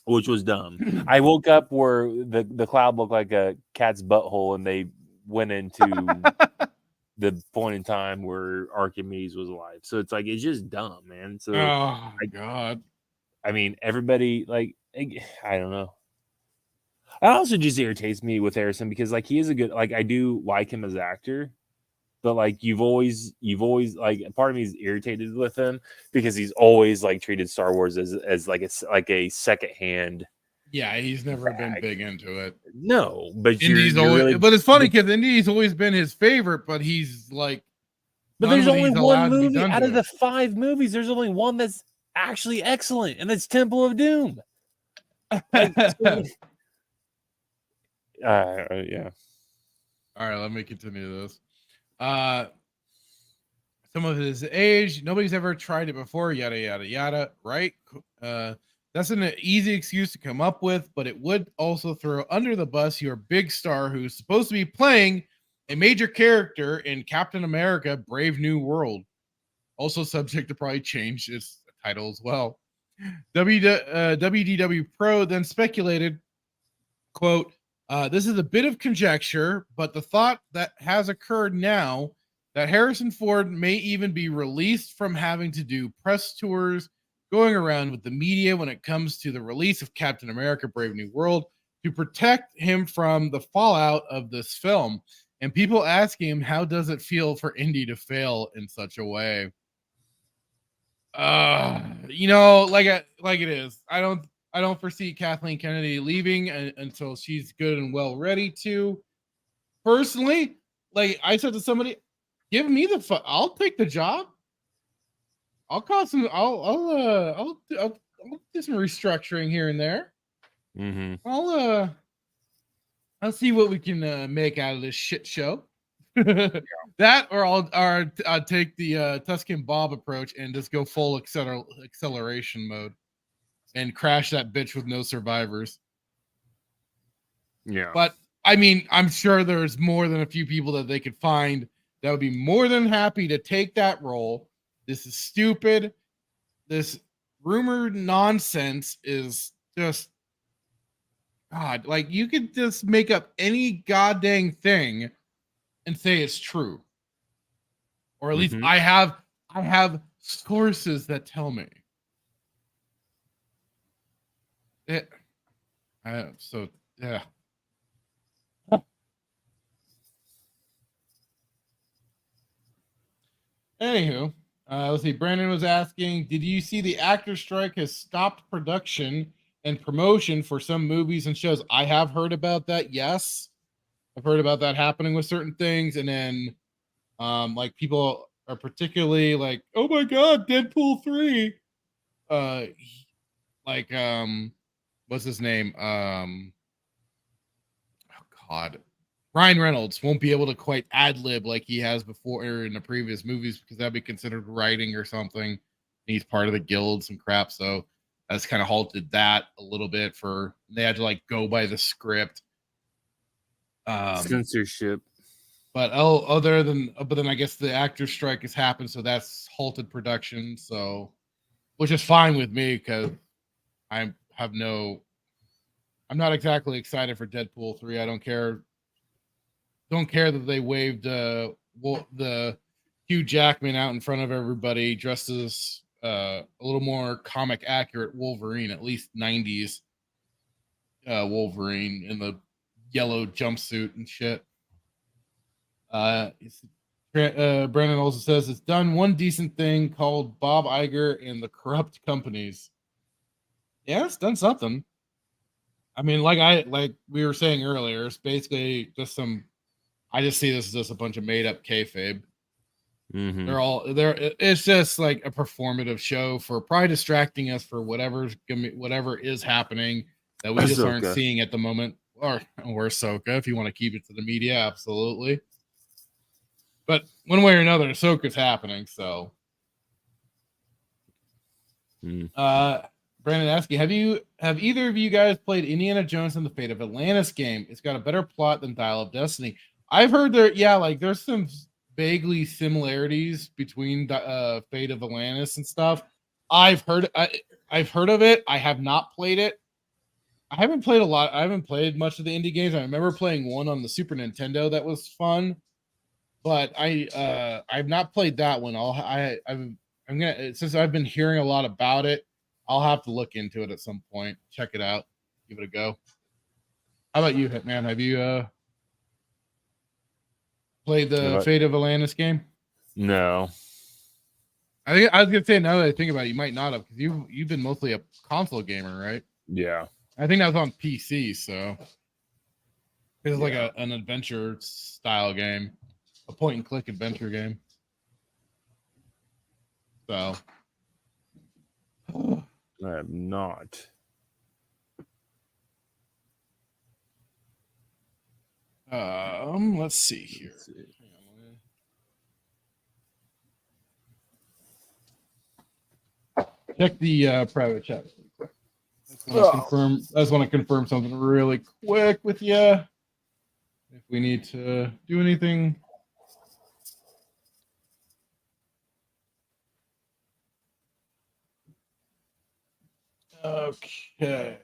which was dumb. I woke up where the cloud looked like a cat's butthole, and they went into the point in time where Archimedes was alive. So it's like, it's just dumb, man. So oh my God. I mean, everybody, like, I don't know. It also just irritates me with Harrison because, like, he is a good, like, I do like him as an actor, but like you've always like, part of me is irritated with him because he's always like treated Star Wars as like a secondhand. Yeah, he's never been big into it. No, but but it's funny because Indy's always been his favorite, but he's like, but there's only one movie out of the 5 movies. There's only one that's actually excellent, and it's Temple of Doom. Yeah. All right, let me continue this. Some of his age, nobody's ever tried it before, yada yada yada, right? That's an easy excuse to come up with, but it would also throw under the bus your big star who's supposed to be playing a major character in Captain America Brave New World. Also subject to probably change its title as well. WDW Pro then speculated, quote, this is a bit of conjecture, but the thought that has occurred now that Harrison Ford may even be released from having to do press tours going around with the media when it comes to the release of Captain America Brave New World to protect him from the fallout of this film. And people asking him, how does it feel for Indy to fail in such a way? You know, like it is. I don't foresee Kathleen Kennedy leaving until she's good and well ready to. Personally, like I said to somebody, give me I'll take the job. I'll cause some. I'll do some restructuring here and there. Mm-hmm. I'll see what we can make out of this shit show. That, or I'll take the Tuscan Bob approach and just go full acceleration mode and crash that bitch with no survivors. Yeah. But I mean, I'm sure there's more than a few people that they could find that would be more than happy to take that role. This is stupid. This rumored nonsense is just, God, like you could just make up any goddamn thing and say it's true. Or at least I have sources that tell me. Yeah. Anywho, let's see. Brandon was asking, did you see the actor strike has stopped production and promotion for some movies and shows? I have heard about that. Yes. I've heard about that happening with certain things. And then like people are particularly like, oh my God, Deadpool 3. What's his name? Oh God. Ryan Reynolds won't be able to quite ad-lib like he has before in the previous movies because that'd be considered writing or something. he's part of the guilds and crap. So that's kind of halted that a little bit. They had to like go by the script. Censorship. But but then I guess the actor strike has happened, so that's halted production. So, which is fine with me because I'm not exactly excited for Deadpool 3. I don't care that they waved the Hugh Jackman out in front of everybody dressed as a little more comic accurate Wolverine, at least 90s Wolverine in the yellow jumpsuit and shit. Brandon also says it's done one decent thing called Bob Iger and the Corrupt Companies. Yeah, it's done something. I mean, like we were saying earlier, it's basically just I just see this as just a bunch of made up kayfabe. Mm-hmm. It's just like a performative show for probably distracting us for whatever is happening that we just aren't seeing at the moment. Or Ahsoka, if you want to keep it to the media, absolutely. But one way or another, Ahsoka's happening. So, Brandon asks you, have either of you guys played Indiana Jones and the Fate of Atlantis game? It's got a better plot than Dial of Destiny. I've heard there's some vaguely similarities between Fate of Atlantis and stuff. I've heard of it. I have not played it. I haven't played much of the indie games. I remember playing one on the Super Nintendo that was fun, but I've not played that one. I'm gonna, since I've been hearing a lot about it, I'll have to look into it at some point. Check it out. Give it a go. How about you, Hitman? Have you played the Fate of Atlantis game? No. I was gonna say, now that I think about it, you might not have, because you've been mostly a console gamer, right? Yeah. I think that was on PC, so it's like an adventure style game, a point and click adventure game. So I have not. Let's see here. Check the private chat. I just want to confirm something really quick with you. If we need to do anything. Okay.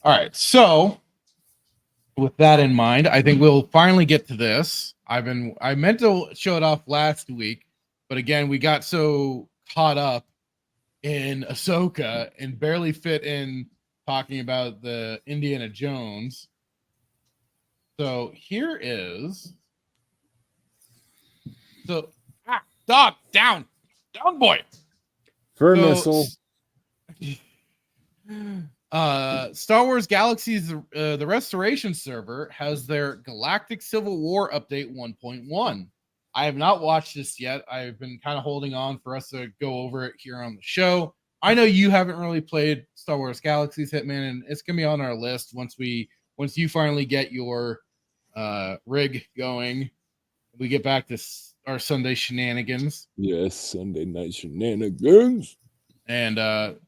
All right. So, with that in mind, I think we'll finally get to this. I meant to show it off last week, but again, we got so caught up in Ahsoka and barely fit in talking about the Indiana Jones. So here is. So, dog, down, boy. Missile. Star Wars Galaxies, the Restoration server has their Galactic Civil War update 1.1. I have not watched this yet. I've been kind of holding on for us to go over it here on the show. I know you haven't really played Star Wars Galaxies, Hitman, and it's gonna be on our list once you finally get your rig going. We get back to our Sunday shenanigans. Yes, Sunday night shenanigans. And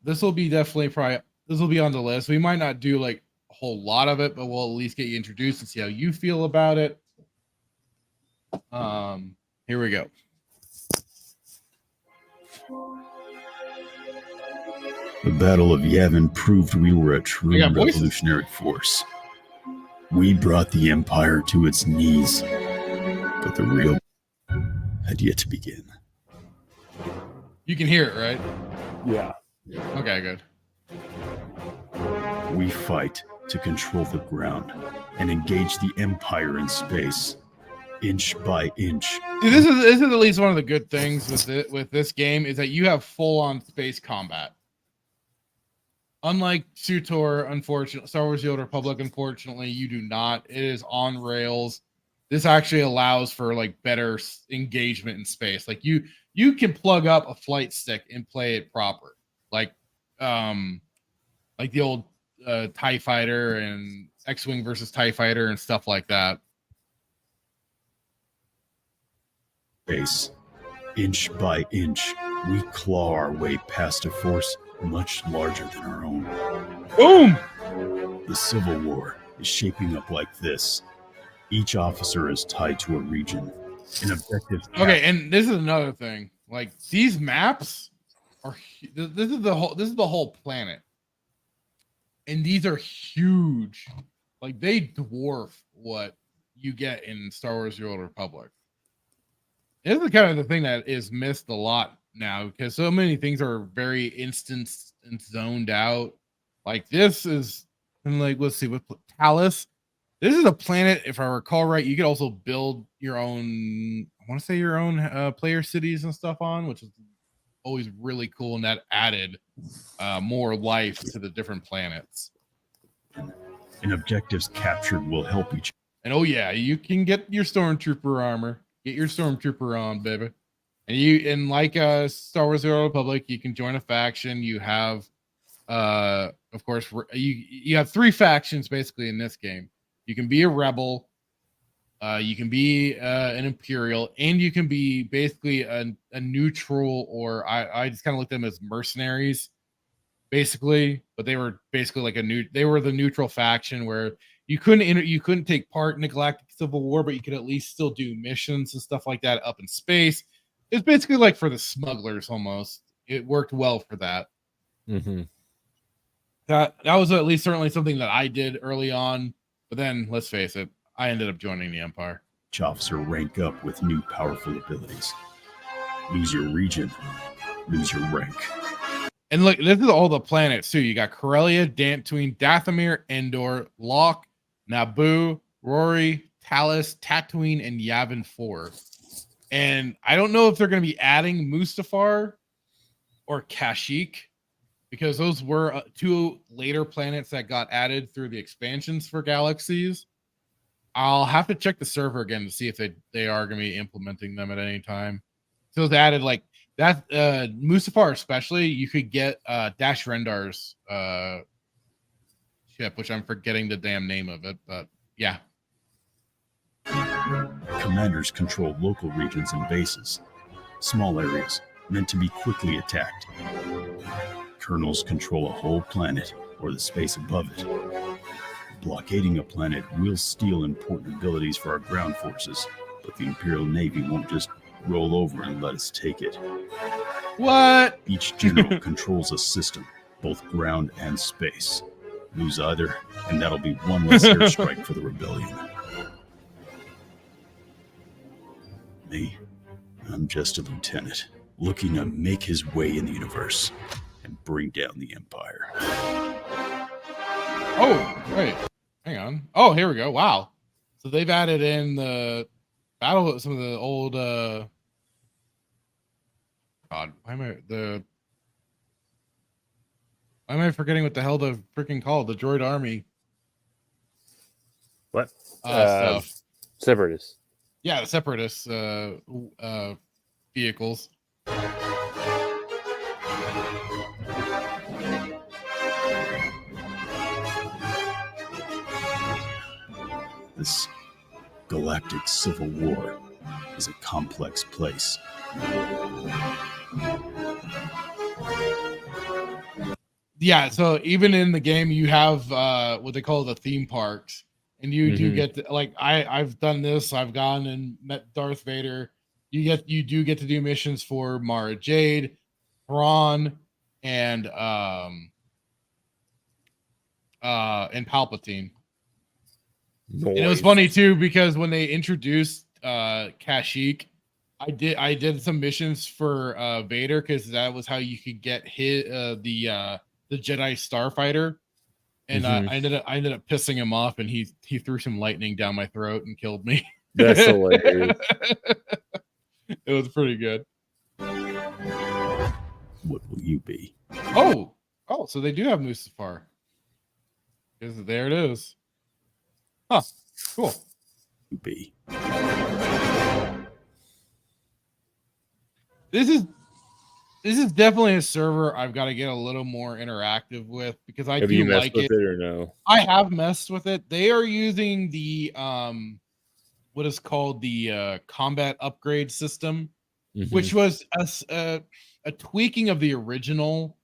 this will be on the list. We might not do like a whole lot of it, but we'll at least get you introduced and see how you feel about it. Here we go. The Battle of Yavin proved we were a true revolutionary force. We brought the Empire to its knees, but the real had yet to begin. You can hear it, right? Yeah. Okay, good. We fight to control the ground and engage the Empire in space, inch by inch. See, this is at least one of the good things with this game is that you have full-on space combat. Unlike SWTOR, unfortunately, Star Wars: The Old Republic, unfortunately, you do not. It is on rails. This actually allows for like better engagement in space. Like you can plug up a flight stick and play it proper, like the old TIE Fighter and X-Wing versus TIE Fighter and stuff like that. Base. Inch by inch, we claw our way past a force much larger than our own. Boom! The Civil War is shaping up like this. Each officer is tied to a region. An objective. Okay, and this is another thing. Like these maps are this is the whole planet. And these are huge. Like they dwarf what you get in Star Wars: The Old Republic. This is kind of the thing that is missed a lot now because so many things are very instanced and zoned out. Like this is, and like let's see, with Talos, this is a planet. If I recall right, you could also build your own. I want to say your own player cities and stuff on, which is always really cool, and that added more life to the different planets. And objectives captured will help each. And oh yeah, you can get your stormtrooper armor. Get your stormtrooper on, baby. And like Star Wars: The Old Republic, you can join a faction. You have, of course, you have 3 factions basically in this game. You can be a rebel, you can be an Imperial, and you can be basically a neutral, or I just kind of looked at them as mercenaries, basically. But they were basically like they were the neutral faction where you couldn't take part in the Galactic Civil War, but you could at least still do missions and stuff like that up in space. It's basically like for the smugglers almost. It worked well for that. Mm-hmm. That was at least certainly something that I did early on. But then, let's face it, I ended up joining the Empire. Each officer rank up with new powerful abilities. Lose your region, lose your rank. And look, this is all the planets too. You got Corellia, Dantooine, Dathomir, Endor, Locke, Naboo, Rory, Talos, Tatooine, and Yavin 4. And I don't know if they're going to be adding Mustafar or Kashyyyk, because those were 2 later planets that got added through the expansions for Galaxies. I'll have to check the server again to see if they are going to be implementing them at any time. So it's added like that. Mustafar especially, you could get Dash Rendar's ship, which I'm forgetting the damn name of it, but yeah. Commanders control local regions and bases, small areas meant to be quickly attacked. Colonels control a whole planet or the space above it. Blockading a planet will steal important abilities for our ground forces, but the Imperial Navy won't just roll over and let us take it. What? Each general controls a system, both ground and space. Lose either, and that'll be one less airstrike for the rebellion. Me, I'm just a lieutenant, looking to make his way in the universe and bring down the Empire. Oh, wait. Hang on. Oh, here we go. Wow. So they've added in the battle with some of the old God, why am I forgetting what the hell the freaking called? The droid army. What? Stuff. Separatists. Yeah, the separatist vehicles. This galactic civil war is a complex place. Yeah, so even in the game, you have what they call the theme parks, and you do get to, like I've done this. I've gone and met Darth Vader. You do get to do missions for Mara Jade, Thrawn, and Palpatine. Nice. And it was funny too because when they introduced Kashyyyk, I did some missions for Vader because that was how you could get the Jedi Starfighter, and I ended up pissing him off, and he threw some lightning down my throat and killed me. That's hilarious. It was pretty good. What will you be? Oh, so they do have Mustafar. Because there it is. Huh. Cool. Be. This is definitely a server I've got to get a little more interactive with because I have do you messed like with it. it or no? I have messed with it. They are using the what is called the combat upgrade system, Mhm. which was a tweaking of the original.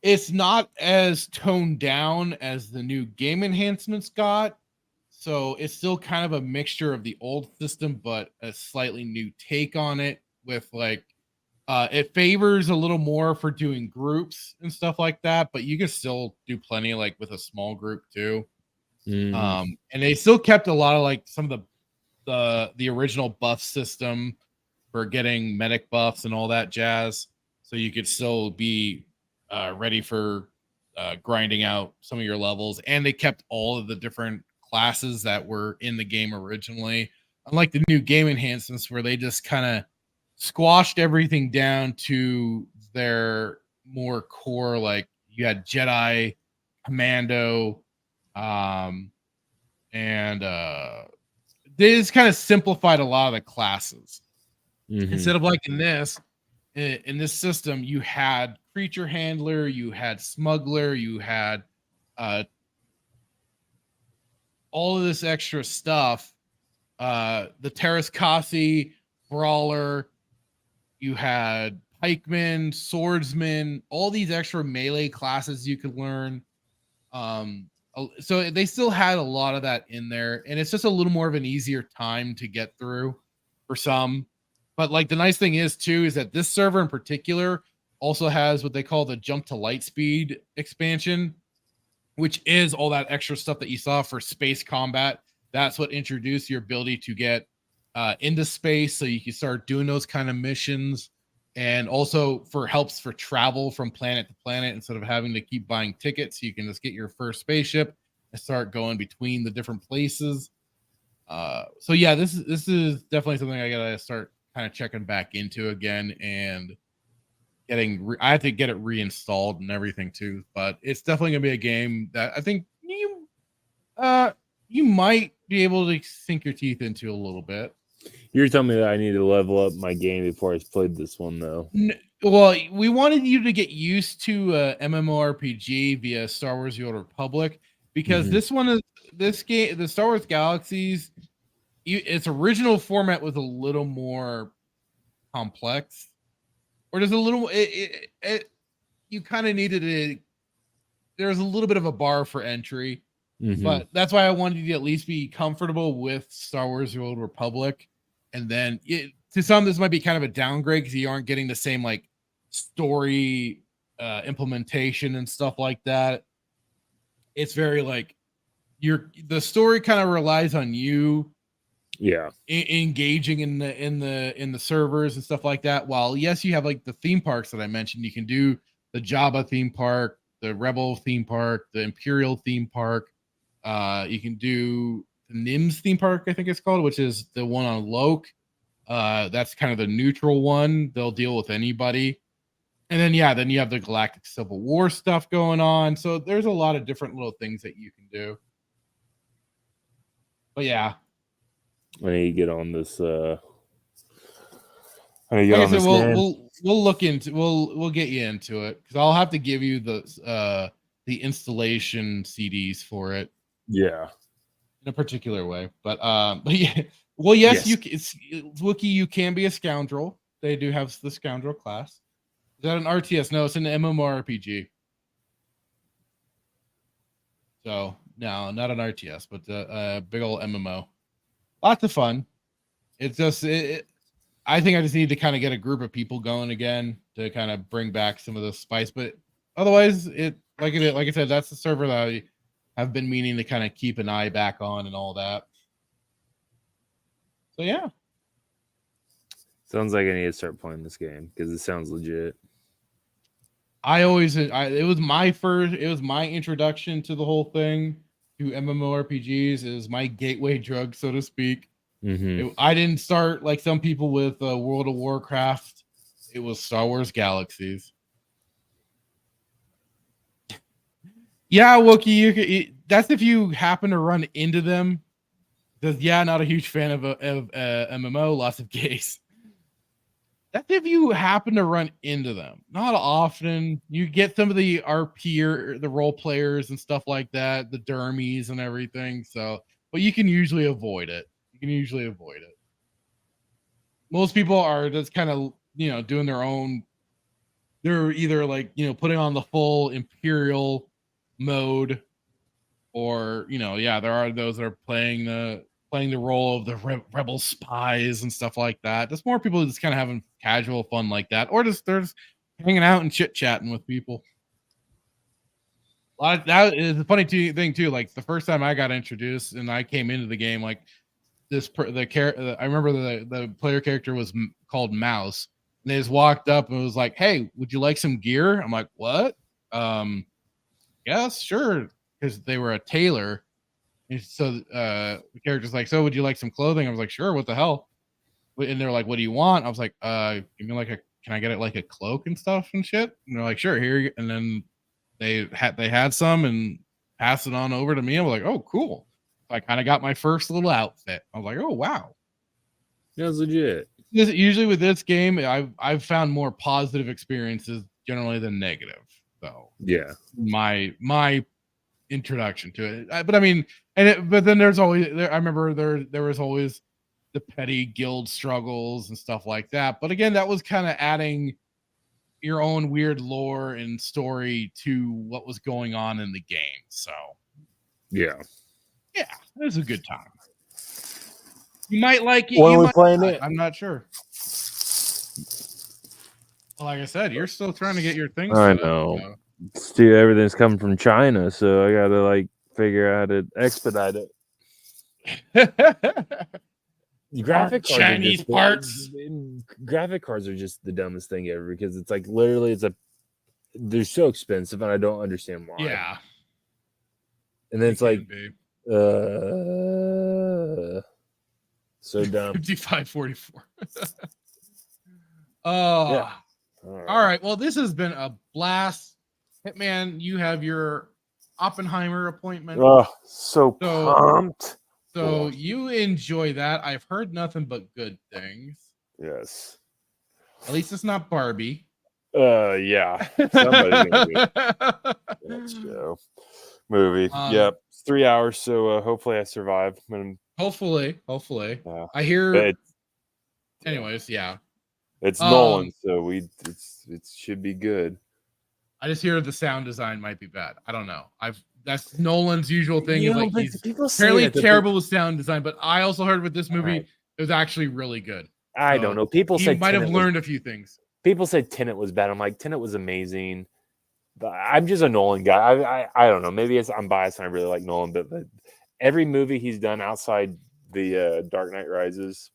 It's not as toned down as the new game enhancements got. So it's still kind of a mixture of the old system, but a slightly new take on it with like it favors a little more for doing groups and stuff like that, but you can still do plenty like with a small group too. Mhm. And they still kept a lot of like some of the original buff system for getting medic buffs and all that jazz, so you could still be ready for grinding out some of your levels. And they kept all of the different classes that were in the game originally, unlike the new game enhancements where they just kind of squashed everything down to their more core. Like you had Jedi, Commando, and they just kind of simplified a lot of the classes. Mhm. Instead of like in this system, you had creature handler, you had smuggler, you had all of this extra stuff. The Terrascasi, brawler, you had pikeman, swordsman, all these extra melee classes you could learn. So they still had a lot of that in there, and it's just a little more of an easier time to get through for some. But like the nice thing is too is that this server in particular also has what they call the jump to light speed expansion, which is all that extra stuff that you saw for space combat. That's what introduced your ability to get into space, so you can start doing those kind of missions, and also for helps for travel from planet to planet instead of having to keep buying tickets. You can just get your first spaceship and start going between the different places. So yeah, this is definitely something I gotta start kind of checking back into again, and I have to get it reinstalled and everything too. But it's definitely gonna be a game that I think you might be able to sink your teeth into a little bit. You're telling me that I need to level up my game before I played this one, though. Well, we wanted you to get used to MMORPG via Star Wars: The Old Republic, because this game, the Star Wars Galaxies, its original format was a little more complex, or there's a little. You kind of needed to. There's a little bit of a bar for entry, but that's why I wanted you to at least be comfortable with Star Wars: The Old Republic. And then to some, this might be kind of a downgrade because you aren't getting the same like story implementation and stuff like that. It's very like the story kind of relies on you, engaging in the servers and stuff like that. While yes, you have like the theme parks that I mentioned. You can do the Jabba theme park, the Rebel theme park, the Imperial theme park. You can do Nim's theme park, I think it's called, which is the one on Loke. That's kind of the neutral one. They'll deal with anybody. And then then you have the Galactic Civil War stuff going on. So there's a lot of different little things that you can do. But yeah, I need to get on this. we'll look into we'll get you into it, because I'll have to give you the installation CDs for it. Yeah. In a particular way, but yeah. Well, yes. Wookiee, you can be a scoundrel. They do have the scoundrel class. Is that an RTS? No, it's an MMORPG. So no, not an RTS, but a big old MMO. Lots of fun. It's just I think I just need to kind of get a group of people going again to kind of bring back some of the spice. But otherwise, like I said, that's the server that I've been meaning to kind of keep an eye back on and all that. So yeah. Sounds like I need to start playing this game because it sounds legit. It was my introduction to the whole thing, to MMORPGs. It was my gateway drug, so to speak. I didn't start like some people with World of Warcraft. It was Star Wars Galaxies. Yeah, Wookie, that's if you happen to run into them. Because not a huge fan of MMO, lots of gays. That's if you happen to run into them. Not often. You get some of the RP or the role players and stuff like that, the dermies and everything. So, but you can usually avoid it. can usually avoid it. Most people are just kind of, doing their own. They're either like, putting on the full Imperial mode, or there are those that are playing the role of the rebel spies and stuff like that. There's more people just kind of having casual fun like that, or just they're just hanging out and chit chatting with people. That is a funny thing too. Like the first time I got introduced and I came into the game, like I remember the player character was called Mouse, and they just walked up and was like, "Hey, would you like some gear?" I'm like, "What?" Yes, sure, because they were a tailor. And so the character's like, "So would you like some clothing?" I was like, "Sure, what the hell?" And they're like, "What do you want?" I was like, "Give me can I get it like a cloak and stuff and shit?" And they're like, "Sure, here." And then they had some and passed it on over to me. I was like, "Oh, cool." So I kind of got my first little outfit. I was like, "Oh, wow." That's legit. Usually with this game, I've found more positive experiences generally than negative. So yeah, my introduction to it. But I mean, but then there's always I remember there was always the petty guild struggles and stuff like that. But again, that was kind of adding your own weird lore and story to what was going on in the game. So yeah, it was a good time. You might like it. When are we playing it? I'm not sure. Well, like I said, you're still trying to get your things. I know. Dude, everything's coming from China, so I gotta like figure out how to expedite it. Graphic cards Chinese parts. Graphic cards are just the dumbest thing ever because it's like literally they're so expensive and I don't understand why. Yeah. And then it's like so dumb. 5544. Oh. Yeah. All right. Well, this has been a blast. Hitman, you have your Oppenheimer appointment. Oh, so pumped. So you enjoy that. I've heard nothing but good things. Yes. At least it's not Barbie. Yeah. Somebody's gonna do that show. Movie. Yep. It's 3 hours, so hopefully I survive. Hopefully. Yeah. I hear. But anyways, yeah. It's Nolan, so it should be good. I just hear the sound design might be bad. I don't know. That's Nolan's usual thing. Is like he's fairly terrible with sound design, but I also heard with this movie it was actually really good. I don't know. People he said might have Tenet learned a few things. People said Tenet was bad. I'm like, Tenet was amazing. But I'm just a Nolan guy. I don't know. Maybe I'm biased and I really like Nolan, but every movie he's done outside the Dark Knight Rises,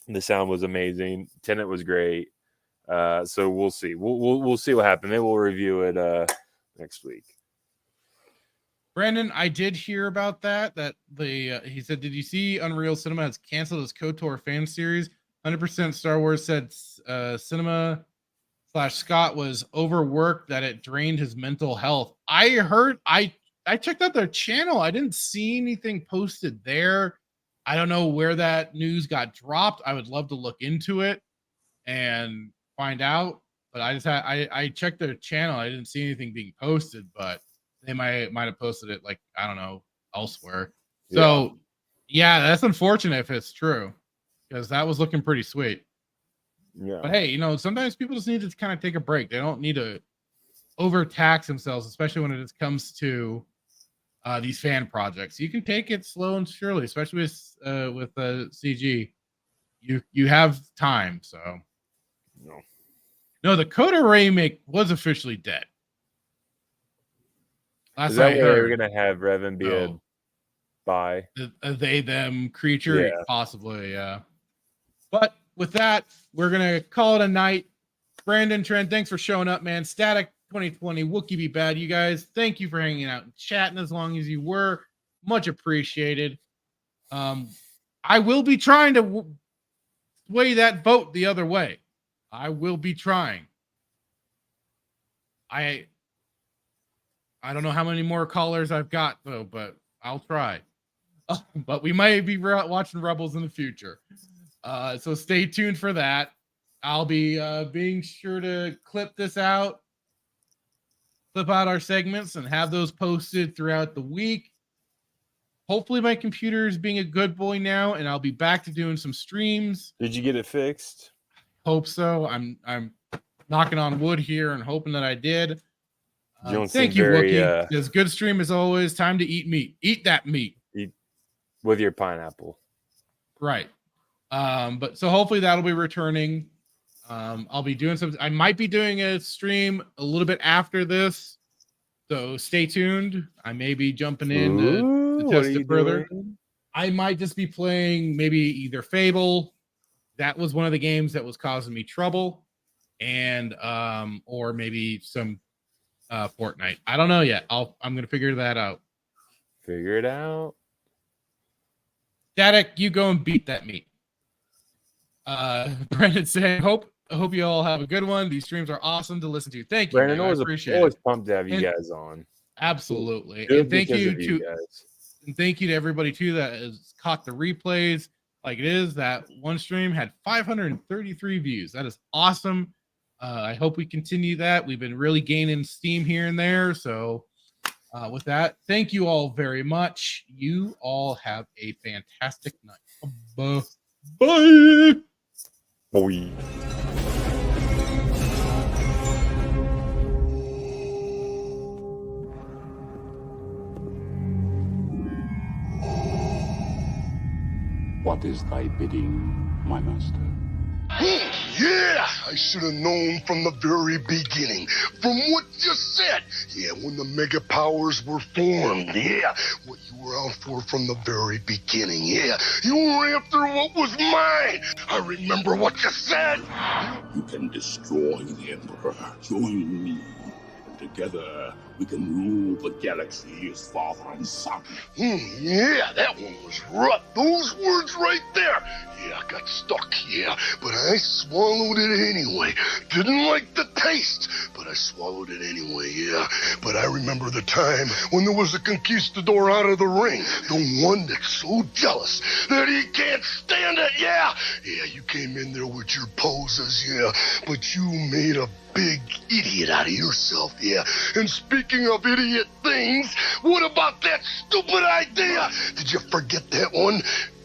the sound was amazing. Tenet was great. So we'll see. We'll see what happens. Maybe we'll review it next week. Brandon, I did hear about that. That he said, "Did you see Unreal Cinema has canceled its KOTOR fan series? 100% Star Wars said Cinema / Scott was overworked, that it drained his mental health." I heard. I checked out their channel. I didn't see anything posted there. I don't know where that news got dropped. I would love to look into it and find out. But I checked their channel. I didn't see anything being posted, but they might have posted it, like, I don't know, elsewhere. Yeah. So yeah, that's unfortunate if it's true, because that was looking pretty sweet. Yeah. But hey, sometimes people just need to kind of take a break. They don't need to overtax themselves, especially when it comes to these fan projects. You can take it slow and surely, especially with CG. You have time. So no, the KOTOR remake was officially dead. Is that where we're gonna have Revan be a bi? A they them creature? Yeah. Possibly, yeah. But with that, we're gonna call it a night. Brandon, Trent, thanks for showing up, man. Static 2020, Wookie Be Bad. You guys, thank you for hanging out and chatting as long as you were. Much appreciated. I will be trying to sway that vote the other way. I will be trying. I don't know how many more callers I've got, though, but I'll try. But we might be watching Rebels in the future. So stay tuned for that. I'll be being sure to clip out our segments and have those posted throughout the week. hopefully my computer is being a good boy now, and I'll be back to doing some streams. Did you get it fixed? Hope so. I'm knocking on wood here and hoping that I did. Thank you, Wookie. It's good stream as always. Time to eat meat. Eat that meat. Eat with your pineapple. Right. But so hopefully that'll be returning. I'll be doing some. I might be doing a stream a little bit after this, so stay tuned. I may be jumping in to test it further. Doing? I might just be playing maybe either Fable. That was one of the games that was causing me trouble, and or maybe some Fortnite. I don't know yet. I'm gonna figure that out. Figure it out. Static, you go and beat that meat. Brandon saying, I hope you all have a good one. These streams are awesome to listen to. Thank you, Brandon. I appreciate always it. Pumped to have you guys on. Absolutely. Good And thank you to guys. And thank you to everybody too that has caught the replays. Like it is, that one stream had 533 views. That is awesome. I hope we continue that. We've been really gaining steam here and there. So with that, thank you all very much. You all have a fantastic night. Bye. Boy. What is thy bidding, my master? Yeah, I should have known from the very beginning. From what you said. Yeah, when the mega powers were formed. Yeah, what you were out for from the very beginning. Yeah, you were after what was mine. I remember what you said. You can destroy the Emperor. Join me. Together, we can rule the galaxy as father and son. Yeah, that one was rough. Those words right there. Yeah, I got stuck, yeah, but I swallowed it anyway. Didn't like the taste, but I swallowed it anyway, yeah. But I remember the time when there was a conquistador out of the ring, the one that's so jealous that he can't stand it, yeah. Yeah, you came in there with your poses, yeah, but you made a big idiot out of yourself, yeah. And speaking of idiot things, what about that stupid idea? Did you forget that one?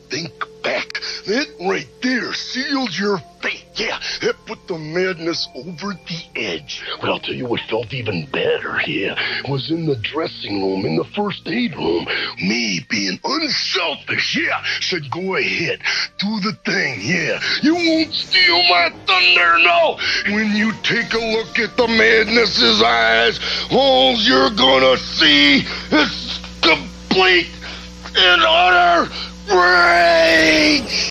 Think back. That right there sealed your fate. Yeah, that put the madness over the edge. But I'll tell you what felt even better, yeah, was in the dressing room, in the first aid room. Me being unselfish, yeah, said go ahead, do the thing, yeah. You won't steal my thunder, no. When you take a look at the madness's eyes, all you're gonna see is complete and utter rage!